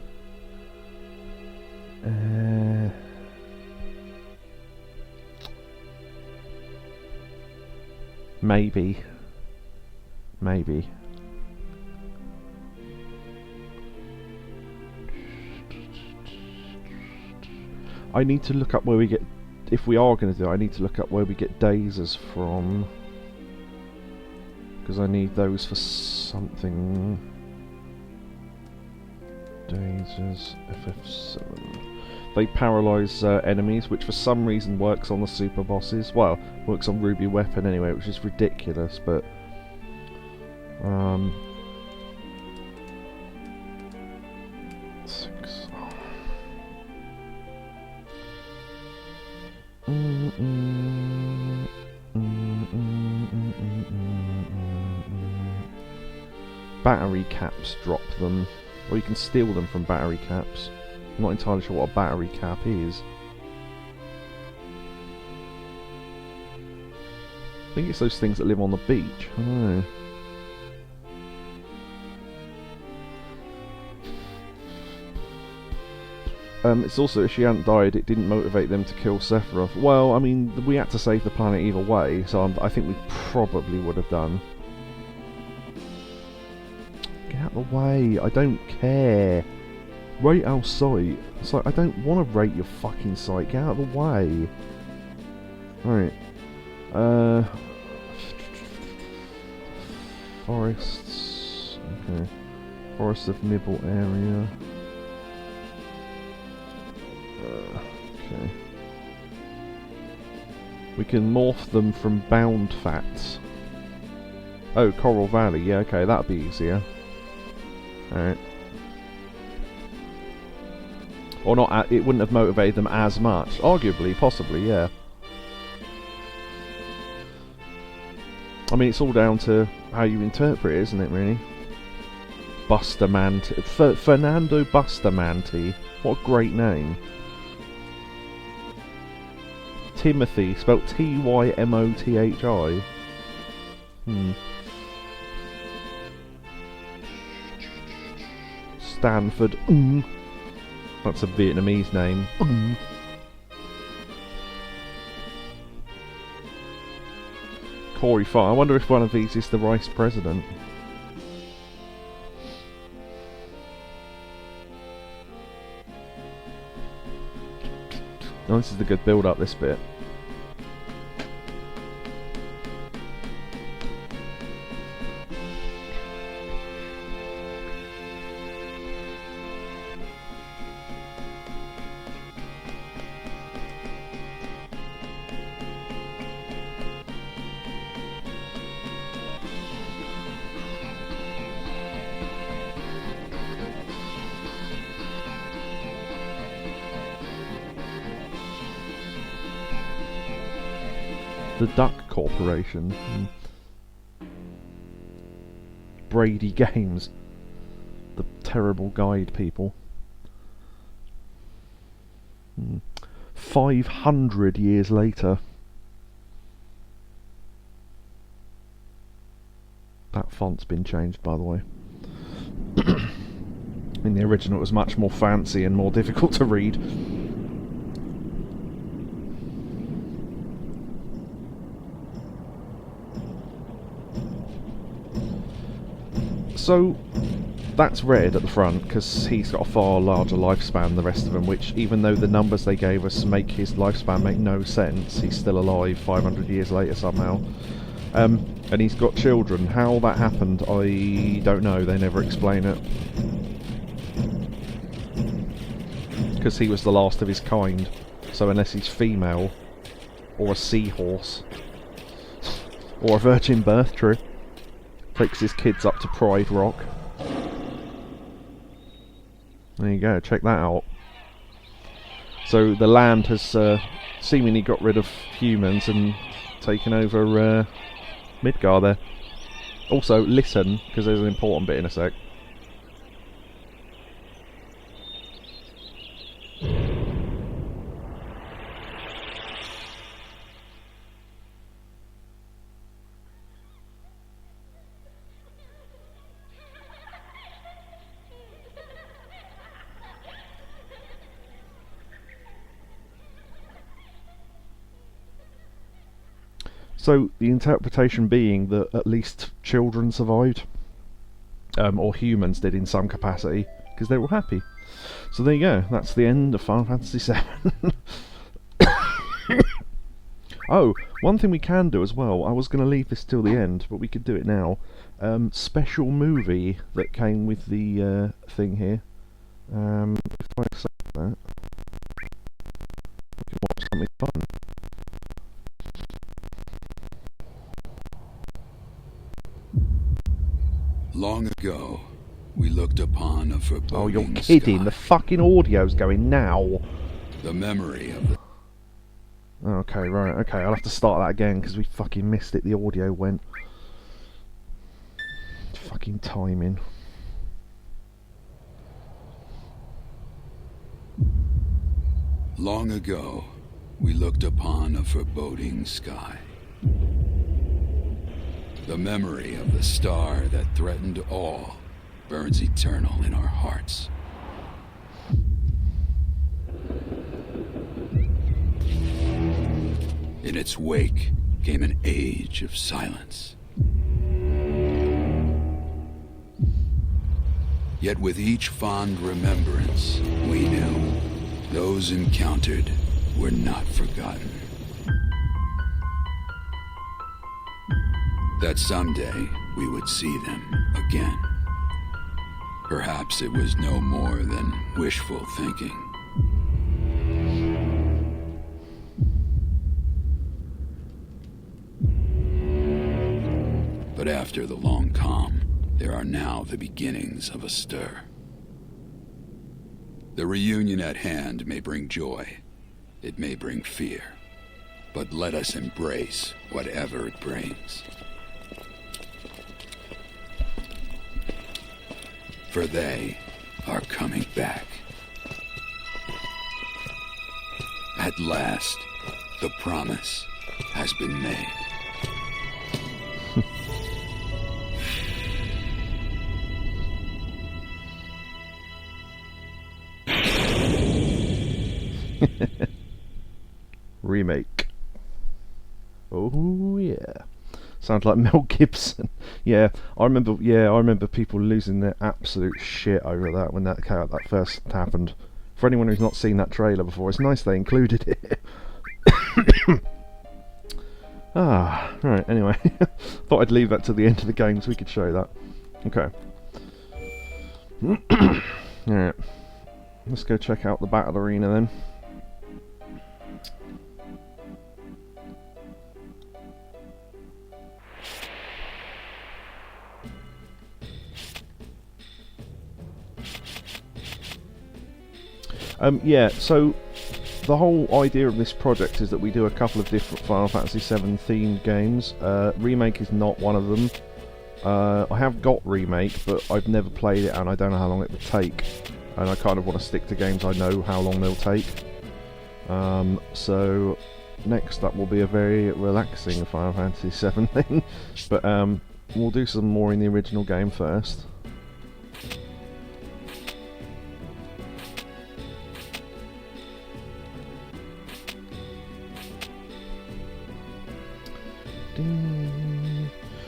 Maybe. Maybe. I need to look up where we get... If we are going to do it, I need to look up where we get dazers from. Because I need those for something. Dazers, FF7. They paralyse enemies, which for some reason works on the super bosses. Well, works on Ruby Weapon anyway, which is ridiculous, but... Battery caps drop them, or you can steal them from battery caps. I'm not entirely sure what a battery cap is. I think it's those things that live on the beach. I don't know. It's also, if she hadn't died, it didn't motivate them to kill Sephiroth. Well, I mean, we had to save the planet either way, so I think we probably would have done. Get out of the way, I don't care. Rate our site. It's like, I don't want to rate your fucking site, get out of the way. Right. Forests. Okay. Forest of Nibble area. Okay. We can morph them from bound fats. Oh, Coral Valley. Yeah, okay, that'd be easier. Alright. Or not, it wouldn't have motivated them as much. Arguably, possibly, yeah. I mean, it's all down to how you interpret it, isn't it, really? Bustamante. Fernando Bustamante. What a great name. Timothy, spelt T-Y-M-O-T-H-I. Stanford. That's a Vietnamese name. Corey Farr. I wonder if one of these is the vice president. Oh, this is the good build-up, this bit. The Duck Corporation. Brady Games. The terrible guide people. 500 years later. That font's been changed, by the way. In the original it was much more fancy and more difficult to read. So, that's red at the front, because he's got a far larger lifespan than the rest of them, which, even though the numbers they gave us make his lifespan make no sense, he's still alive 500 years later somehow. And he's got children. How that happened, I don't know, they never explain it. Because he was the last of his kind, so unless he's female, or a seahorse, or a virgin birth, true. Takes his kids up to Pride Rock. There you go, check that out. So the land has seemingly got rid of humans and taken over Midgar there. Also, listen, because there's an important bit in a sec. So, the interpretation being that at least children survived. Or humans did in some capacity, because they were happy. So there you go, that's the end of Final Fantasy VII. Oh, one thing we can do as well, I was going to leave this till the end, but we could do it now. Special movie that came with the thing here. If I say that, we can watch something fun. Long ago, we looked upon a foreboding Oh, you're kidding! sky. The fucking audio's going now. The memory of the... Okay, right, okay, I'll have to start that again because we fucking missed it, the audio went. Fucking timing. Long ago, we looked upon a foreboding sky. The memory of the star that threatened all burns eternal in our hearts. In its wake came an age of silence. Yet with each fond remembrance, we knew those encountered were not forgotten. That someday we would see them again. Perhaps it was no more than wishful thinking. But after the long calm, there are now the beginnings of a stir. The reunion at hand may bring joy, it may bring fear, but let us embrace whatever it brings. For they are coming back. At last, the promise has been made. Remake. Oh yeah. Sounds like Mel Gibson. Yeah, I remember. Yeah, I remember people losing their absolute shit over that when that first happened. For anyone who's not seen that trailer before, it's nice they included it. Right. Anyway, thought I'd leave that to the end of the game so we could show that. Okay. Alright. Let's go check out the battle arena then. Yeah, so the whole idea of this project is that we do a couple of different Final Fantasy VII themed games. Remake is not one of them. I have got Remake, but I've never played it and I don't know how long it would take. And I kind of want to stick to games I know how long they'll take. So next up will be a very relaxing Final Fantasy VII thing. But we'll do some more in the original game first.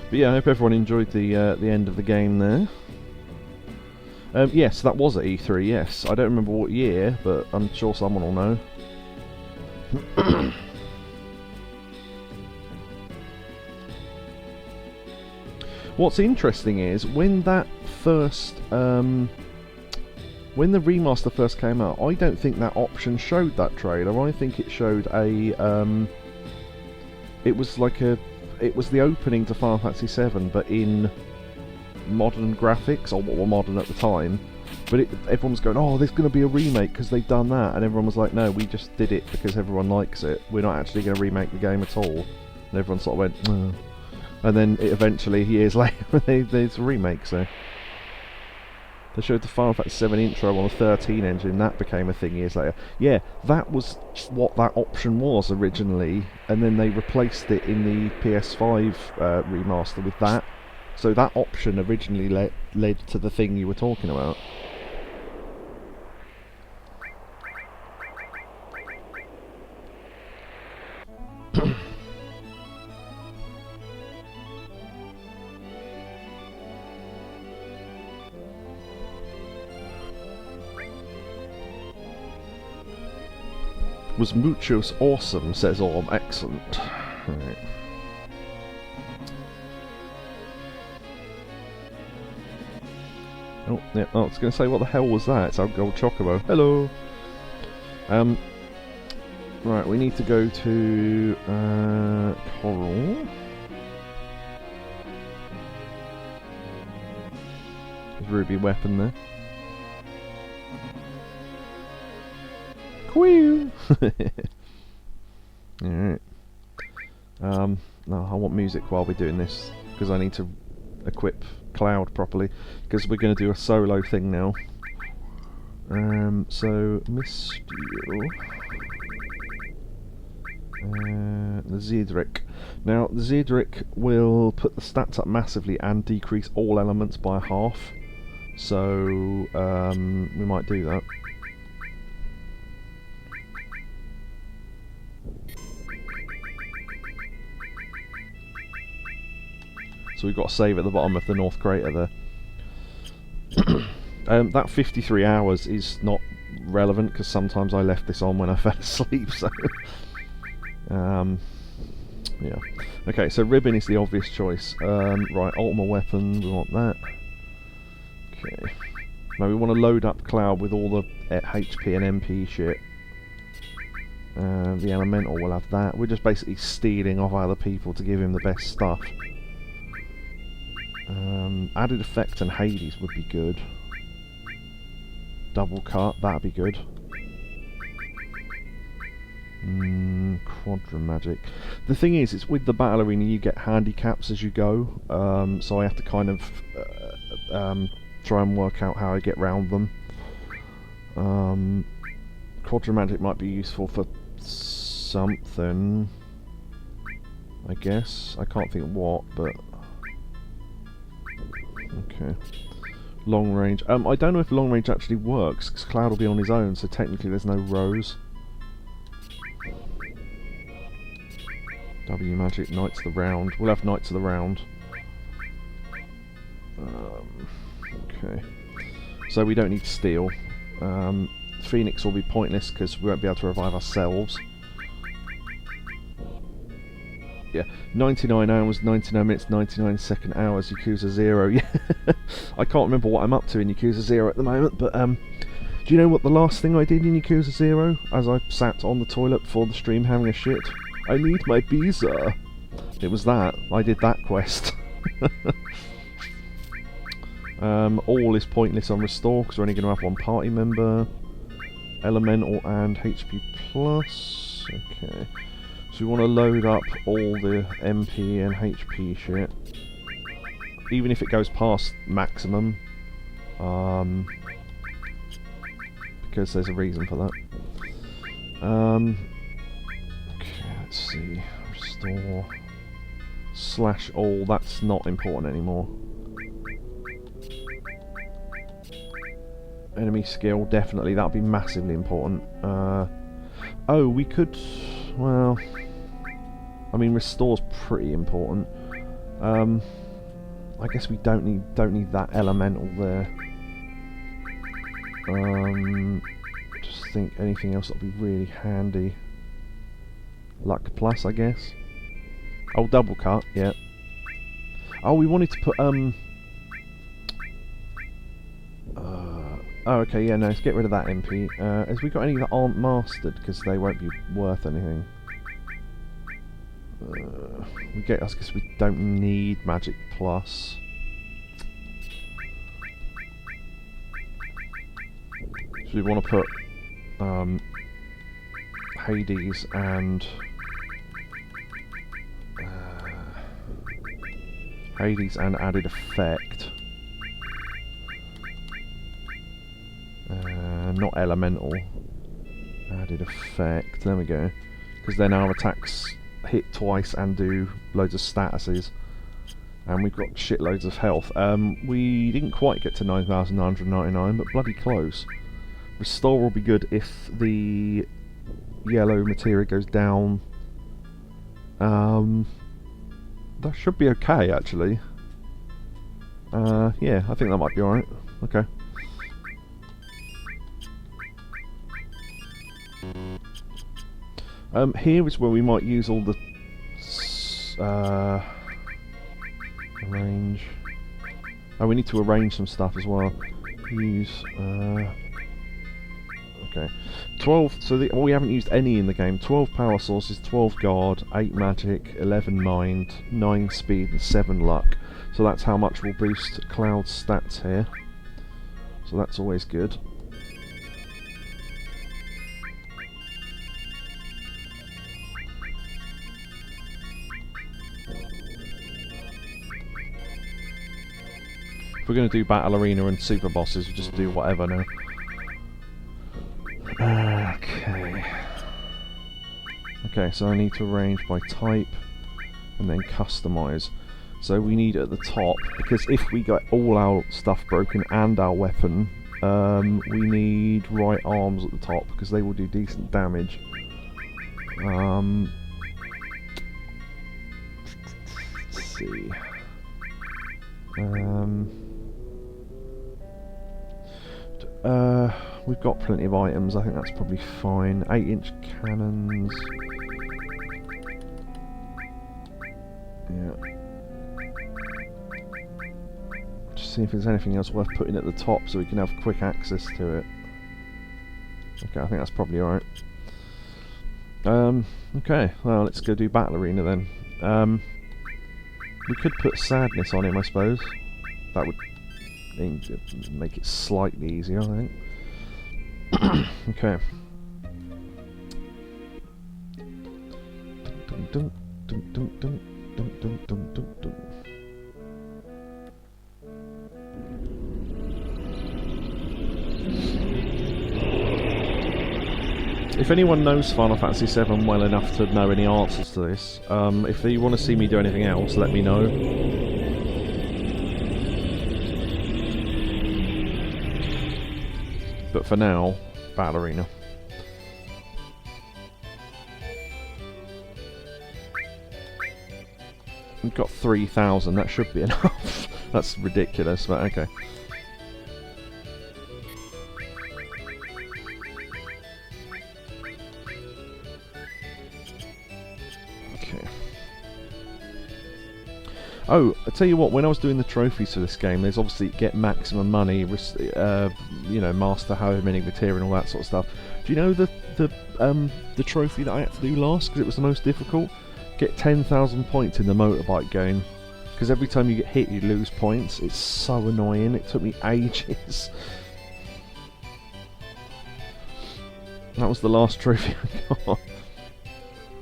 But yeah, I hope everyone enjoyed the end of the game there. Yes, that was at E3, yes. I don't remember what year, but I'm sure someone will know. What's interesting is, when that first... when the remaster first came out, I don't think that option showed that trailer. I think it showed a... it was like a... It was the opening to Final Fantasy VII, but in modern graphics, or what were modern at the time. But everyone was going, oh, there's going to be a remake because they've done that. And everyone was like, no, we just did it because everyone likes it. We're not actually going to remake the game at all. And everyone sort of went, oh. And then eventually, years later, there's a remake, so... They showed the Final Fantasy VII intro on the 13 engine, that became a thing years later. Yeah, that was what that option was originally, and then they replaced it in the PS5 remaster with that. So that option originally led to the thing you were talking about. Was Muchos awesome, says Orm. Excellent. Right. Oh, yeah, I was going to say, what the hell was that? It's our gold chocobo. Hello! Right, we need to go to... Coral. There's Ruby weapon there. Queue! Alright. No, I want music while we're doing this, because I need to equip Cloud properly, because we're going to do a solo thing now. So, Misteel. The Zedric. Now, the Zedric will put the stats up massively and decrease all elements by half, so we might do that. So we've got a save at the bottom of the North Crater there. That 53 hours is not relevant, because sometimes I left this on when I fell asleep, so... yeah. Okay, so Ribbon is the obvious choice. Right, Ultima Weapon, we want that. Okay. Now we want to load up Cloud with all the HP and MP shit. The Elemental will have that. We're just basically stealing off other people to give him the best stuff. Added Effect and Hades would be good. Double Cut, that'd be good. Quadra Magic. The thing is, it's with the Battle Arena you get handicaps as you go, so I have to kind of try and work out how I get round them. Quadra Magic might be useful for something, I guess. I can't think what, but... Okay. Long range. I don't know if long range actually works, because Cloud will be on his own, so technically there's no rows. W magic, Knights of the Round. We'll have Knights of the Round. Okay. So we don't need steel. Phoenix will be pointless because we won't be able to revive ourselves. Yeah, 99 hours, 99 minutes, 99 second hours, Yakuza 0. Yeah, I can't remember what I'm up to in Yakuza 0 at the moment, but do you know what the last thing I did in Yakuza 0? As I sat on the toilet before the stream having a shit? I need my visa. It was that. I did that quest. All is pointless on Restore because we're only going to have one party member. Elemental and HP plus. Okay. So we want to load up all the MP and HP shit. Even if it goes past maximum. Because there's a reason for that. Okay, let's see. Restore. Slash all. That's not important anymore. Enemy skill, definitely. That would be massively important. Oh, we could... Well... I mean, restore's pretty important. I guess we don't need that elemental there. Just think anything else that would be really handy. Luck plus, I guess. Oh, double cut, yeah. Oh, we wanted to put oh, okay, yeah, no, let's get rid of that MP. Has we got any that aren't mastered? Because they won't be worth anything. I guess we don't need Magic Plus. So we want to put Hades and added effect. Not elemental. Added effect. There we go. Because then our attacks hit twice and do loads of statuses. And we've got shitloads of health. We didn't quite get to 9,999, but bloody close. Restore will be good if the yellow materia goes down. That should be okay, actually. Yeah, I think that might be alright. Okay. Here is where we might use all the arrange. Oh, we need to arrange some stuff as well. Use okay, 12. So we haven't used any in the game. 12 power sources, 12 guard, 8 magic, 11 mind, 9 speed, and 7 luck. So that's how much we'll boost Cloud's stats here. So that's always good. If we're going to do Battle Arena and Super Bosses, we just do whatever now. Okay. Okay, so I need to arrange by type and then customize. So we need at the top, because if we get all our stuff broken and our weapon, we need right arms at the top because they will do decent damage. Let's see. We've got plenty of items, I think that's probably fine. 8-inch cannons. Yeah. Just see if there's anything else worth putting at the top so we can have quick access to it. Okay, I think that's probably alright. Okay, well, let's go do Battle Arena then. We could put Sadness on him, I suppose. That would make it slightly easier, I think. Okay. Dun, dun, dun, dun, dun, dun, dun, dun, dun. If anyone knows Final Fantasy VII well enough to know any answers to this, if you want to see me do anything else, let me know. But for now, Battle Arena. We've got 3,000, that should be enough. That's ridiculous, but okay. Okay. Oh, I tell you what, when I was doing the trophies for this game, there's obviously get maximum money, you know, master however many material and all that sort of stuff. Do you know the trophy that I had to do last, because it was the most difficult? Get 10,000 points in the motorbike game. Because every time you get hit, you lose points. It's so annoying. It took me ages. That was the last trophy I got.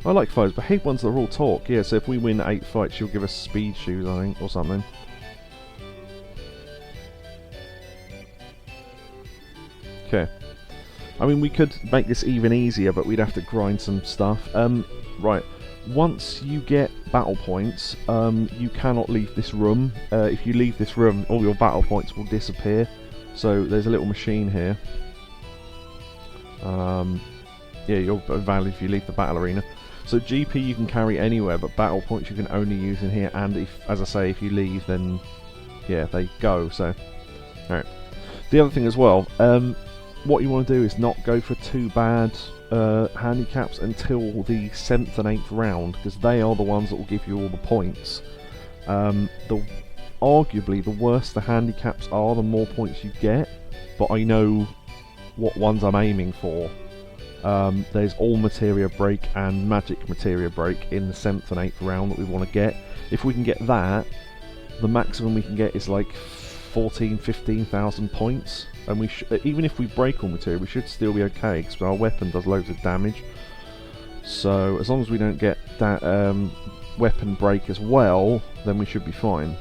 I like fights, but I hate ones that are all talk. Yeah, so if we win 8 fights, you'll give us speed shoes, I think, or something. Okay. I mean, we could make this even easier, but we'd have to grind some stuff. Right. Once you get battle points, you cannot leave this room. If you leave this room, all your battle points will disappear. So there's a little machine here. Yeah, you're valid if you leave the battle arena. So GP you can carry anywhere, but battle points you can only use in here. And if, as I say, if you leave, then yeah, they go. So, all right. The other thing as well, what you want to do is not go for too bad handicaps until the 7th and 8th round, because they are the ones that will give you all the points. Arguably, the worse the handicaps are, the more points you get, but I know what ones I'm aiming for. There's all materia break and magic materia break in the 7th and 8th round that we want to get. If we can get that, the maximum we can get is like 15,000 points, and we even if we break all materia, we should still be okay because our weapon does loads of damage. So as long as we don't get that weapon break as well, then we should be fine.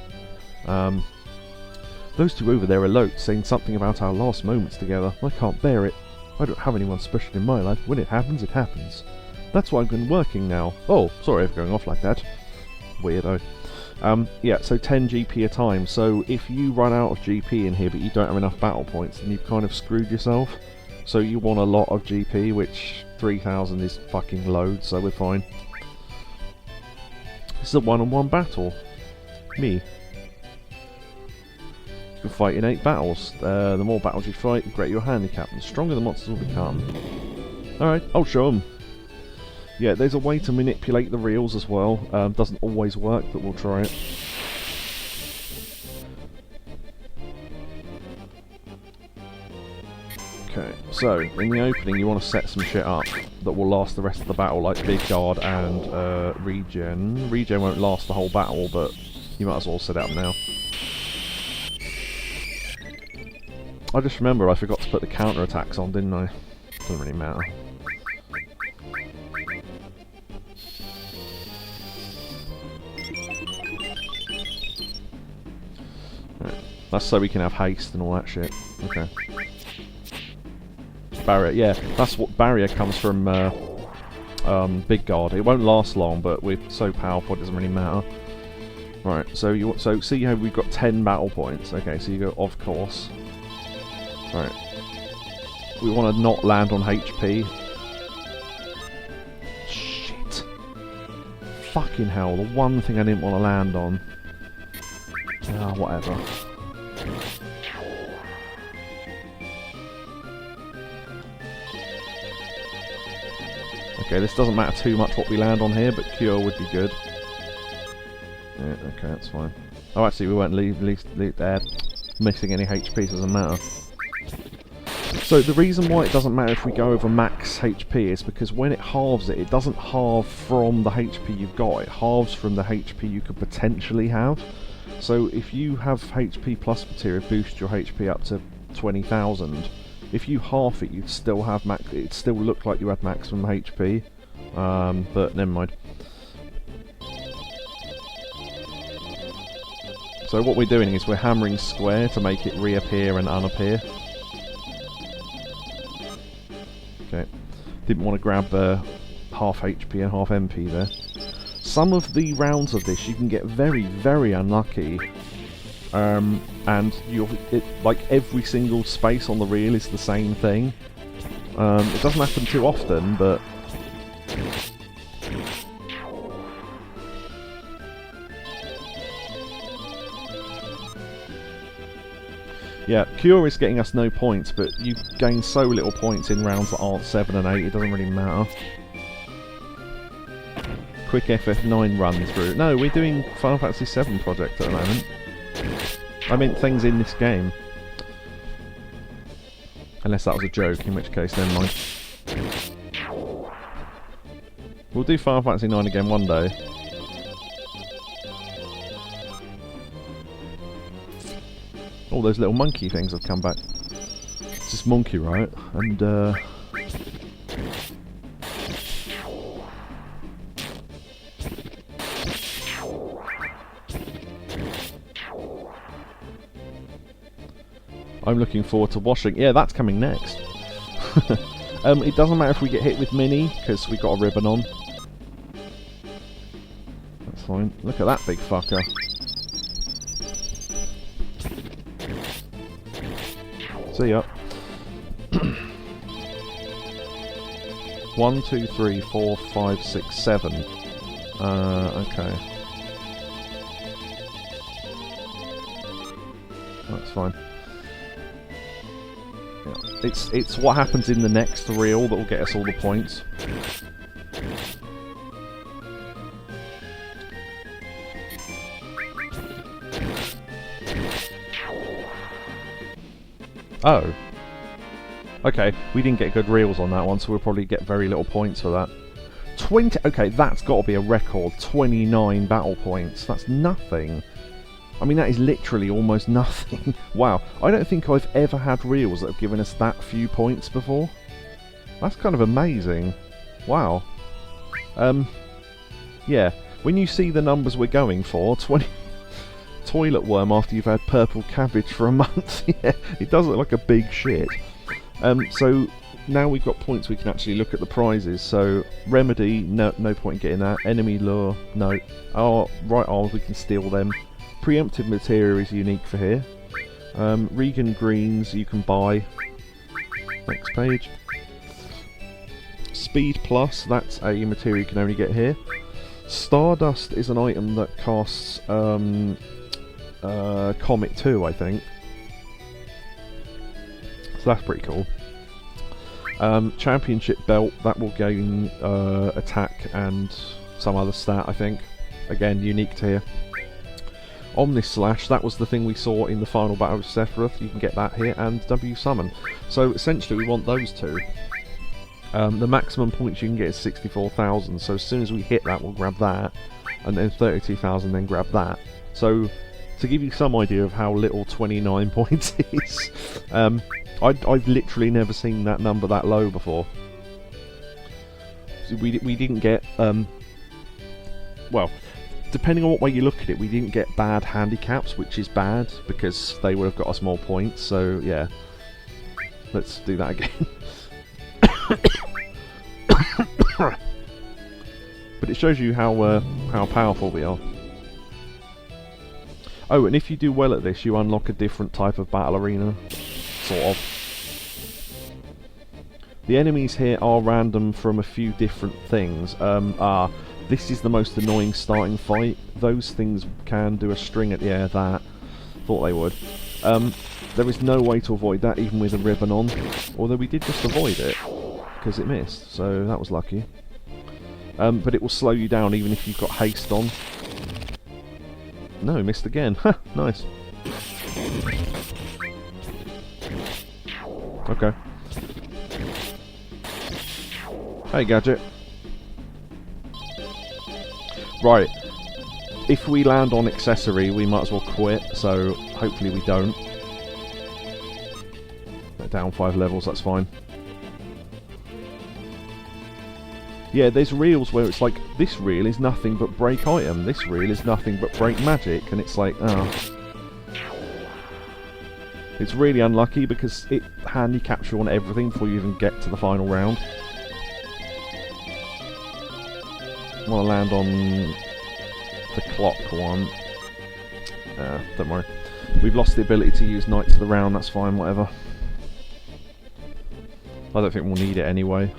Those two over there are low, saying something about our last moments together. I can't bear it. I don't have anyone special in my life. When it happens, it happens. That's why I've been working now. Oh, sorry for going off like that. Weirdo. Yeah, so 10 GP a time. So if you run out of GP in here but you don't have enough battle points, then you've kind of screwed yourself. So you want a lot of GP, which 3,000 is fucking loads, so we're fine. This is a one-on-one battle. Me. You can fight in 8 battles. The more battles you fight, the greater your handicap, and the stronger the monsters will become. Alright, I'll show them. Yeah, there's a way to manipulate the reels as well. Doesn't always work, but we'll try it. Okay, so in the opening you want to set some shit up that will last the rest of the battle, like Big Guard and Regen. Regen won't last the whole battle, but you might as well set it up now. I just remember I forgot to put the counter attacks on, didn't I? Doesn't really matter. That's so we can have haste and all that shit. Okay. Barrier, yeah, that's what barrier comes from Big Guard. It won't last long, but we're so powerful it doesn't really matter. Right, so see how we've got 10 battle points. Okay, so you go of course. Right. We want to not land on HP. Shit. Fucking hell, the one thing I didn't want to land on. Ah, whatever. Okay, this doesn't matter too much what we land on here, but Cure would be good. Yeah, okay, that's fine. Oh, actually, we won't leave missing any HP, so it doesn't matter. So the reason why it doesn't matter if we go over max HP is because when it halves it, it doesn't halve from the HP you've got, it halves from the HP you could potentially have. So if you have HP plus materia, boost your HP up to 20,000. If you half it, you'd still have it'd still look like you had maximum HP. But never mind. So what we're doing is we're hammering square to make it reappear and unappear. Okay. Didn't want to grab half HP and half MP there. Some of the rounds of this you can get very, very unlucky. And like every single space on the reel is the same thing. It doesn't happen too often, but Yeah, Cure is getting us no points, but you gain so little points in rounds that aren't 7 and 8, it doesn't really matter. Quick FF9 run through. No, we're doing Final Fantasy VII project at the moment. I meant things in this game. Unless that was a joke, in which case, never mind. We'll do Final Fantasy IX again one day. All those little monkey things have come back. It's this monkey, right? And, I'm looking forward to washing. Yeah, that's coming next. It doesn't matter if we get hit with Mini, because we got a ribbon on. That's fine. Look at that big fucker. See ya. 1, 2, 3, 4, 5, 6, 7. Okay. That's fine. Yeah. It's what happens in the next reel that will get us all the points. Oh. Okay, we didn't get good reels on that one, so we'll probably get very little points for that. 20... Okay, that's got to be a record. 29 battle points. That's nothing. I mean, that is literally almost nothing. Wow. I don't think I've ever had reels that have given us that few points before. That's kind of amazing. Wow. Yeah. When you see the numbers we're going for, 20... Toilet worm after you've had purple cabbage for a month. Yeah, it does look like a big shit. So now we've got points, we can actually look at the prizes. So Remedy, no point in getting that. Enemy lure, no. Our right arms, we can steal them. Preemptive material is unique for here. Regan greens you can buy. Next page. Speed plus, that's a material you can only get here. Stardust is an item that costs Comet 2, I think. So that's pretty cool. Championship belt, that will gain attack and some other stat, I think. Again, unique to here. Omnis Slash, that was the thing we saw in the final battle with Sephiroth. You can get that here, and W Summon. So essentially we want those two. The maximum points you can get is 64,000, so as soon as we hit that we'll grab that, and then 32,000 then grab that. So to give you some idea of how little 29 points is, I've literally never seen that number that low before. So we didn't get, well, depending on what way you look at it, we didn't get bad handicaps, which is bad, because they would have got us more points, so yeah. Let's do that again. But it shows you how powerful we are. Oh, and if you do well at this, you unlock a different type of battle arena. Sort of. The enemies here are random from a few different things. This is the most annoying starting fight. Those things can do a string at... Yeah, that. Thought they would. There is no way to avoid that, even with a ribbon on. Although we did just avoid it, because it missed, so that was lucky. But it will slow you down even if you've got haste on. No, missed again. Ha, nice. Okay. Hey, Gadget. Right. If we land on accessory, we might as well quit, so hopefully we don't. Down 5 levels, that's fine. Yeah, there's reels where it's like, this reel is nothing but break item, this reel is nothing but break magic, and it's like, It's really unlucky because it handicaps you on everything before you even get to the final round. I want to land on the clock one. Don't worry. We've lost the ability to use Knights of the Round, that's fine, whatever. I don't think we'll need it anyway.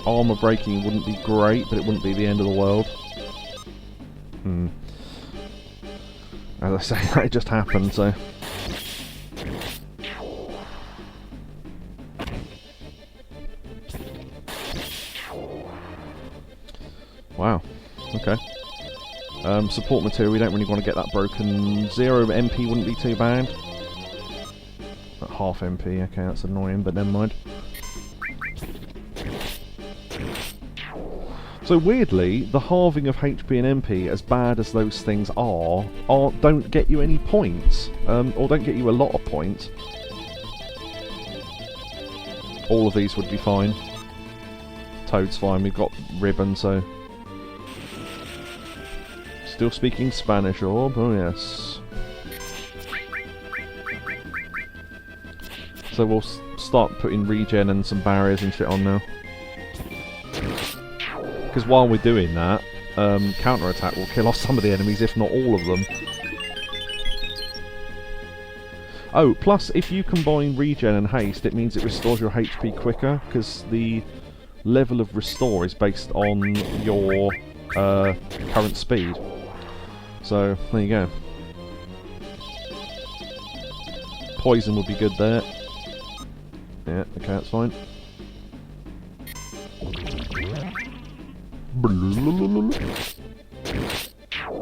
Armour breaking wouldn't be great, but it wouldn't be the end of the world. As I say, that just happened, so... Wow. Okay. Support material, we don't really want to get that broken. 0 MP wouldn't be too bad. At half MP, okay, that's annoying, but never mind. So weirdly, the halving of HP and MP, as bad as those things are don't get you any points, or don't get you a lot of points. All of these would be fine. Toad's fine. We've got ribbon, so still speaking Spanish orb. Oh yes. So we'll start putting regen and some barriers and shit on now. Because while we're doing that, counter-attack will kill off some of the enemies, if not all of them. Oh, plus if you combine regen and haste, it means it restores your HP quicker, because the level of restore is based on your current speed. So, there you go. Poison would be good there. Yeah, okay, that's fine.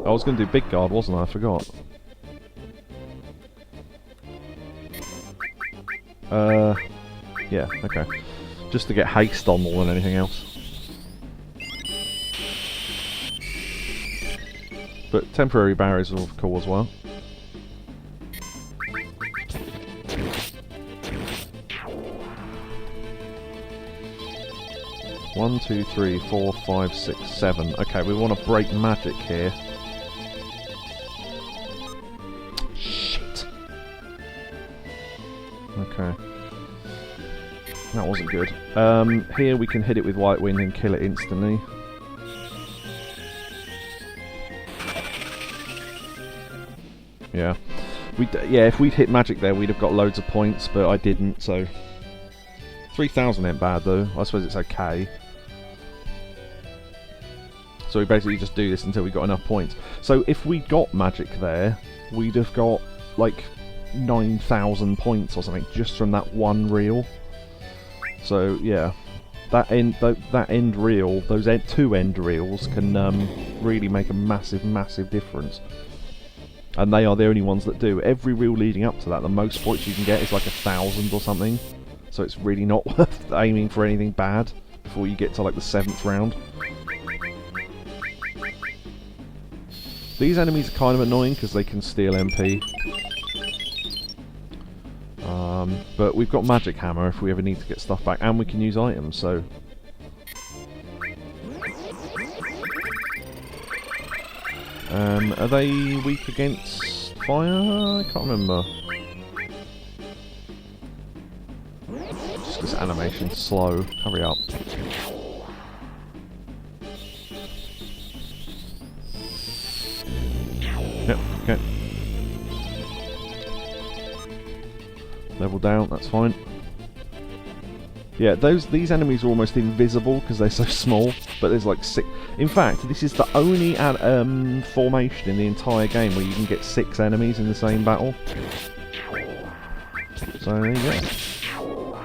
I was going to do big guard, wasn't I? I forgot. Yeah, okay. Just to get haste on more than anything else. But temporary barriers are cool as well. One, 2, 3, 4, 5, 6, 7. Okay, we want to break magic here. Shit. Okay. That wasn't good. Here we can hit it with White Wind and kill it instantly. Yeah. Yeah, if we'd hit magic there, we'd have got loads of points, but I didn't, so... 3,000 ain't bad, though. I suppose it's okay. So we basically just do this until we got enough points. So if we got magic there, we'd have got, like, 9,000 points or something, just from that one reel. So, yeah. That end reel, those two end reels can really make a massive, massive difference. And they are the only ones that do. Every reel leading up to that, the most points you can get is like 1,000 or something. So it's really not worth aiming for anything bad before you get to like the 7th round. These enemies are kind of annoying because they can steal MP. But we've got Magic Hammer if we ever need to get stuff back, and we can use items, so... are they weak against fire? I can't remember. Just this animation's slow. Hurry up. Yep, okay. Level down, that's fine. Yeah, these enemies are almost invisible because they're so small, but there's like 6... In fact, this is the only formation in the entire game where you can get 6 enemies in the same battle. So there you go.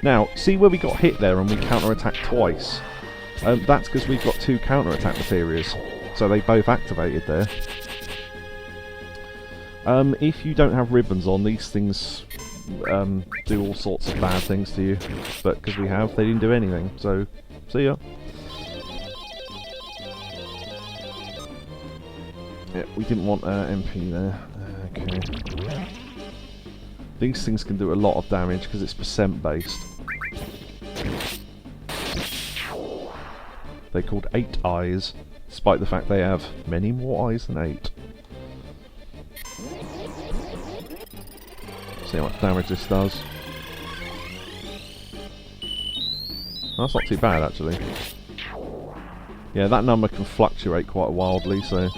Now, see where we got hit there and we counter-attacked twice? That's because we've got 2 counter-attack materials, so they both activated there. If you don't have ribbons on, these things do all sorts of bad things to you, but because we have, they didn't do anything, so see ya. Yeah, we didn't want MP there. Okay. These things can do a lot of damage because it's percent based. They're called 8 eyes, despite the fact they have many more eyes than 8. See how much damage this does. That's not too bad, actually. Yeah, that number can fluctuate quite wildly, so...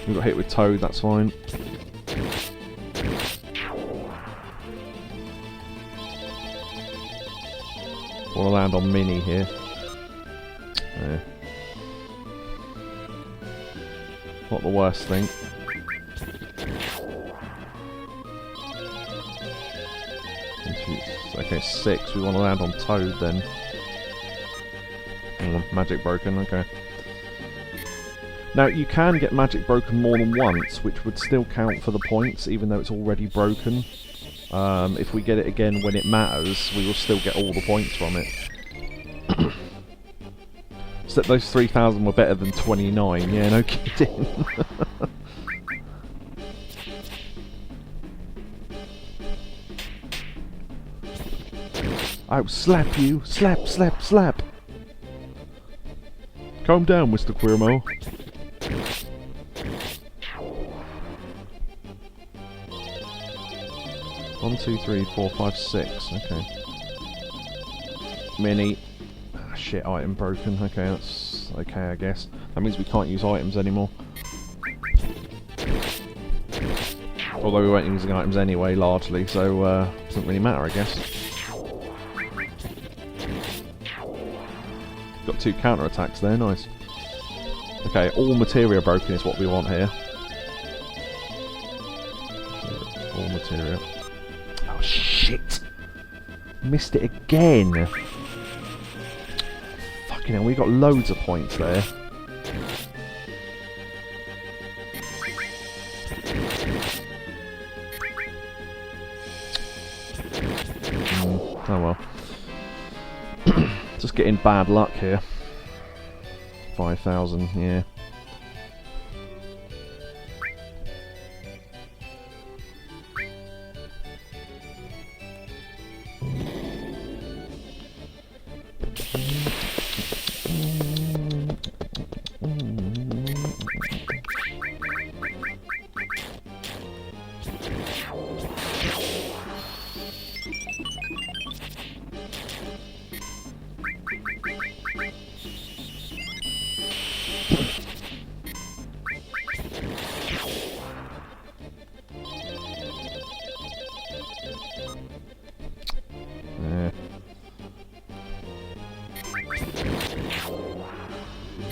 We got hit with Toad, that's fine. to land on Mini here. Yeah. Not the worst thing. Okay, 6. We want to land on Toad then. Magic broken, okay. Now, you can get magic broken more than once, which would still count for the points, even though it's already broken. If we get it again when it matters, we will still get all the points from it. Except those 3,000 were better than 29, yeah, no kidding. I will slap you! Slap, slap, slap! Calm down, Mr. Queermo. One, 2, 3, 4, 5, 6. Okay. Mini. Ah, shit, item broken. Okay, that's okay, I guess. That means we can't use items anymore. Although we weren't using items anyway, largely, so doesn't really matter, I guess. Got 2 counter-attacks there, nice. Okay, all materia broken is what we want here. All materia. Oh shit! Missed it again! Fucking hell, we got loads of points there. Oh well. Just getting bad luck here. 5,000, yeah.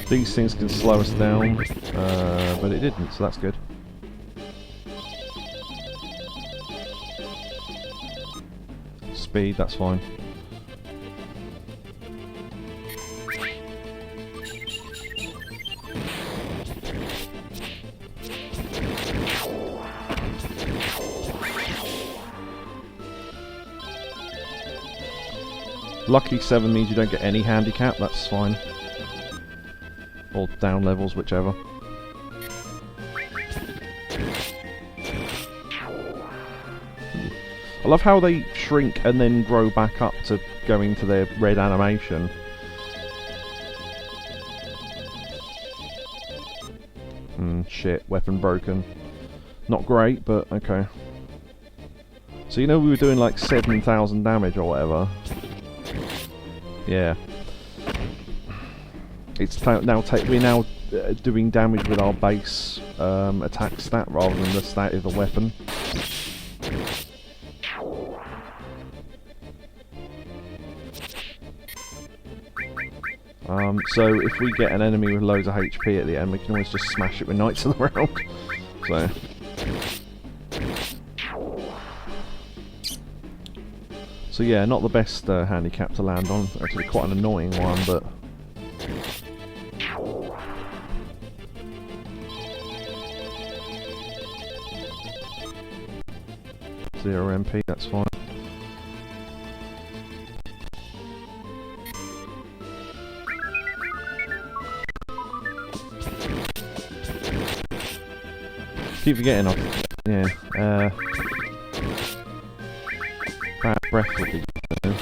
These things can slow us down, but it didn't, so that's good. Speed, that's fine. Lucky 7 means you don't get any handicap, that's fine. Or down levels, whichever. I love how they shrink and then grow back up to go into their red animation. Shit, weapon broken. Not great, but okay. So you know we were doing like 7,000 damage or whatever? Yeah. It's we're now doing damage with our base attack stat rather than the stat of the weapon. So if we get an enemy with loads of HP at the end, we can always just smash it with Knights of the Round. So yeah, not the best handicap to land on. Actually, quite an annoying one, but. 0 MP, that's fine. Keep forgetting yeah, bad breath would be good.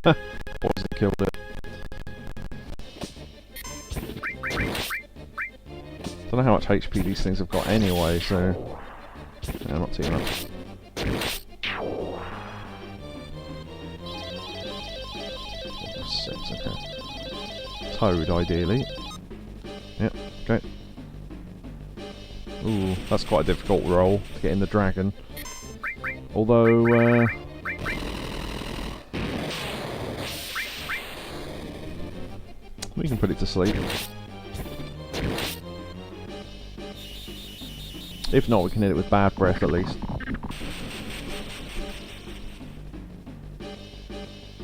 Wasn't killed it. Don't know how much HP these things have got anyway, so yeah, not too much. Toad, ideally. Yep, okay. Ooh, That's quite a difficult roll to get in the dragon. Although, we can put it to sleep. If not, we can hit it with bad breath at least.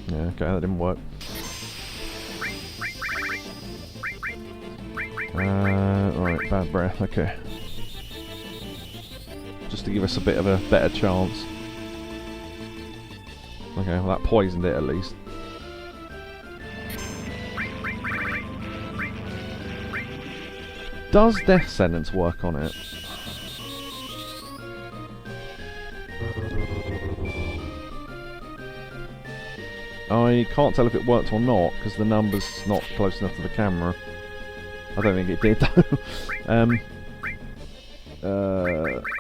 Yeah, okay, that didn't work. Right, bad breath, okay. Just to give us a bit of a better chance. Okay, well that poisoned it at least. Does death sentence work on it? I can't tell if it worked or not, because the number's not close enough to the camera. I don't think it did, though.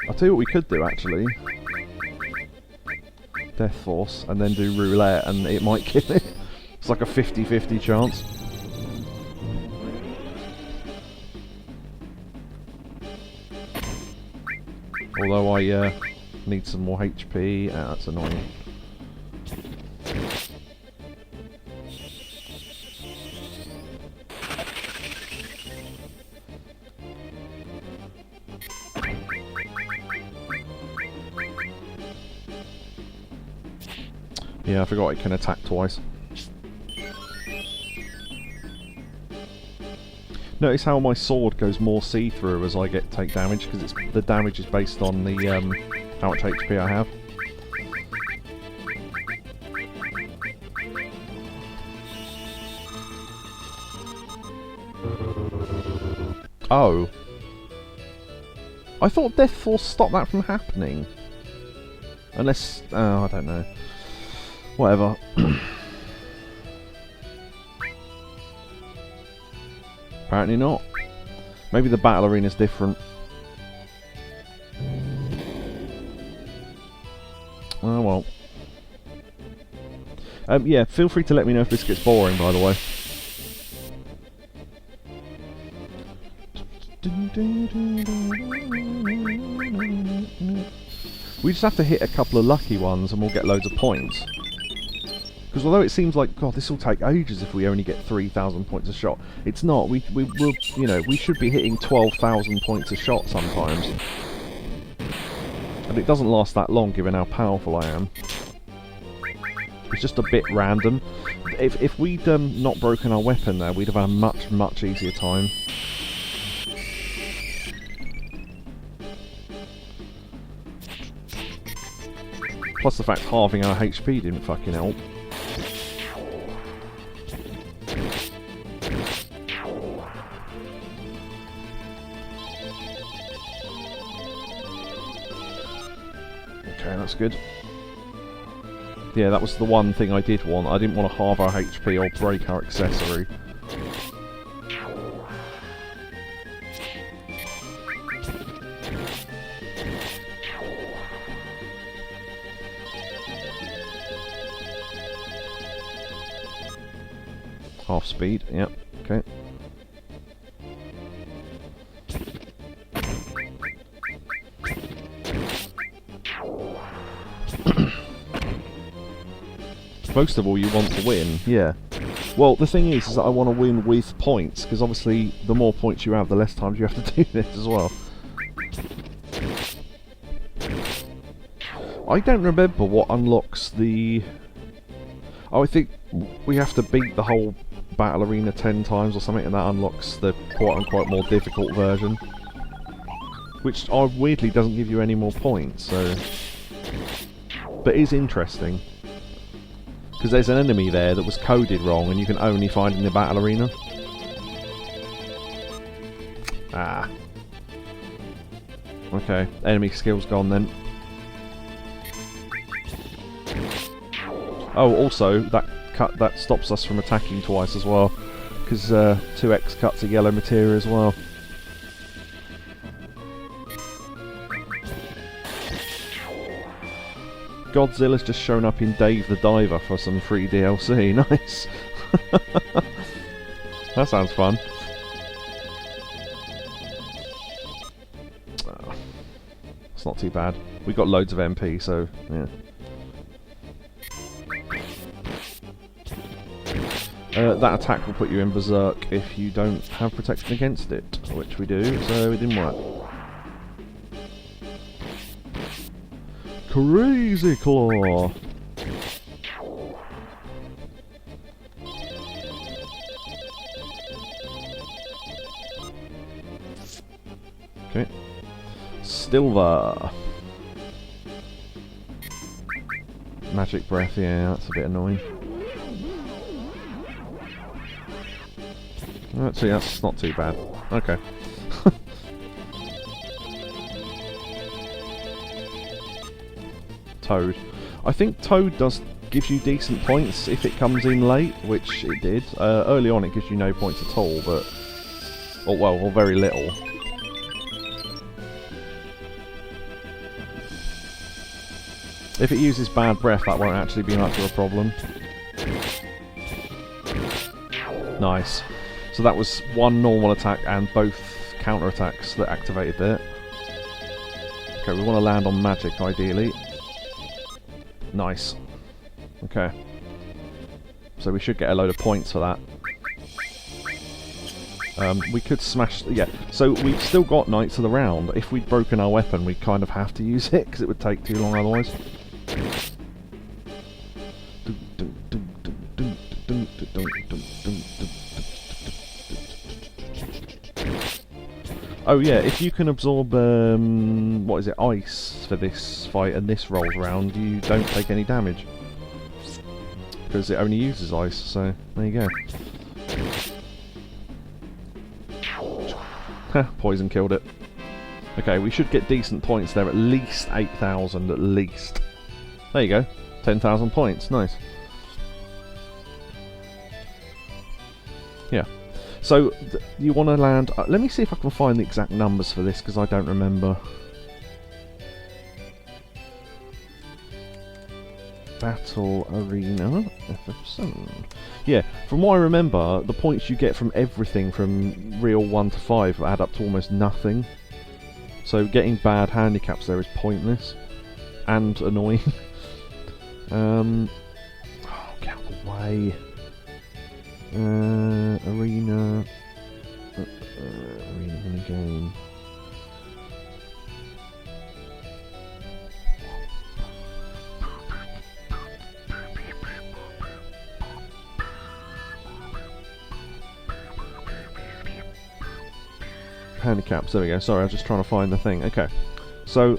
I'll tell you what we could do, actually. Death Force, and then do roulette, and it might kill it. It's like a 50-50 chance. Although I need some more HP. Ah, that's annoying. Yeah, I forgot it can attack twice. Notice how my sword goes more see-through as I take damage, because the damage is based on the how much HP I have. Oh. I thought Death Force stopped that from happening. Unless... oh, I don't know. Whatever. Apparently not. Maybe the battle arena's different. Oh well. Yeah, feel free to let me know if this gets boring, by the way. We just have to hit a couple of lucky ones and we'll get loads of points. Because although it seems like, God, this will take ages if we only get 3,000 points a shot, it's not. We will, you know, we should be hitting 12,000 points a shot sometimes. And it doesn't last that long given how powerful I am. It's just a bit random. If we'd not broken our weapon there, we'd have had a much easier time. Plus the fact halving our HP didn't fucking help. Okay, that's good. Yeah, that was the one thing I did want. I didn't want to halve our HP or break our accessory. Half speed, yep, okay. Most of all, you want to win, yeah. Well, the thing is that I want to win with points, because obviously the more points you have, the less times you have to do this as well. I don't remember what unlocks the... Oh, I think we have to beat the whole battle arena 10 times or something, and that unlocks the quote-unquote more difficult version. Which weirdly doesn't give you any more points, so... But is interesting. Because there's an enemy there that was coded wrong and you can only find in the battle arena. Ah. Okay, enemy skill's gone then. Oh, also, that stops us from attacking twice as well. Because 2x cuts a yellow materia as well. Godzilla's just shown up in Dave the Diver for some free DLC. Nice. That sounds fun. It's not too bad. We got loads of MP, so yeah. That attack will put you in Berserk if you don't have protection against it, which we do, so it didn't work. Crazy Claw! Okay. Silver! Magic Breath, yeah, that's a bit annoying. Actually, that's not too bad. Okay. Toad. I think Toad gives you decent points if it comes in late, which it did. Early on it gives you no points at all, but... or very little. If it uses Bad Breath, that won't actually be much of a problem. Nice. So that was one normal attack and both counter attacks that activated there. Okay, we want to land on magic ideally. Nice. Okay. So we should get a load of points for that. We could smash... yeah, so we've still got Knights of the Round. If we'd broken our weapon, we'd kind of have to use it, because it would take too long otherwise. Oh yeah, if you can absorb, what is it, ice for this fight and this rolls around, you don't take any damage. Because it only uses ice, so there you go. Poison killed it. Okay, we should get decent points there, at least 8,000 at least. There you go, 10,000 points, nice. Yeah. So, you want to land... let me see if I can find the exact numbers for this, because I don't remember. Battle Arena, FF7. Yeah, from what I remember, the points you get from everything from Real 1 to 5 add up to almost nothing. So getting bad handicaps there is pointless. And annoying. Oh, get out of the way. Arena in the game. Handicaps, there we go. Sorry, I was just trying to find the thing. Okay, so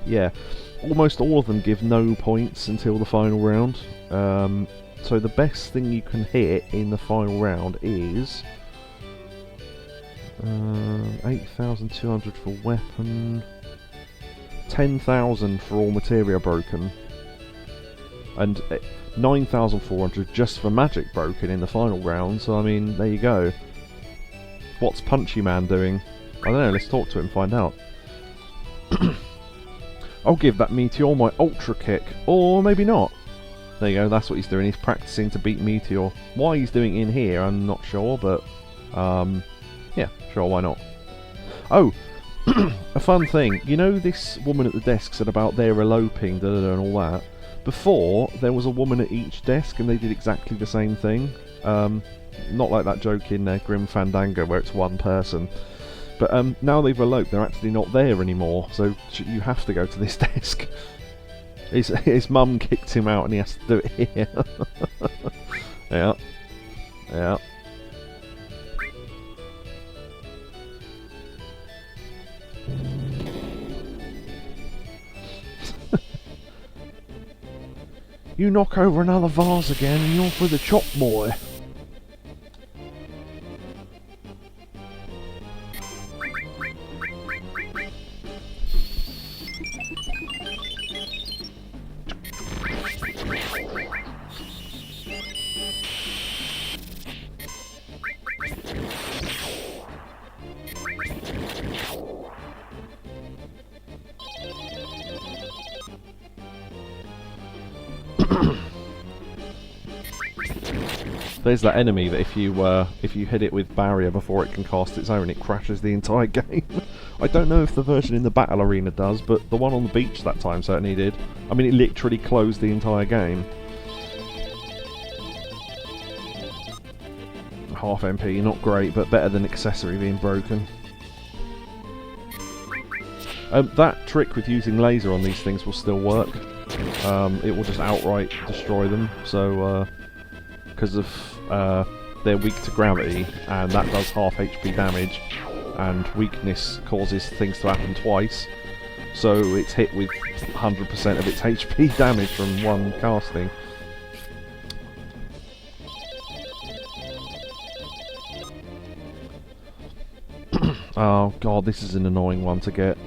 yeah, almost all of them give no points until the final round. So the best thing you can hit in the final round is 8,200 for weapon, 10,000 for all materia broken, and 9,400 just for magic broken in the final round. So I mean, there you go. What's Punchy Man doing? I don't know, let's talk to him and find out. I'll give that Meteor my Ultra Kick, or maybe not. There you go, that's what he's doing, he's practicing to beat Meteor. Why he's doing it in here, I'm not sure, but yeah, sure, why not. Oh, a fun thing, you know this woman at the desk said about they're eloping, and all that? Before, there was a woman at each desk and they did exactly the same thing. Not like that joke in Grim Fandango where it's one person. But now they've eloped, they're actually not there anymore, so you have to go to this desk. His mum kicked him out and he has to do it here. Yeah. Yeah. You knock over another vase again and you're for the chop, boy. There's that enemy that if you hit it with barrier before it can cast its own, it crashes the entire game. I don't know if the version in the battle arena does, but the one on the beach that time certainly did. I mean, it literally closed the entire game. Half MP, not great, but better than accessory being broken. That trick with using laser on these things will still work. It will just outright destroy them, so because of they're weak to gravity, and that does half HP damage, and weakness causes things to happen twice, so it's hit with 100% of its HP damage from one casting. Oh god, this is an annoying one to get.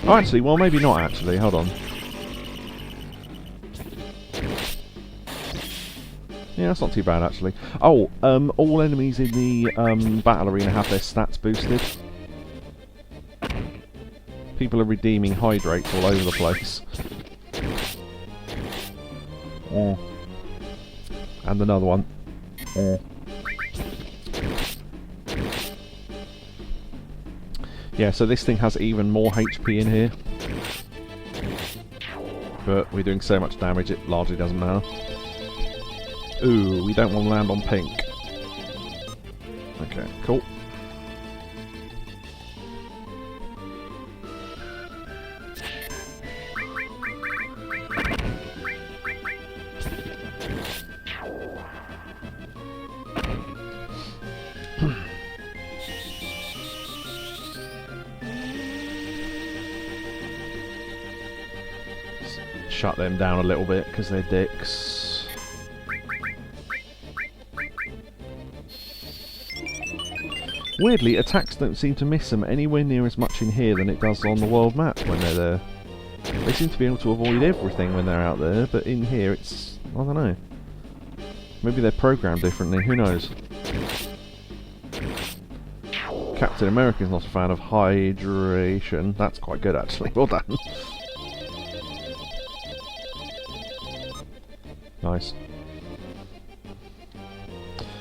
Oh, actually, well, maybe not actually, hold on. Yeah, that's not too bad actually. Oh, all enemies in the battle arena have their stats boosted. People are redeeming hydrates all over the place. Oh. And another one. Oh. Yeah, so this thing has even more HP in here. But we're doing so much damage it largely doesn't matter. Ooh, we don't want to land on pink. Okay, cool. Shut them down a little bit because they're dicks. Weirdly, attacks don't seem to miss them anywhere near as much in here than it does on the world map when they're there. They seem to be able to avoid everything when they're out there, but in here it's... I don't know. Maybe they're programmed differently, who knows? Captain America's not a fan of hydration. That's quite good actually, well done. Nice.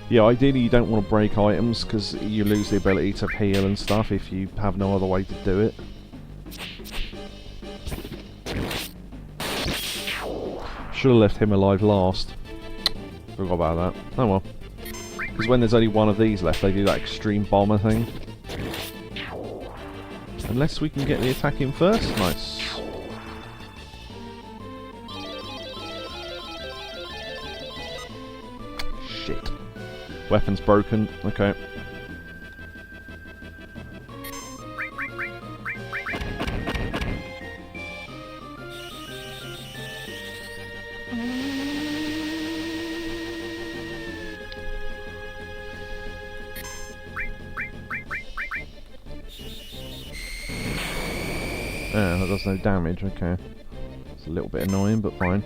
Yeah, ideally you don't want to break items because you lose the ability to heal and stuff if you have no other way to do it. Should have left him alive last. Forgot about that. Oh well. Because when there's only one of these left, they do that extreme bomber thing. Unless we can get the attack in first. Nice. Shit. Weapon's broken. Okay. Yeah, that does no damage. Okay. It's a little bit annoying, but fine.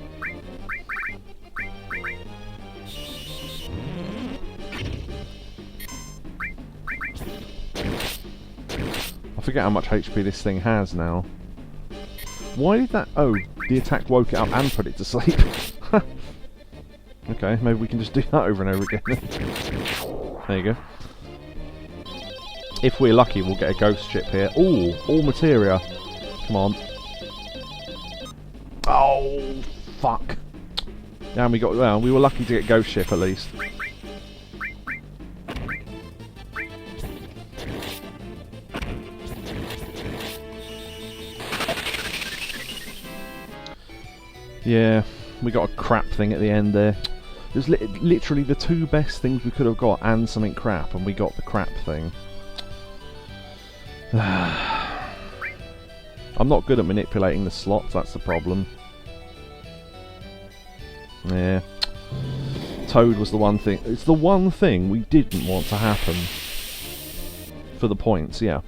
I forget how much HP this thing has now. Why did that... Oh, the attack woke it up and put it to sleep. Okay, maybe we can just do that over and over again. There you go. If we're lucky, we'll get a ghost ship here. Ooh, all materia. Come on. Oh, fuck. Yeah, and we got... Well, we were lucky to get ghost ship at least. Yeah, we got a crap thing at the end there. There's literally the two best things we could have got and something crap, and we got the crap thing. I'm not good at manipulating the slots, that's the problem. Yeah. Toad was the one thing. It's the one thing we didn't want to happen. For the points, yeah.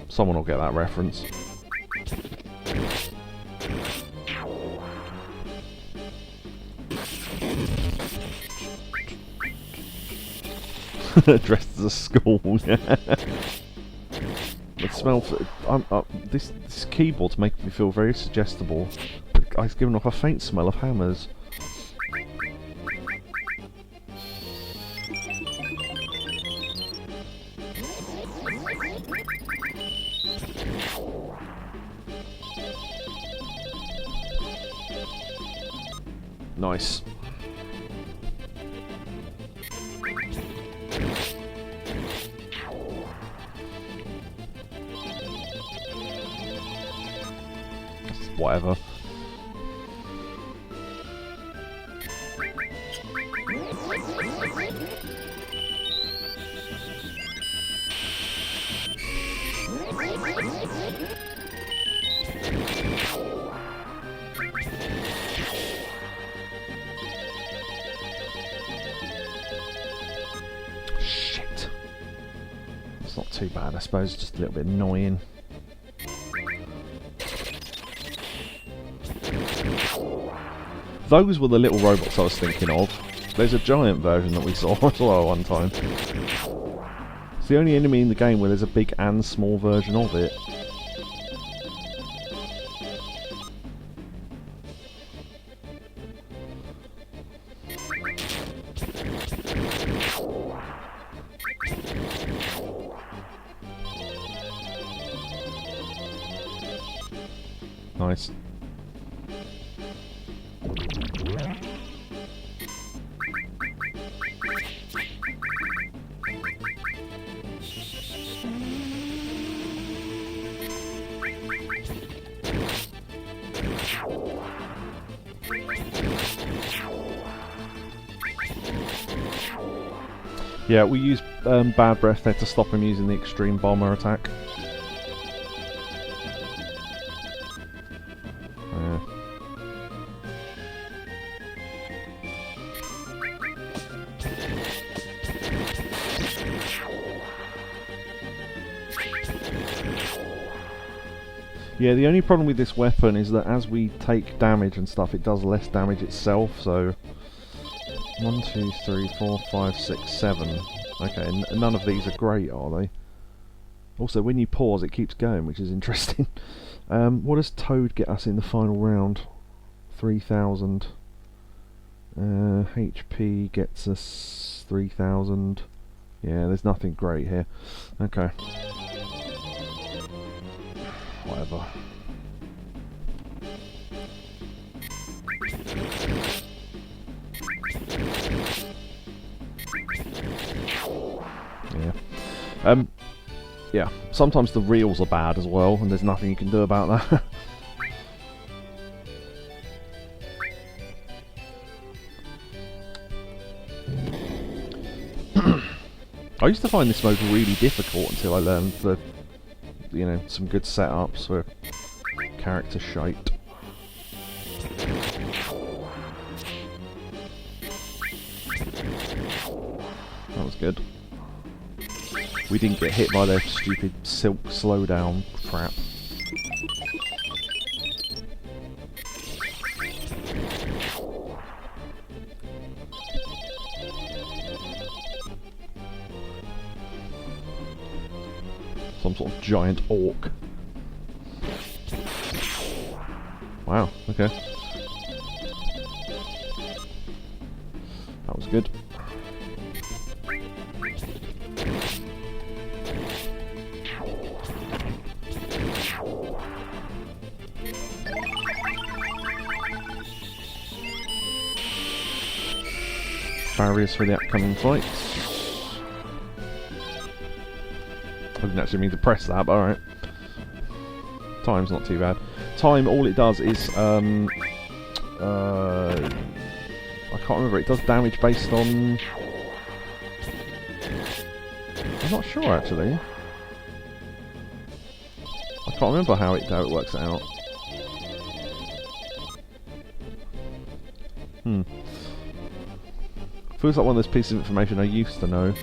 Someone will get that reference. Dressed as a school. The smell. This keyboard's making me feel very suggestible. It's giving off a faint smell of hammers. Nice. Whatever. Shit. It's not too bad, I suppose, just a little bit annoying. Those were the little robots I was thinking of. There's a giant version that we saw as well one time. It's the only enemy in the game where there's a big and small version of it. Nice. Yeah, we use Bad Breath there to stop him using the extreme bomber attack. Yeah, the only problem with this weapon is that as we take damage and stuff, it does less damage itself, so... 1, 2, 3, 4, 5, 6, 7. Okay, none of these are great, are they? Also, when you pause, it keeps going, which is interesting. What does Toad get us in the final round? 3,000. HP gets us 3,000. Yeah, there's nothing great here. Okay. Whatever. Yeah. Yeah. Sometimes the reels are bad as well, and there's nothing you can do about that. I used to find this mode really difficult until I learned the, you know, some good setups for character shite. That was good. We didn't get hit by their stupid silk slowdown crap. Some sort of giant orc. Wow, okay. That was good. Barriers for the upcoming fights. I didn't actually mean to press that, but alright. Time's not too bad. Time, all it does is, I can't remember, it does damage based on... I'm not sure, actually. I can't remember how it works it out. Feels like one of those pieces of information I used to know.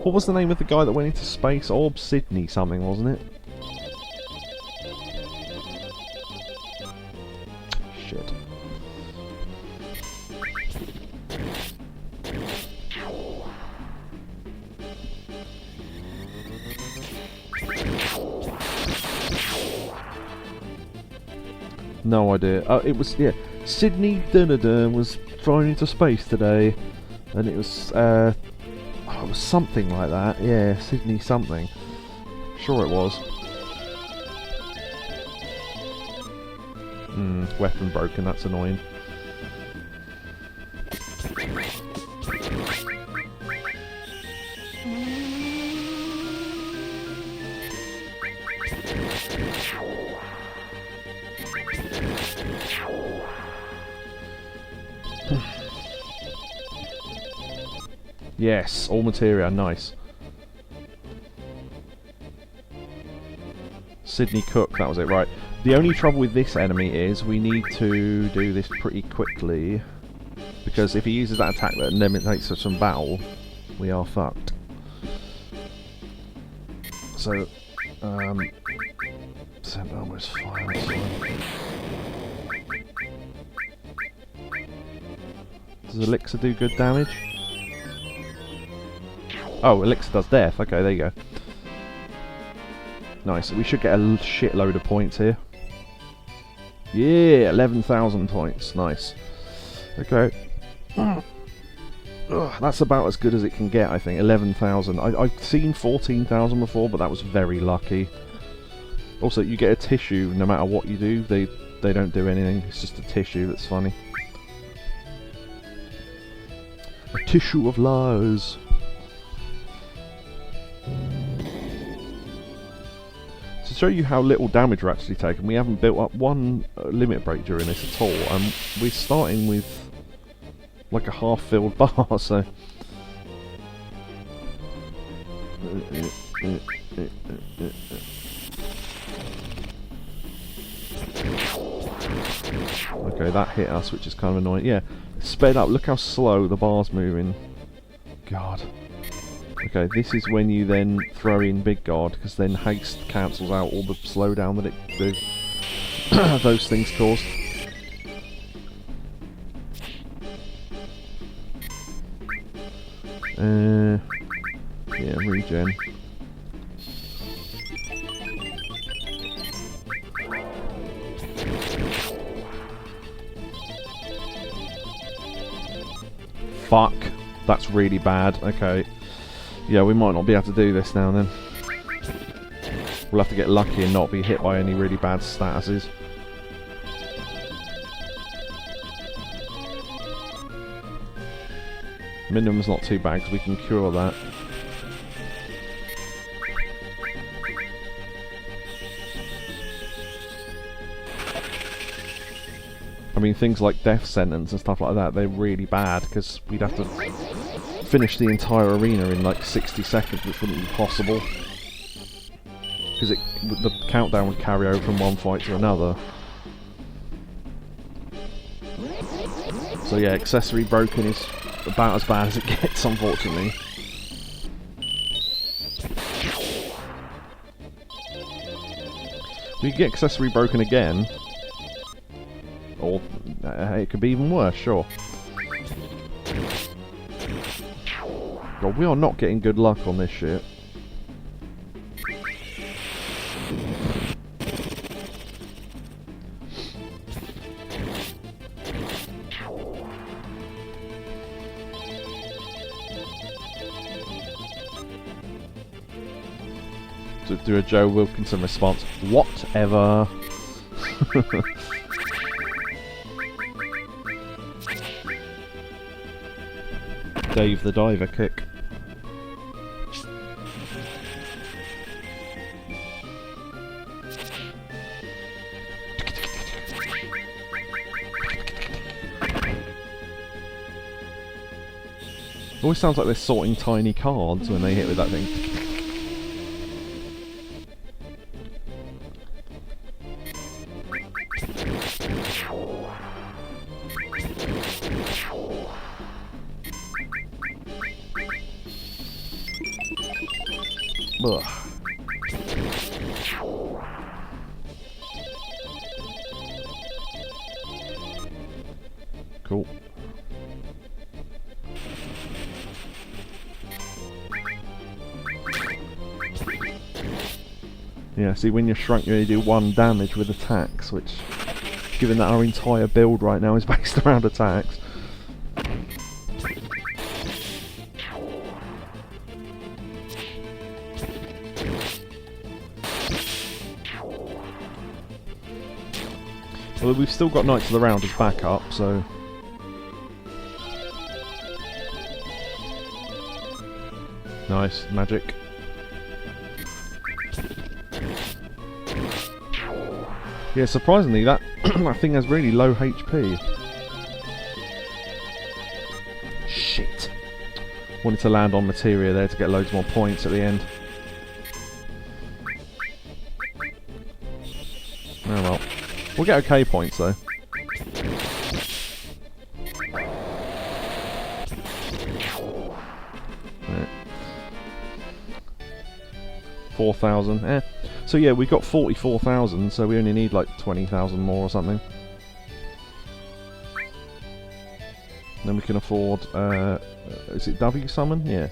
What was the name of the guy that went into space? Orb Sydney something, wasn't it? shit. No idea. It was, yeah, Sydney Dunedin was thrown into space today, and it was something like that. Yeah, Sydney something. Sure it was. Weapon broken, that's annoying. Yes, all materia, nice. Sydney Cook, that was it, right. The only trouble with this enemy is we need to do this pretty quickly, because if he uses that attack that eliminates us from battle, we are fucked. So, send almost fire. Does Elixir do good damage? Oh, Elixir does death. Okay, there you go. Nice. We should get a shitload of points here. Yeah, 11,000 points. Nice. Okay. That's about as good as it can get, I think. 11,000. I've seen 14,000 before, but that was very lucky. Also, you get a tissue no matter what you do. They don't do anything. It's just a tissue that's funny. A tissue of lies. To show you how little damage we're actually taking, we haven't built up one limit break during this at all. We're starting with like a half-filled bar, so... Okay, that hit us, which is kind of annoying. Yeah, sped up. Look how slow the bar's moving. God. Okay, this is when you then throw in Big God, because then haste cancels out all the slowdown that those things caused. Yeah, regen. Fuck, that's really bad. Okay. Yeah, we might not be able to do this now then. We'll have to get lucky and not be hit by any really bad statuses. Minimum's not too bad because we can cure that. I mean, things like death sentence and stuff like that, they're really bad because we'd have to finish the entire arena in like 60 seconds, which wouldn't be possible. Because the countdown would carry over from one fight to another. So yeah, accessory broken is about as bad as it gets, unfortunately. We could get accessory broken again. Or it could be even worse, sure. God, we are not getting good luck on this shit. To do a Joe Wilkinson response. Whatever. Dave the Diver kick. Always sounds like they're sorting tiny cards when they hit with that thing. Ugh. Cool. Yeah, see, when you're shrunk, you only do 1 damage with attacks, which, given that our entire build right now is based around attacks. Well, we've still got Knights of the Round as backup, so... Nice, magic. Yeah, surprisingly, that that thing has really low HP. Shit. Wanted to land on materia there to get loads more points at the end. Oh well. We'll get okay points though. Right. 4,000, eh. So yeah, we got 44,000, so we only need like 20,000 more or something. Then we can afford, is it W summon? Yeah.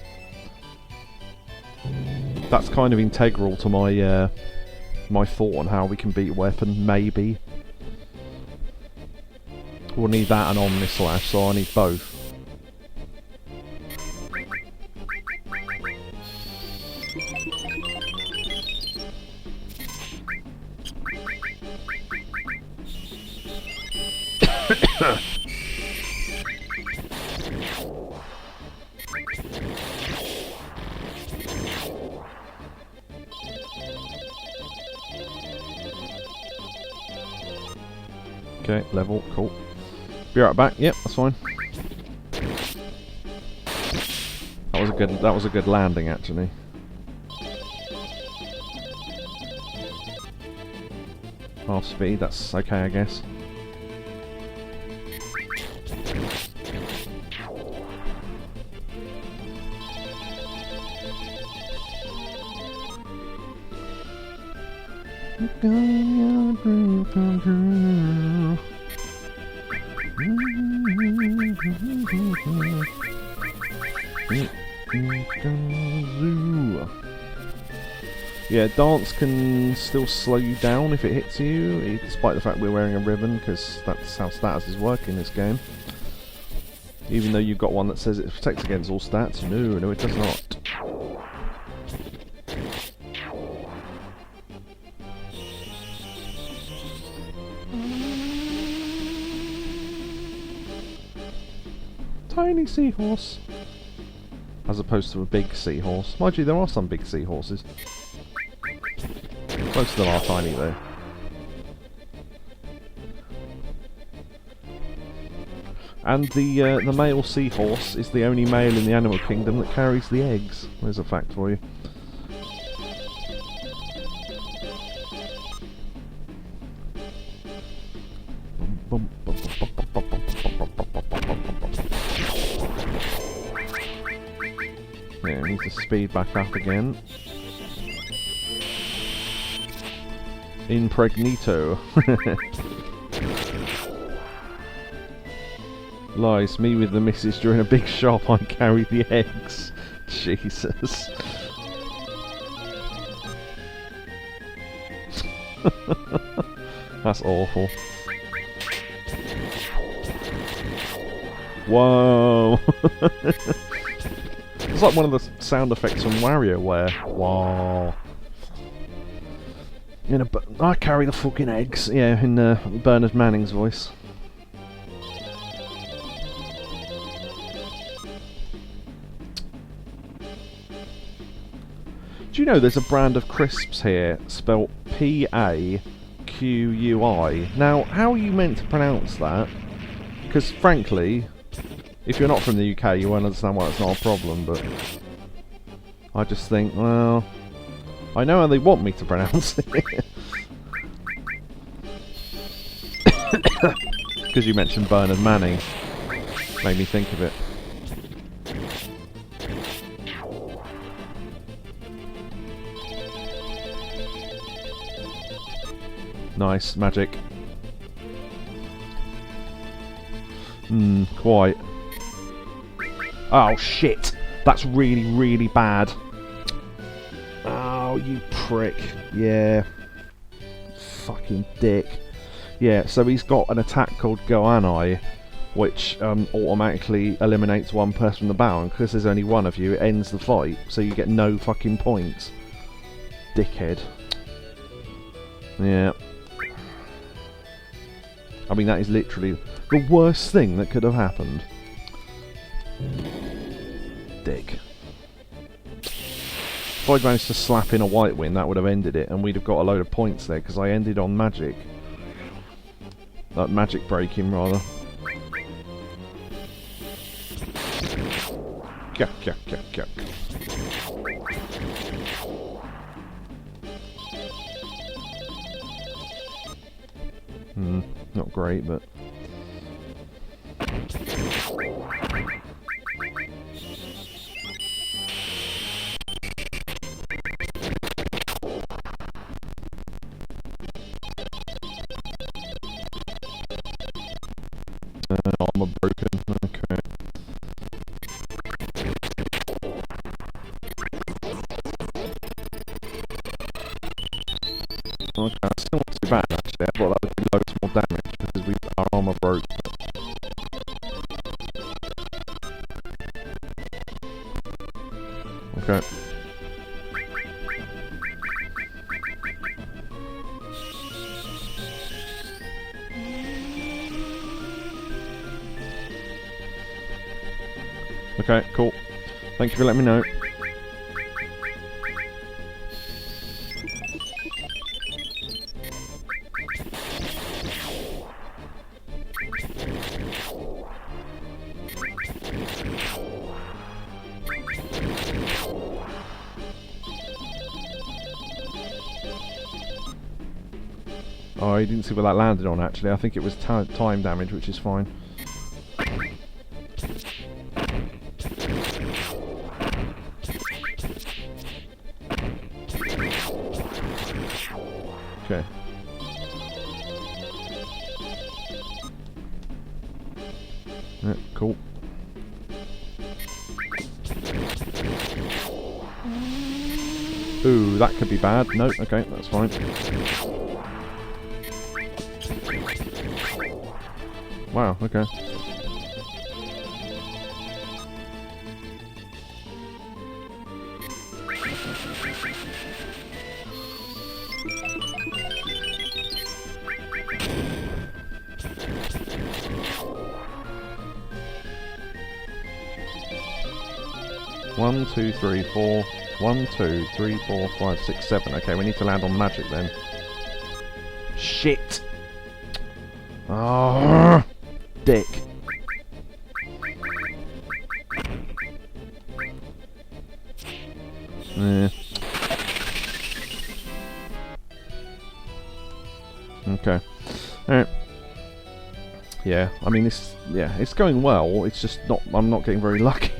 That's kind of integral to my my thought on how we can beat weapon, maybe. We'll need that and Omnislash, so I need both. Okay, level, cool. Be right back. Yep, that's fine. That was a good landing actually. Half speed, that's okay, I guess. Yeah, dance can still slow you down if it hits you, despite the fact we're wearing a ribbon, because that's how status work in this game. Even though you've got one that says it protects against all stats, no, it does not. Tiny seahorse. As opposed to a big seahorse. Mind you, there are some big seahorses. Most of them are tiny though. And the male seahorse is the only male in the animal kingdom that carries the eggs. There's a fact for you. Yeah, we need to speed back up again. Impregnito. Lies, me with the missus during a big shop, I carry the eggs. Jesus. That's awful. Whoa. It's like one of the sound effects from WarioWare. Wow. I carry the fucking eggs. Yeah, in Bernard Manning's voice. Do you know there's a brand of crisps here spelt P-A-Q-U-I? Now, how are you meant to pronounce that? Because frankly, if you're not from the UK, you won't understand why it's not a problem, but I just think, well, I know how they want me to pronounce it. Because you mentioned Bernard Manning. Made me think of it. Nice, magic. Quite. Oh, shit! That's really, really bad. Oh, you prick. Yeah. Fucking dick. Yeah, so he's got an attack called Goanai, which automatically eliminates one person from the battle, and because there's only one of you, it ends the fight, so you get no fucking points. Dickhead. Yeah. I mean, that is literally the worst thing that could have happened. Dick. If I'd managed to slap in a white win, that would have ended it, and we'd have got a load of points there, because I ended on magic. Magic breaking, rather. Yuck, yuck, yuck, yuck. Not great, but... armor broken, okay. Okay, that's still not too bad actually. I thought that would do loads more damage because our armor broke. Okay. Okay, cool. Thank you for letting me know. Oh, I didn't see what that landed on actually. I think it was time damage, which is fine. Okay. Yeah, cool. Ooh, that could be bad. No, okay, that's fine. Wow, okay. One, two, three, four. 1, 2, 3, 4, 5, 6, 7. Okay, we need to land on magic then. Shit! Oh, dick. Yeah. Okay. Alright. Yeah, I mean this. Yeah, it's going well. It's just not. I'm not getting very lucky.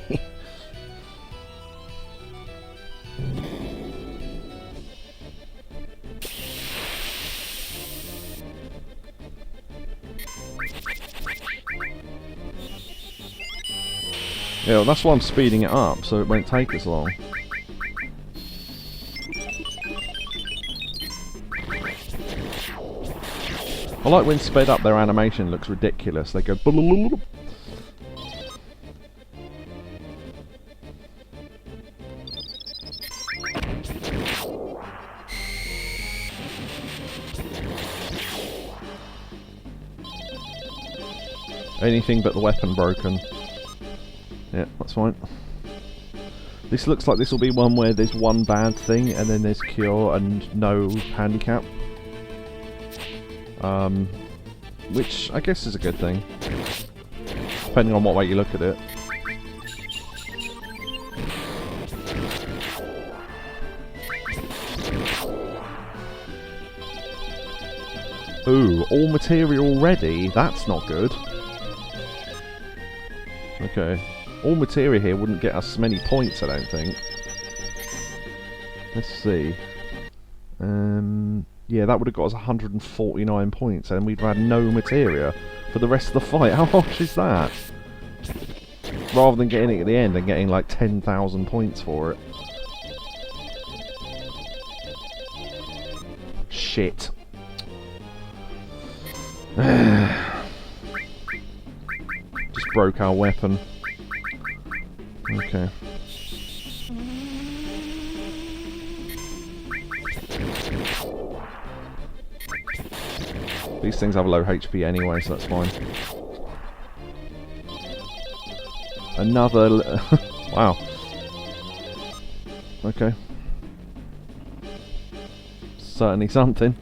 Yeah, well, that's why I'm speeding it up, so it won't take as long. I like when sped up, their animation looks ridiculous. They go... Anything but the weapon broken. Yeah, that's fine. This looks like this will be one where there's one bad thing and then there's cure and no handicap. Which I guess is a good thing. Depending on what way you look at it. Ooh, all material ready? That's not good. Okay. All materia here wouldn't get us many points, I don't think. Let's see. Yeah, that would have got us 149 points, and we'd have had no materia for the rest of the fight. How harsh is that? Rather than getting it at the end and getting like 10,000 points for it. Shit. Just broke our weapon. Okay. These things have low HP anyway, so that's fine. Another... wow. Okay. Certainly something.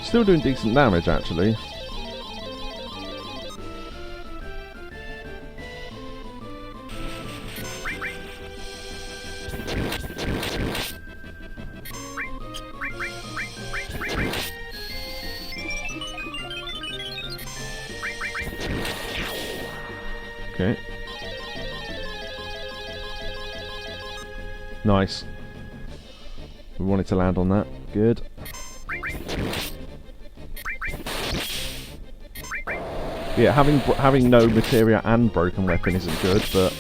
Still doing decent damage, actually. Okay. Nice. We wanted to land on that. Good. Yeah, having no materia and broken weapon isn't good, but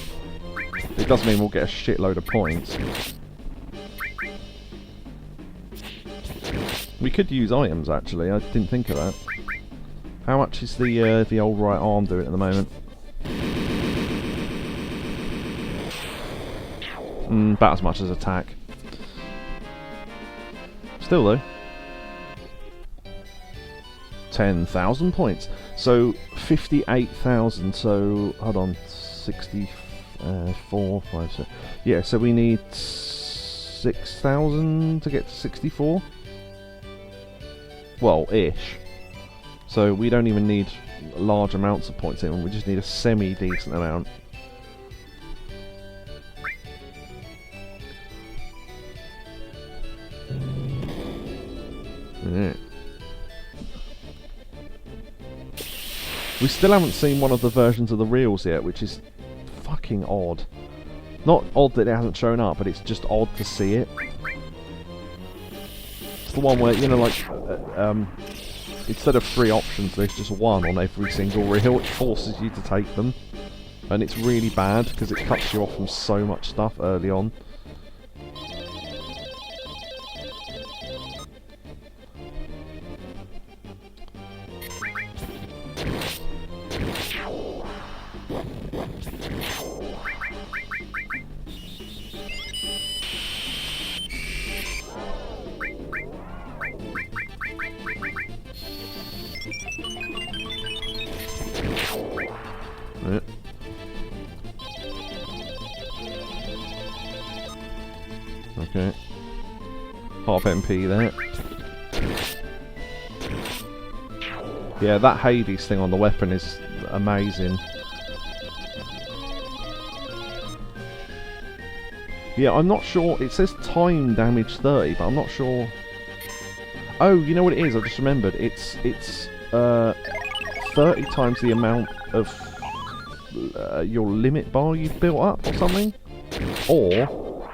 it does mean we'll get a shitload of points. We could use items, actually. I didn't think of that. How much is the old right arm doing at the moment? About as much as attack. Still though. 10,000 points. So 58,000. So hold on, 64, 5, 6. Yeah. So we need 6,000 to get to 64. Well, ish. So we don't even need large amounts of points in. We just need a semi-decent amount. Yeah. We still haven't seen one of the versions of the reels yet, which is fucking odd. Not odd that it hasn't shown up, but it's just odd to see it. It's the one where, you know, like, instead of 3 options, there's just 1 on every single reel, which forces you to take them. And it's really bad, because it cuts you off from so much stuff early on. Yeah. Okay. Half MP there. Yeah, that Hades thing on the weapon is amazing. Yeah, I'm not sure. It says time damage 30, but I'm not sure. Oh, you know what it is? I just remembered. It's 30 times the amount of your limit bar you've built up or something, or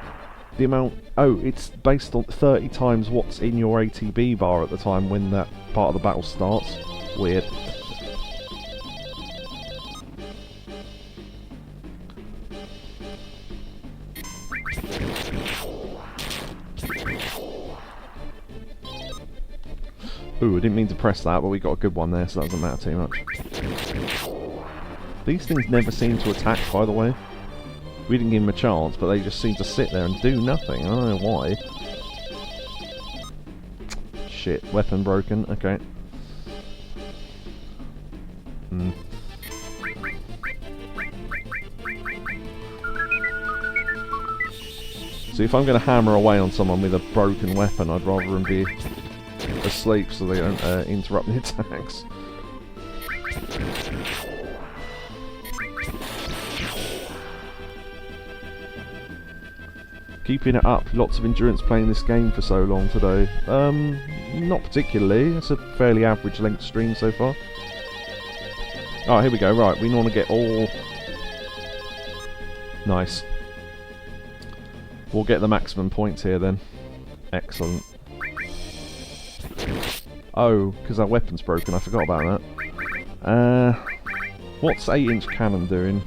the amount. Oh, it's based on 30 times what's in your ATB bar at the time when that part of the battle starts. Weird. Ooh, I didn't mean to press that, but we got a good one there, so that doesn't matter too much. These things never seem to attack, by the way. We didn't give them a chance, but they just seem to sit there and do nothing. I don't know why. Shit, weapon broken. Okay. So if I'm going to hammer away on someone with a broken weapon, I'd rather them be asleep so they don't interrupt the attacks. Keeping it up, lots of endurance playing this game for so long today. Not particularly. It's a fairly average length stream so far. Oh, here we go. Right, we want to get all... Nice. We'll get the maximum points here then. Excellent. Oh, because our weapon's broken. I forgot about that. What's 8-inch cannon doing?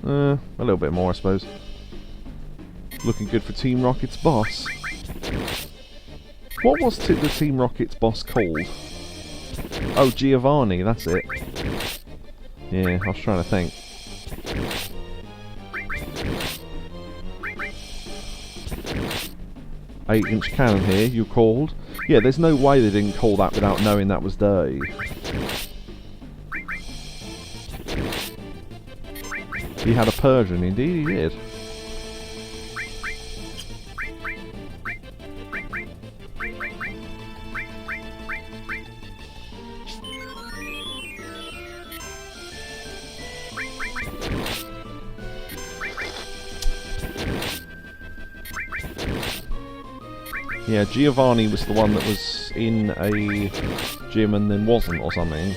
A little bit more, I suppose. Looking good for Team Rocket's boss. What was the Team Rocket's boss called? Oh, Giovanni, that's it. Yeah, I was trying to think. Eight-inch cannon here, you called. Yeah, there's no way they didn't call that without knowing that was dirty. He had a Persian, indeed he did. Yeah, Giovanni was the one that was in a gym and then wasn't or something.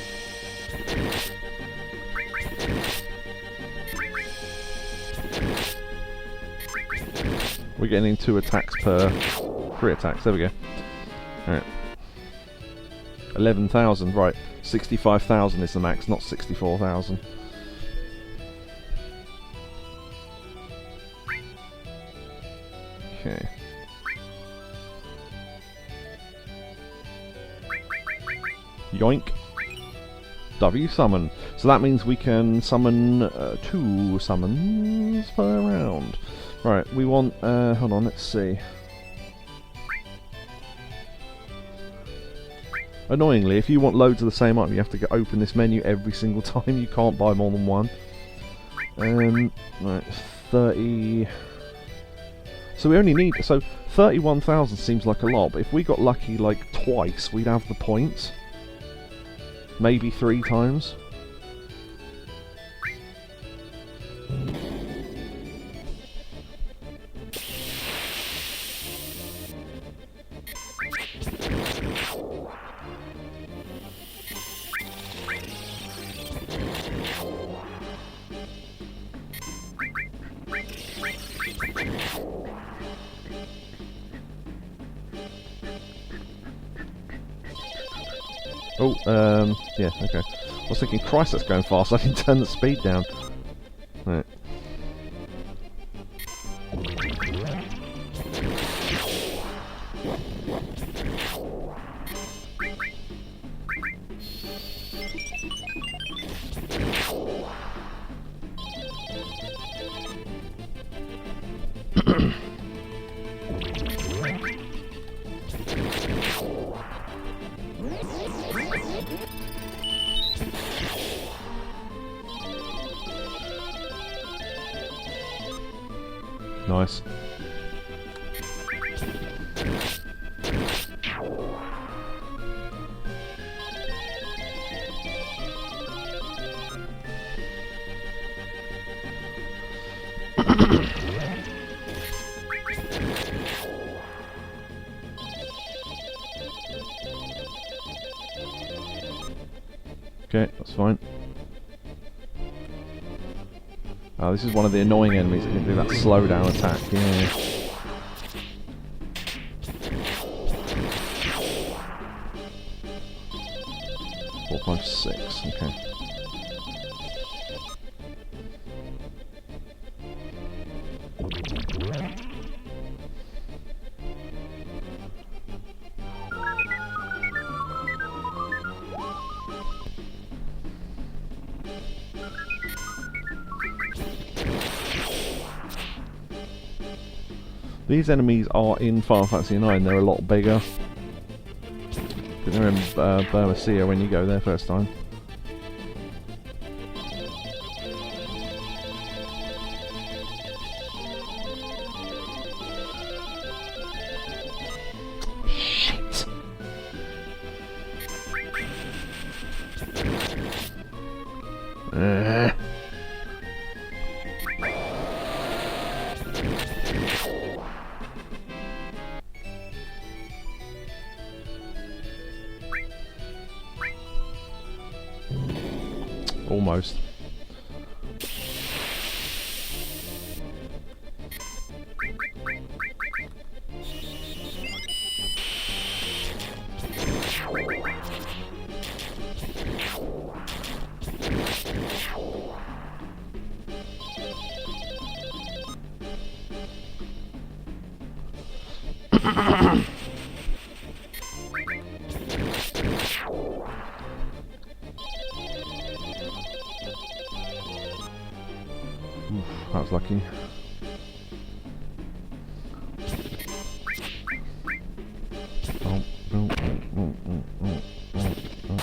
We're getting 2 attacks per... 3 attacks, there we go. Alright. 11,000, right. 65,000 is the max, not 64,000. Okay. Yoink. W summon. So that means we can summon 2 summons per round. Right, we want... hold on, let's see. Annoyingly, if you want loads of the same item, you have to open this menu every single time. You can't buy more than one. Right, 30... So we only need... So 31,000 seems like a lot, but if we got lucky like twice, we'd have the points. Maybe 3 times. Oh, yeah, okay. I was thinking, Christ, that's going fast. I can turn the speed down. Right. Nice. Okay, that's fine. Oh, this is one of the annoying enemies that can do that slowdown attack, yeah. 4, 5, 6, okay. These enemies are in Final Fantasy IX, they're a lot bigger. They're in Burma when you go there first time. Shit! Almost. Oof, that was lucky. Oh, oh, oh, oh, oh, oh, oh.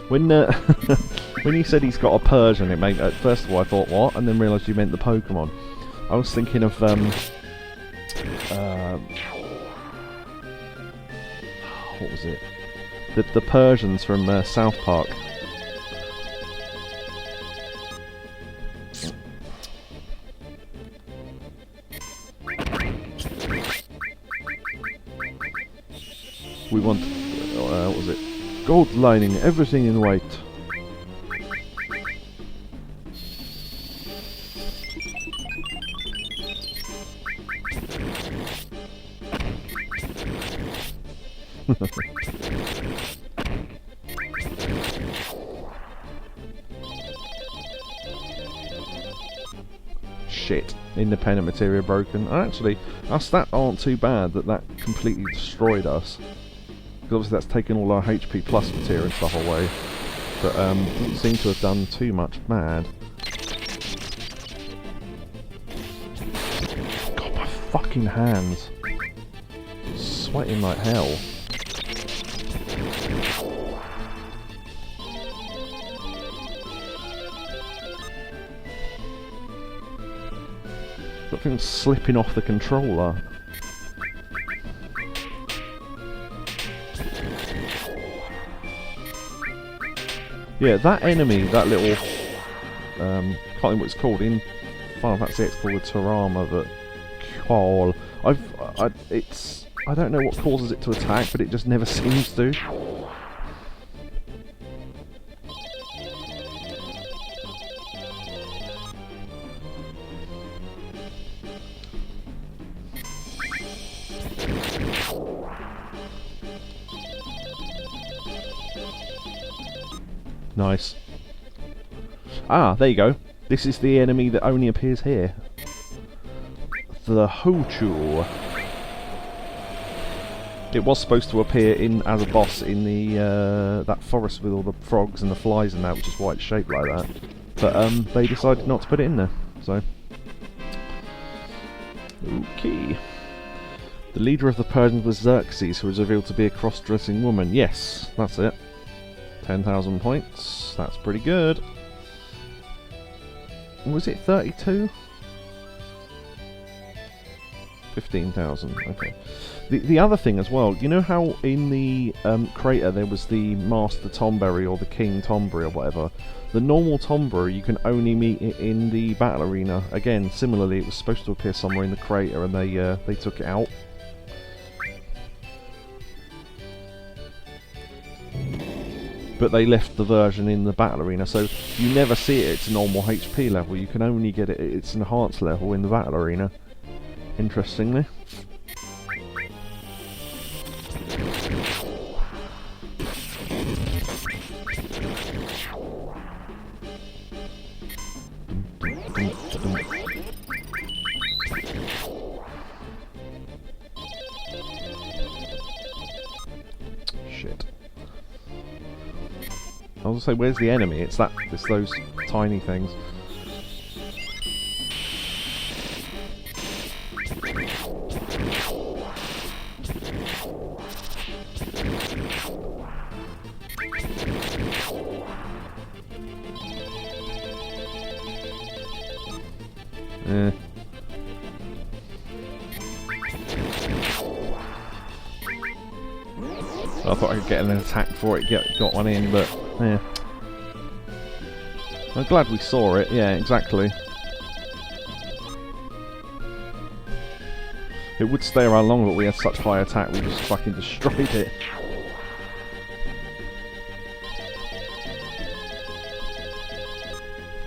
When when you said he's got a Persian, it made first of all I thought what, and then realised you meant the Pokemon. I was thinking of what was it? The Persians from South Park. We want what was it? Gold lining everything in white. Shit. Independent materia broken. Actually, our stats aren't too bad that completely destroyed us. Because obviously that's taken all our HP plus materia and stuff away. But didn't seem to have done too much bad. God, my fucking hands. Sweating like hell. That thing's slipping off the controller. Yeah, that enemy, that little can't remember what it's called in Final Fantasy X, called the Tarama, but Call. I don't know what causes it to attack, but it just never seems to. Nice. Ah, there you go. This is the enemy that only appears here. The Hochu. It was supposed to appear as a boss in the that forest with all the frogs and the flies and that, which is why it's shaped like that. But they decided not to put it in there. So, okay. The leader of the Persians was Xerxes, who was revealed to be a cross-dressing woman. Yes, that's it. 10,000 points. That's pretty good. Was it 32? 15,000. Okay. The other thing as well, you know how in the crater there was the Master Tomberry or the King Tomberry or whatever? The normal Tomberry you can only meet it in the battle arena. Again, similarly, it was supposed to appear somewhere in the crater and they took it out. But they left the version in the battle arena, so you never see it at its normal HP level. You can only get it at its enhanced level in the battle arena. Interestingly. Shit. I was gonna say, where's the enemy? It's those tiny things. Eh. I thought I could get an attack before it got one in, but yeah. I'm glad we saw it, yeah, exactly. It would stay around longer, but we had such high attack, we just fucking destroyed it.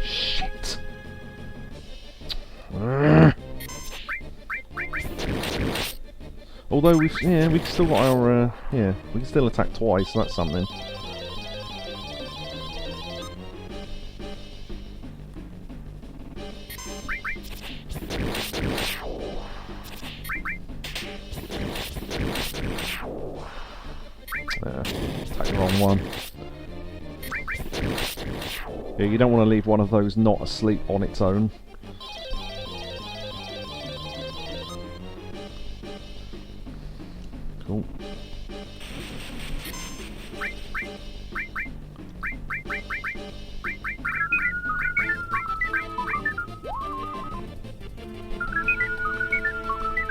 Shit. Although we've still got our we can still attack twice, so that's something. Attack the wrong one. Yeah, you don't want to leave one of those not asleep on its own. Cool.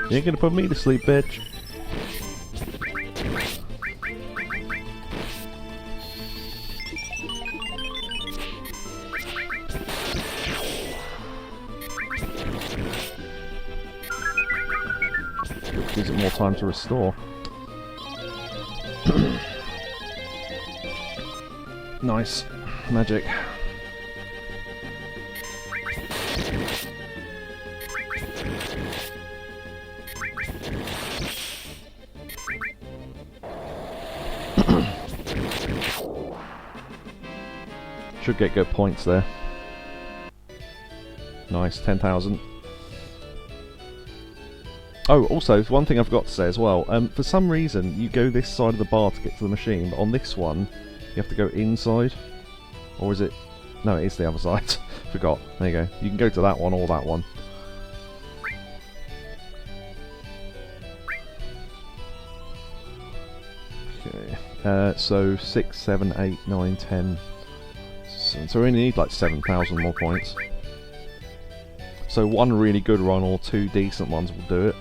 You ain't gonna put me to sleep, bitch. Gives it more time to restore. Nice. Magic. Should get good points there. Nice, 10,000. Oh, also, one thing I forgot to say as well. For some reason, you go this side of the bar to get to the machine, but on this one, you have to go inside. Or is it... No, it is the other side. Forgot. There you go. You can go to that one or that one. Okay. So, 6, 7, 8, 9, 10... So we only need like 7,000 more points. So one really good run or two decent ones will do it.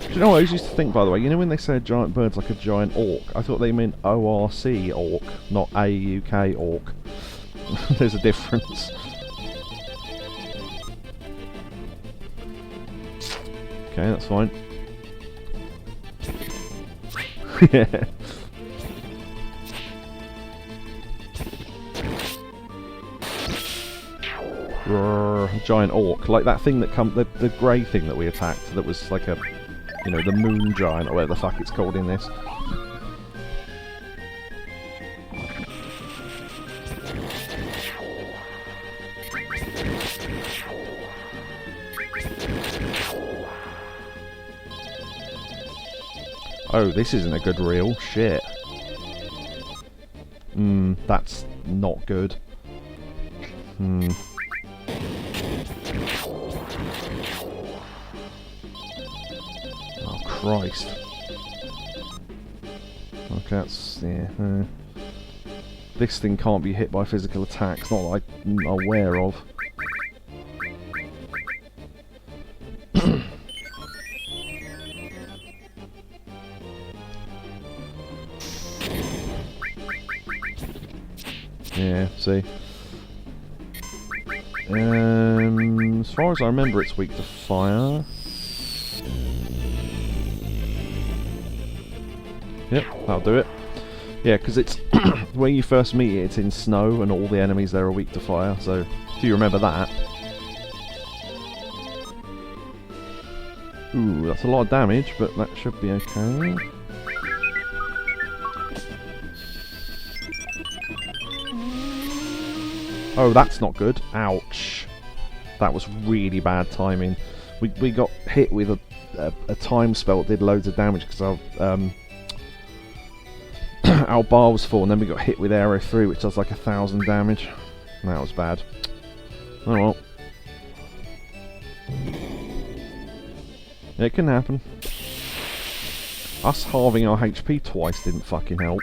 Do you know what I used to think, by the way? You know when they say a giant bird's like a giant orc? I thought they meant ORC orc, not AUK orc. There's a difference. Okay, that's fine. Yeah. Giant orc, like that thing that the grey thing that we attacked, that was like a, you know, the moon giant or whatever the fuck it's called in this. Oh, this isn't a good reel. Shit. That's not good. Oh, Christ. Okay, that's... yeah. This thing can't be hit by physical attacks, not that I'm aware of. Yeah, see. As far as I remember, it's weak to fire. Yep, that'll do it. Yeah, because it's when you first meet it, it's in snow, and all the enemies there are weak to fire. So, if you remember that. Ooh, that's a lot of damage, but that should be okay. Oh, that's not good. Ouch. That was really bad timing. We got hit with a time spell that did loads of damage because our our bar was full, and then we got hit with arrow 3, which does like 1,000 damage. That was bad. Oh well. It can happen. Us halving our HP twice didn't fucking help.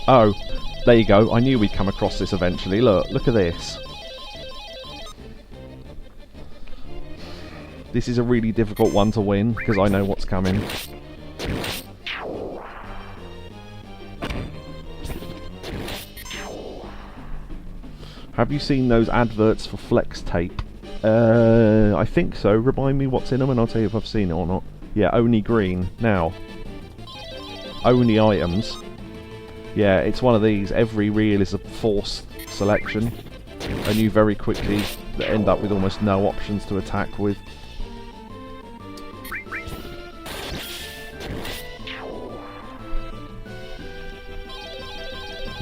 Oh, there you go. I knew we'd come across this eventually. Look at this. This is a really difficult one to win, because I know what's coming. Have you seen those adverts for flex tape? I think so. Remind me what's in them and I'll tell you if I've seen it or not. Yeah, only green. Now, only items. Yeah, it's one of these. Every reel is a forced selection, and you very quickly end up with almost no options to attack with.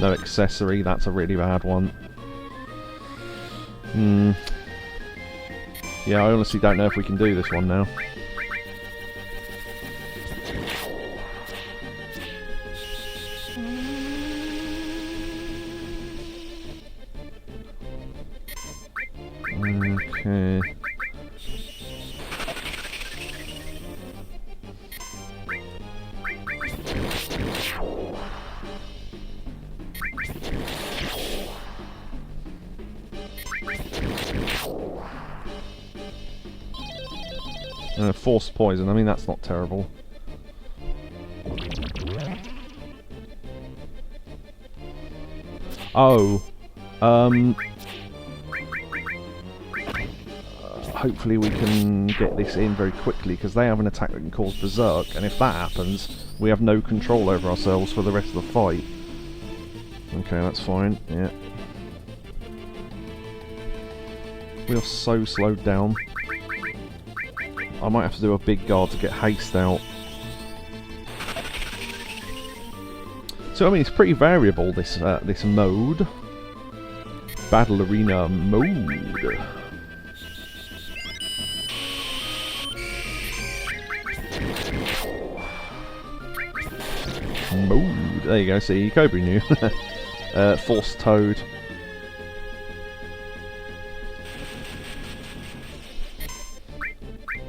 No accessory, that's a really bad one. Yeah, I honestly don't know if we can do this one now. Okay. Forced poison, I mean that's not terrible. Oh, hopefully we can get this in very quickly, because they have an attack that can cause berserk, and if that happens, we have no control over ourselves for the rest of the fight. Okay, that's fine, yeah. We are so slowed down. I might have to do a big guard to get haste out. So I mean, it's pretty variable, this this mode. Battle arena mode. Mode. There you go. See, Cobra knew. Force Toad.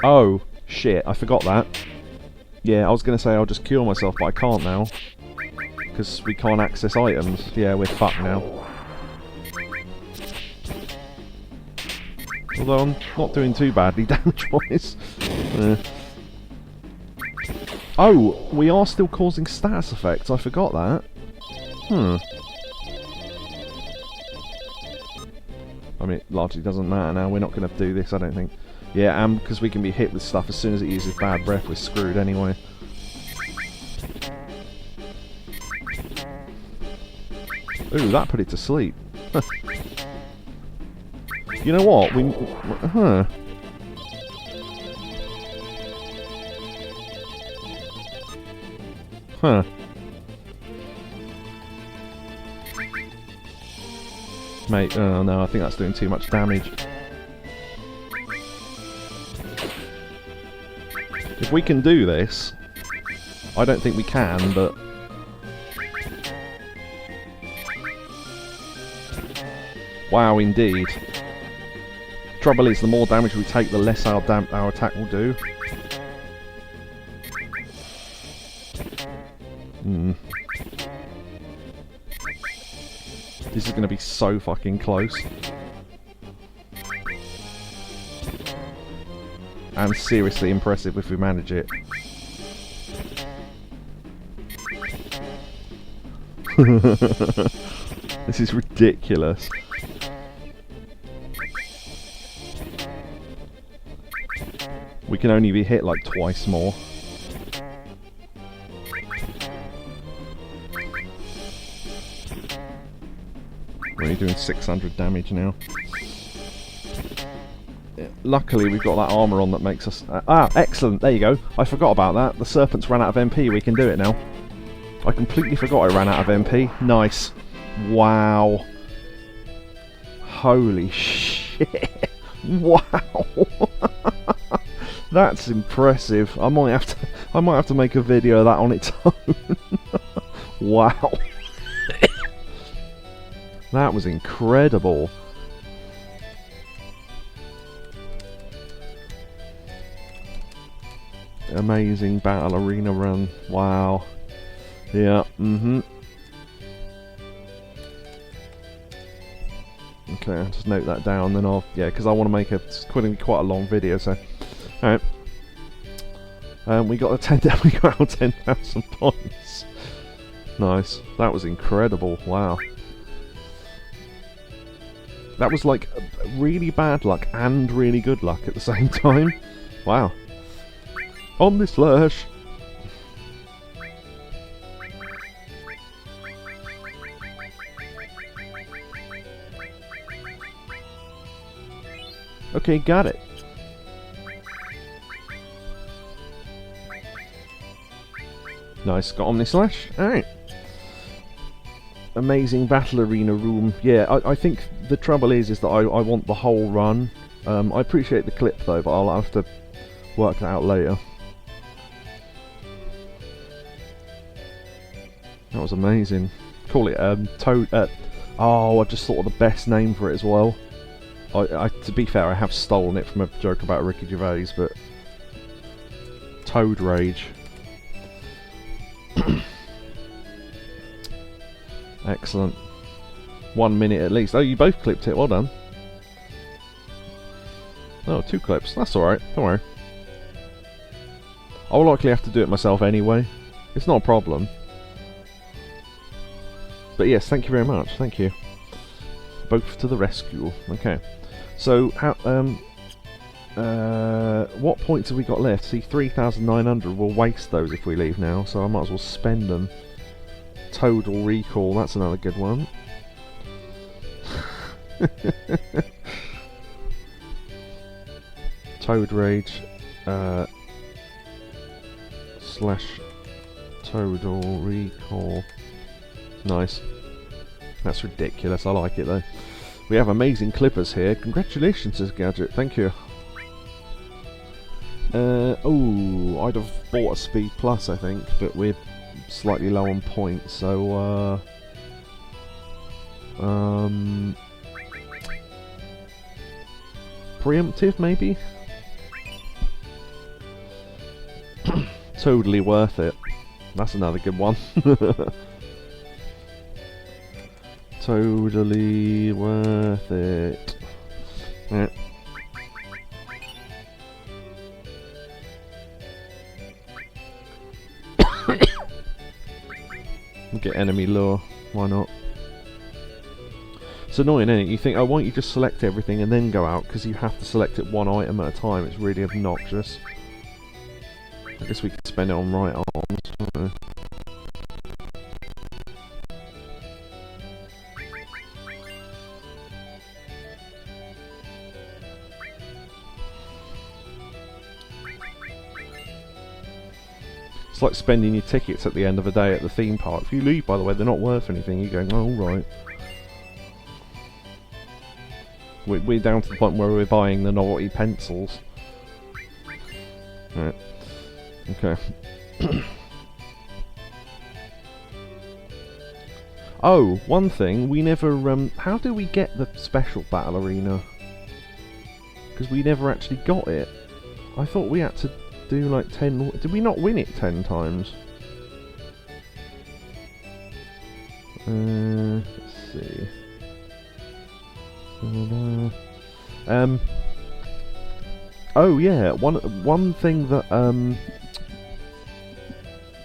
Oh, shit, I forgot that. Yeah, I was going to say I'll just cure myself, but I can't now. Because we can't access items. Yeah, we're fucked now. Although I'm not doing too badly damage-wise. Oh, we are still causing status effects, I forgot that. I mean, it largely doesn't matter now, we're not going to do this, I don't think. Yeah, and because we can be hit with stuff as soon as it uses bad breath, we're screwed anyway. Ooh, that put it to sleep. You know what? Mate, oh no, I think that's doing too much damage. If we can do this, I don't think we can, but... Wow, indeed. Trouble is, the more damage we take, the less our attack will do. This is going to be so fucking close. And seriously impressive if we manage it. This is ridiculous. We can only be hit like twice more. We're only doing 600 damage now. luckily we've got that armour on that makes us... excellent, there you go. I forgot about that. The serpents ran out of MP, we can do it now. I completely forgot I ran out of MP. Nice. Wow. Holy shit. Wow. That's impressive. I might have to make a video of that on its own. Wow. That was incredible. Amazing battle arena run. Wow. Yeah, Okay, I'll just note that down, then I'll... Yeah, because I want to make it's going to be quite a long video, so... Alright. We got a 10... we got our 10,000 points. Nice. That was incredible. Wow. That was like really bad luck and really good luck at the same time. Wow. On this slash. Okay, got it. Nice, got Omni Slash. Alright. Amazing battle arena room. Yeah, I think the trouble is that I want the whole run. I appreciate the clip though, but I'll have to work that out later. That was amazing. Call it Toad. Oh, I just thought of the best name for it as well. To be fair, I have stolen it from a joke about Ricky Gervais, but Toad Rage. Excellent. 1 minute at least. Oh, you both clipped it. Well done. Oh, 2 clips. That's alright. Don't worry. I'll likely have to do it myself anyway. It's not a problem. But yes, thank you very much. Thank you. Both to the rescue. Okay. So, how, what points have we got left? See, 3,900. We'll waste those if we leave now, so I might as well spend them. Total Recall, that's another good one. Toad Rage slash Total Recall. Nice. That's ridiculous, I like it though. We have amazing clippers here. Congratulations, this gadget, thank you. Oh, I'd have bought a Speed Plus, I think, but we're slightly low on points, so preemptive maybe? Totally worth it. That's another good one. Totally worth it. Yeah. Get enemy lure, why not? It's annoying, isn't it? You think, oh, why don't you just select everything and then go out, because you have to select it one item at a time. It's really obnoxious. I guess we could spend it on right arms, don't we? It's like spending your tickets at the end of the day at the theme park. If you leave, by the way, they're not worth anything. You're going, oh, right. We're down to the point where we're buying the novelty pencils. Right. Okay. Oh, one thing, we never, how do we get the special battle arena? Because we never actually got it. I thought we had to do like 10... Did we not win it 10 times? Let's see. Oh yeah, one thing that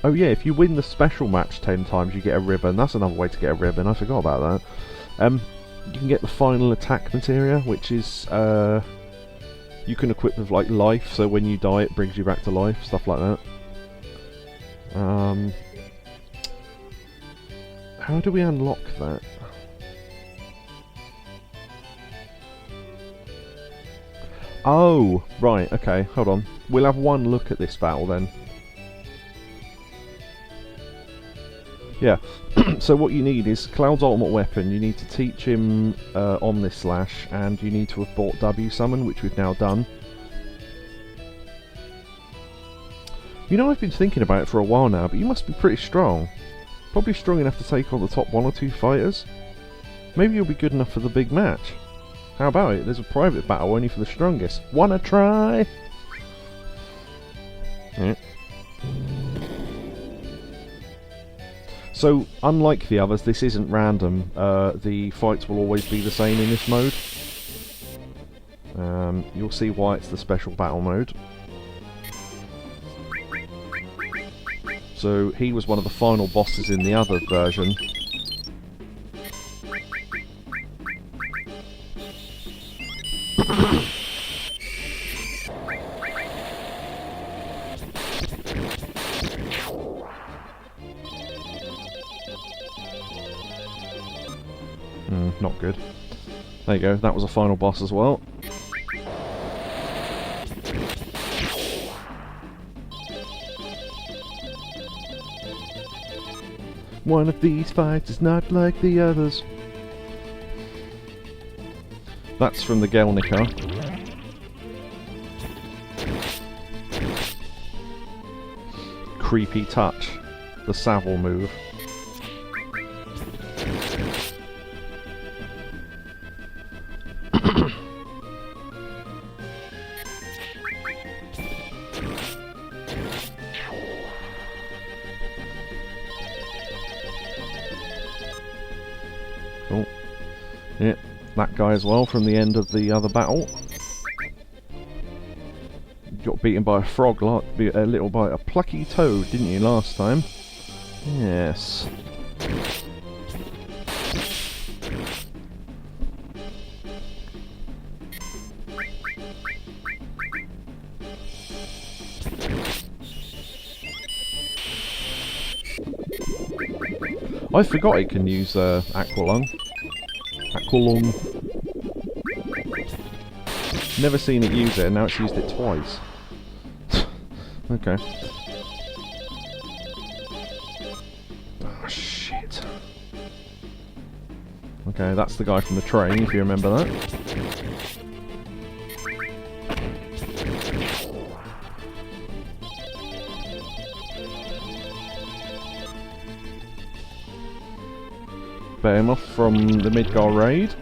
oh yeah, if you win the special match 10 times, you get a ribbon. That's another way to get a ribbon. I forgot about that. You can get the final attack materia, which is you can equip with like life, so when you die it brings you back to life, stuff like that. How do we unlock that? Oh, right, okay, hold on. We'll have one look at this battle then. Yeah, so what you need is Cloud's ultimate weapon. You need to teach him Omnis Slash, and you need to have bought W Summon, which we've now done. You know, I've been thinking about it for a while now, but you must be pretty strong. Probably strong enough to take on the top 1 or 2 fighters. Maybe you'll be good enough for the big match. How about it? There's a private battle only for the strongest. Wanna try? Yeah. So, unlike the others, this isn't random. The fights will always be the same in this mode. You'll see why it's the special battle mode. So, he was one of the final bosses in the other version. Not good. There you go, that was a final boss as well. One of these fights is not like the others. That's from the Gelnica. Creepy Touch, the Savile move. Oh, yeah, that guy as well from the end of the other battle. Got beaten by a frog, like a little by a plucky toad, didn't you, last time? Yes. I forgot it can use Aqualung. Aqualung. Never seen it use it, and now it's used it twice. Okay. Oh, shit. Okay, that's the guy from the train, if you remember that. Behemoth from the Midgar raid.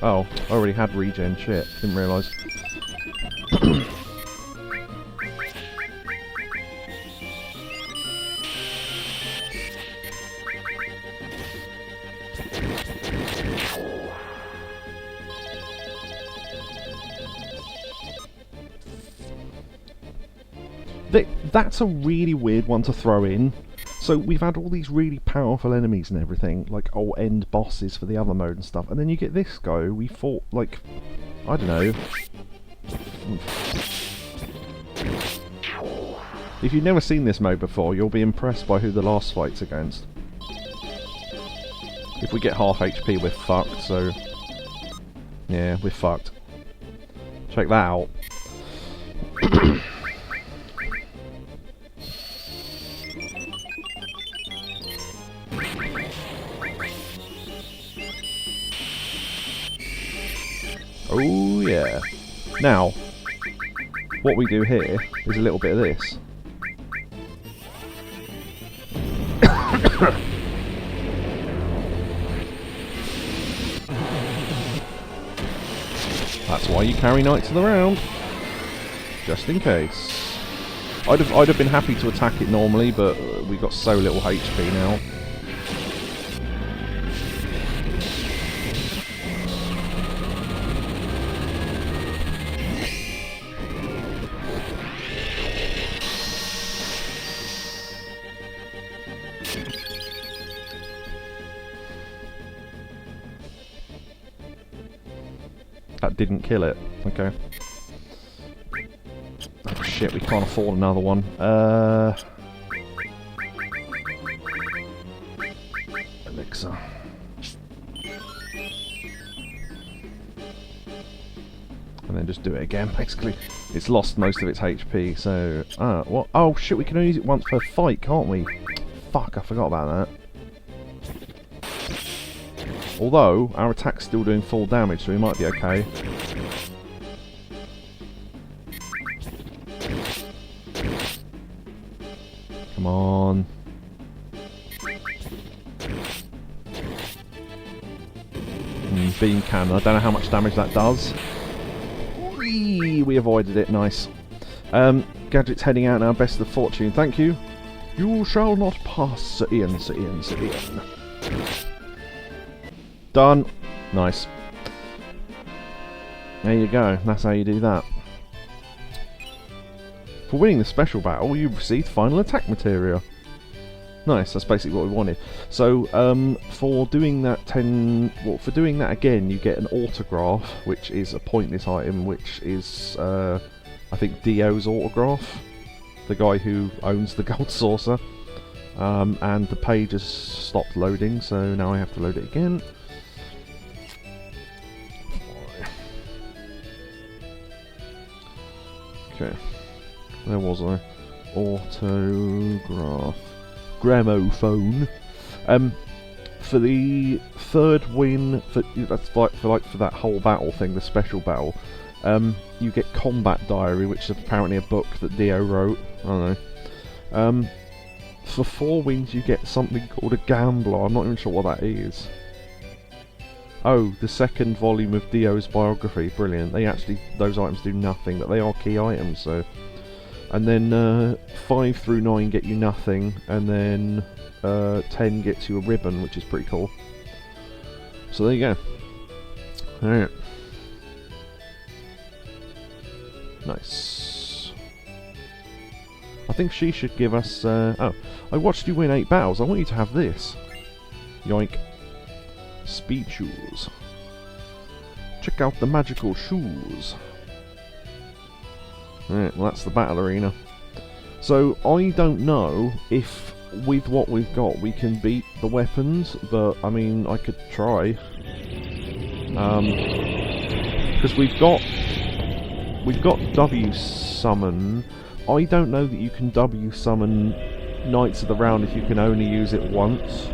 Oh, I already had regen, shit, didn't realise. That's a really weird one to throw in. So we've had all these really powerful enemies and everything, like end bosses for the other mode and stuff, and then you get this guy we fought, like, I don't know. If you've never seen this mode before, you'll be impressed by who the last fight's against. If we get half HP, we're fucked, so... yeah, we're fucked. Check that out. Oh yeah. Now, what we do here is a little bit of this. That's why you carry knights of the round, just in case. I'd have been happy to attack it normally, but we got so little HP now. That didn't kill it. Okay. Oh shit, we can't afford another one. Elixir. and then just do it again, basically. It's lost most of its HP, so... what? Oh, shit, we can only use it once per fight, can't we? Fuck, I forgot about that. Although, our attack's still doing full damage, so we might be okay. Come on. Beam cannon. I don't know how much damage that does. Whee! We avoided it. Nice. Gadget's heading out now. Best of fortune. Thank you. You shall not pass, Sir Ian, Sir Ian, Sir Ian. Done. Nice. There you go. That's how you do that. For winning the special battle, you received final attack material. Nice, that's basically what we wanted. So, for doing that for doing that again, you get an autograph, which is a pointless item, which is, I think, Dio's autograph, the guy who owns the gold saucer. And the page has stopped loading, so now I have to load it again. Okay, where was I? Autograph. Gramophone. For the third win, for that whole battle thing, the special battle, you get Combat Diary, which is apparently a book that Dio wrote. I don't know. For 4 wins, you get something called a Gambler. I'm not even sure what that is. Oh, the second volume of Dio's biography. Brilliant. Those items do nothing, but they are key items, so. And then 5 through 9 get you nothing, and then 10 gets you a ribbon, which is pretty cool. So there you go. Alright. Nice. I think she should give us... oh, I watched you win 8 battles. I want you to have this. Yoink. Speed shoes. Check out the magical shoes. Right, well that's the battle arena. So I don't know if with what we've got we can beat the weapons, but I mean I could try. Because we've got W summon. I don't know that you can W summon Knights of the Round if you can only use it once.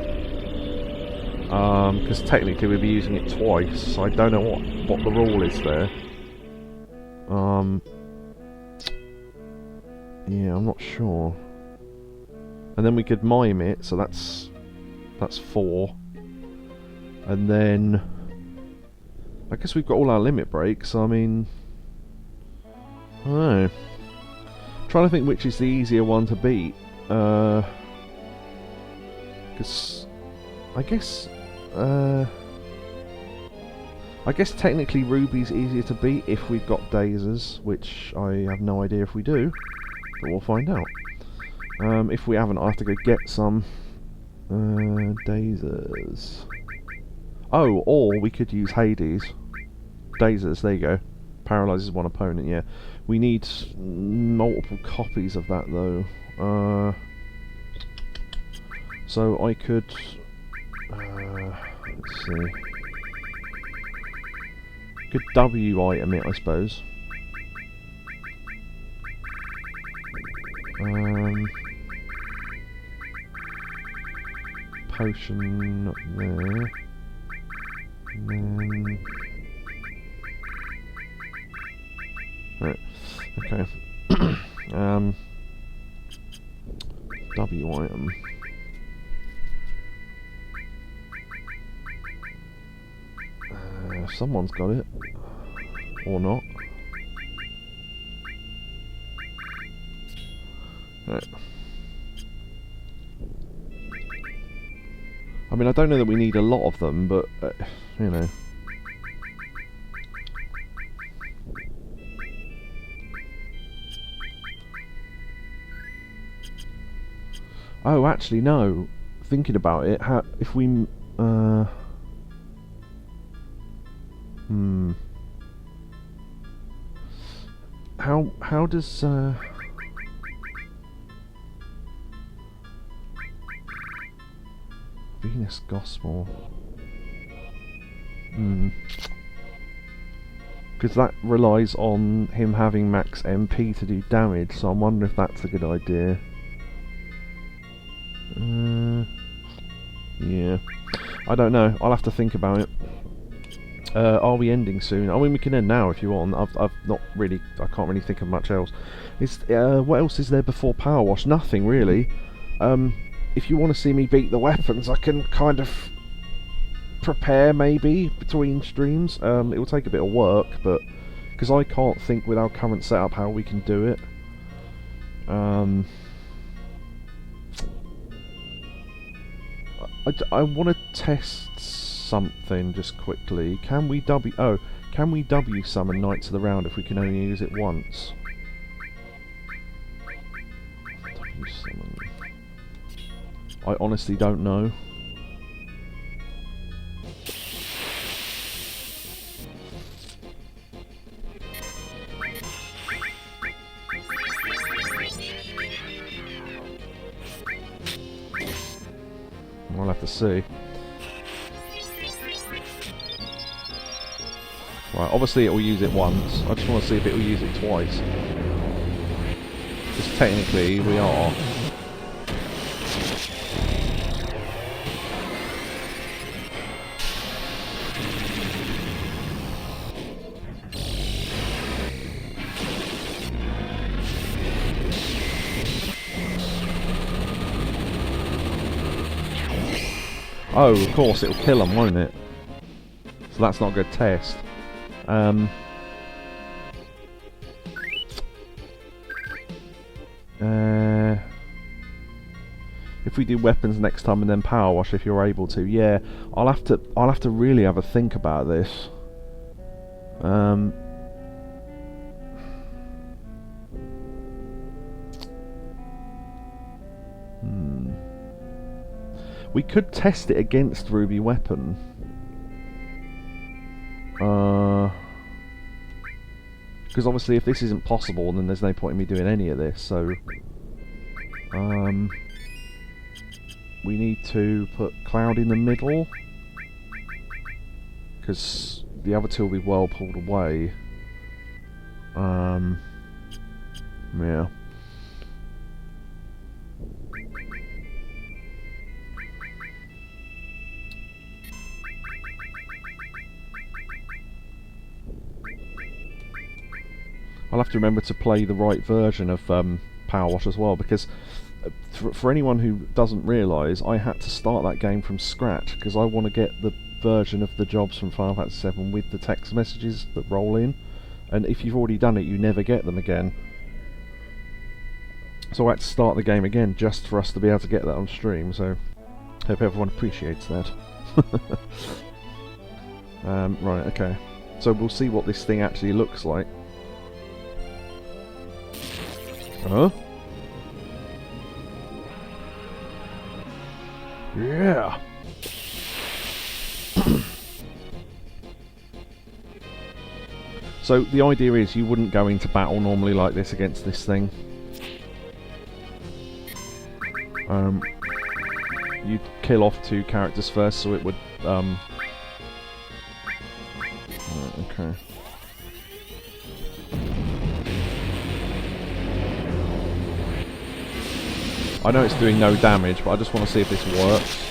Because technically we'd be using it twice. So I don't know what the rule is there. Yeah, I'm not sure. And then we could mime it, so that's 4. And then I guess we've got all our limit breaks. So I mean, I don't know. Trying to think which is the easier one to beat. Because I guess technically Ruby's easier to beat if we've got Dazers, which I have no idea if we do. But we'll find out. If we haven't, I'll have to go get some Dazers. Oh, or we could use Hades. Dazers, there you go. Paralyzes one opponent, yeah. We need multiple copies of that, though. So I could... let's see. Could W item it, I suppose. Potion up there. And then... Right, okay. W item. Someone's got it. Or not. Right. I mean, I don't know that we need a lot of them, but, you know. Oh, actually, no. Thinking about it, if we... How does... Venus Gospel... Because that relies on him having max MP to do damage, so I'm wondering if that's a good idea. Yeah. I don't know. I'll have to think about it. Are we ending soon? I mean, we can end now if you want. I've not really... I can't really think of much else. What else is there before Power Wash? Nothing, really. If you want to see me beat the weapons, I can kind of prepare, maybe, between streams. It will take a bit of work, but... Because I can't think with our current setup how we can do it. I want to test something just quickly. Can we W summon Knights of the Round if we can only use it once? W summon. I honestly don't know. I'll have to see. Right, obviously it will use it once. I just want to see if it will use it twice. Because technically we are. Oh, of course, it'll kill them, won't it? So that's not a good test. If we do weapons next time and then Power Wash if you're able to, yeah, I'll have to really have a think about this. We could test it against Ruby Weapon. Because obviously if this isn't possible, then there's no point in me doing any of this, so... we need to put Cloud in the middle. Because the other two will be well pulled away. Yeah. I'll have to remember to play the right version of Power Wash as well, because for anyone who doesn't realise, I had to start that game from scratch because I want to get the version of the jobs from Final Fantasy VII with the text messages that roll in, and if you've already done it, you never get them again. So I had to start the game again just for us to be able to get that on stream, so hope everyone appreciates that. Right, okay. So we'll see what this thing actually looks like. Huh? Yeah! So the idea is you wouldn't go into battle normally like this against this thing. You'd kill off 2 characters first, so it would okay. I know it's doing no damage, but I just want to see if this works.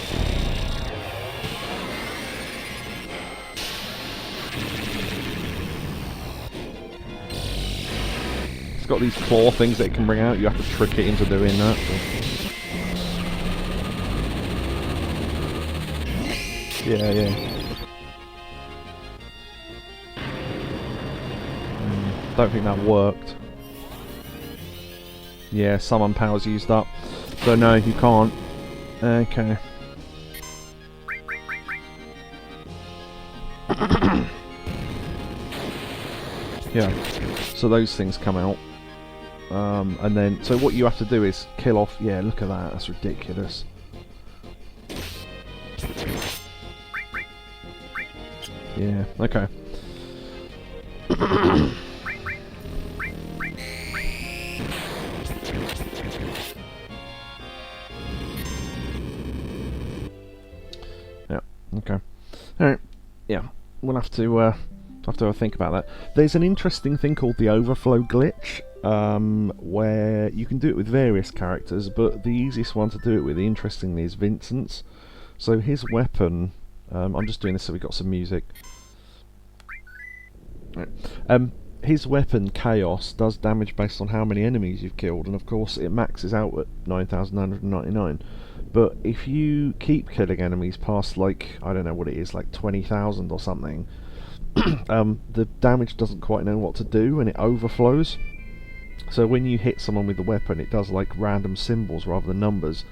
It's got these claw things that it can bring out. You have to trick it into doing that. Yeah, yeah. Don't think that worked. Yeah, summon power's used up. So no, you can't. Okay. Yeah. So those things come out. And then, so what you have to do is kill off... Yeah, look at that. That's ridiculous. Yeah, okay. Yeah, okay. Alright, yeah. We'll have to have to have a think about that. There's an interesting thing called the overflow glitch, where you can do it with various characters, but the easiest one to do it with, interestingly, is Vincent's. So his weapon, I'm just doing this so we got some music. Right. His weapon, Chaos, does damage based on how many enemies you've killed, and of course it maxes out at 9,999. But if you keep killing enemies past, like, I don't know what it is, like 20,000 or something, the damage doesn't quite know what to do and it overflows. So when you hit someone with the weapon, it does like random symbols rather than numbers,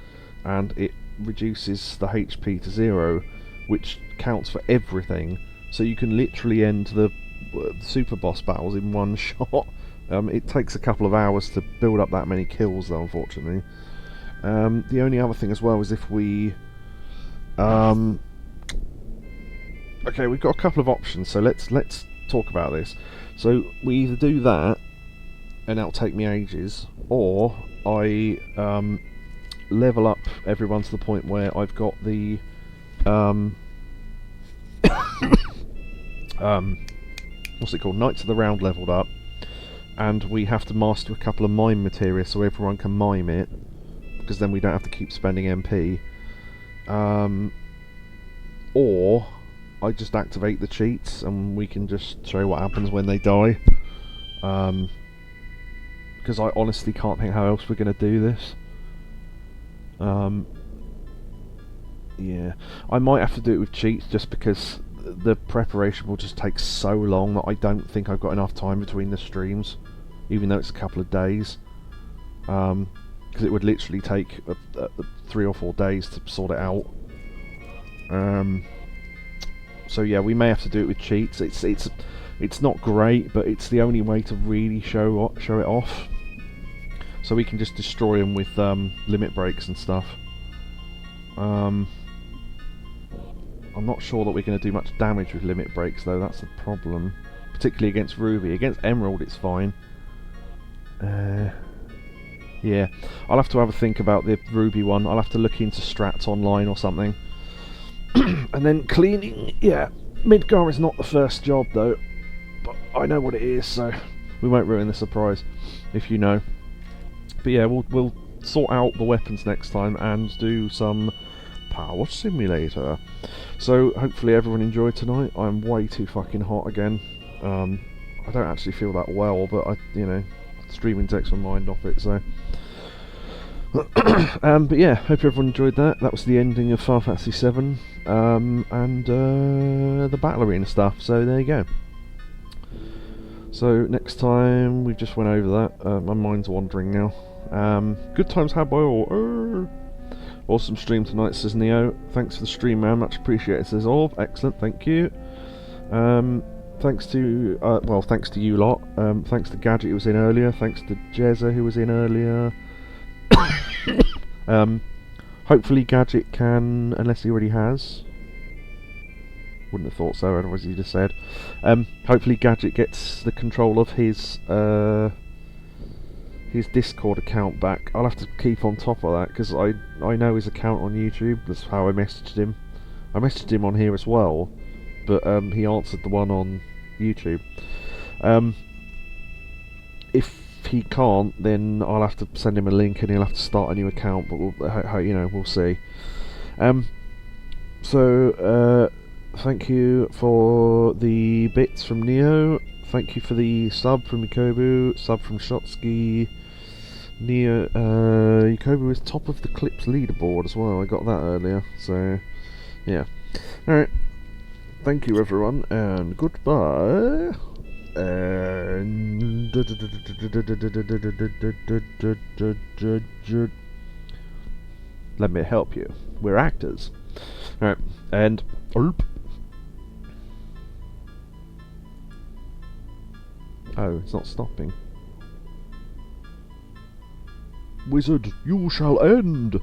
and it reduces the HP to 0, which counts for everything. So you can literally end the super boss battles in one shot. It takes a couple of hours to build up that many kills, though, unfortunately. The only other thing as well is if we... okay, we've got a couple of options, so let's talk about this. So we either do that, and that'll take me ages, or I level up everyone to the point where I've got the what's it called, Knights of the Round leveled up, and we have to master a couple of mime materia so everyone can mime it, because then we don't have to keep spending MP. Or I just activate the cheats and we can just show what happens when they die. Because I honestly can't think how else we're going to do this. Yeah, I might have to do it with cheats just because the preparation will just take so long that I don't think I've got enough time between the streams, even though it's a couple of days. Because it would literally take 3 or 4 days to sort it out. So yeah, we may have to do it with cheats. It's not great, but it's the only way to really show it off. So we can just destroy them with limit breaks and stuff. I'm not sure that we're going to do much damage with limit breaks, though. That's the problem, particularly against Ruby. Against Emerald, it's fine. Yeah, I'll have to have a think about the Ruby one. I'll have to look into strats online or something. And then cleaning, yeah, Midgar is not the first job though, but I know what it is, so we won't ruin the surprise if you know. But yeah, we'll sort out the weapons next time and do some Power Simulator. So hopefully everyone enjoyed tonight. I'm way too fucking hot again. I don't actually feel that well, but streaming takes my mind off it, so... but yeah, hope everyone enjoyed that. That was the ending of Final Fantasy VII, and the battle arena stuff, so there you go. So next time, we just went over that. My mind's wandering now. Good times had by all. Awesome stream tonight, says Neo. Thanks for the stream, man, much appreciated, says Orb. Excellent, thank you. Thanks to thanks to you lot. Thanks to Gadget who was in earlier. Thanks to Jezza who was in earlier. Hopefully Gadget can, unless he already has. Wouldn't have thought so, otherwise he just said. Hopefully Gadget gets the control of his Discord account back. I'll have to keep on top of that, because I know his account on YouTube. That's how I messaged him. I messaged him on here as well, but he answered the one on YouTube. If he can't, then I'll have to send him a link and he'll have to start a new account, but we'll see. So thank you for the bits from Neo, thank you for the sub from Yakobu, sub from Shotsky. Neo, Yakobu is top of the Clips leaderboard as well, I got that earlier, so yeah. Alright, thank you everyone, and goodbye. And let me help you. We're actors. Alright, and oh, it's not stopping. Wizard, you shall end.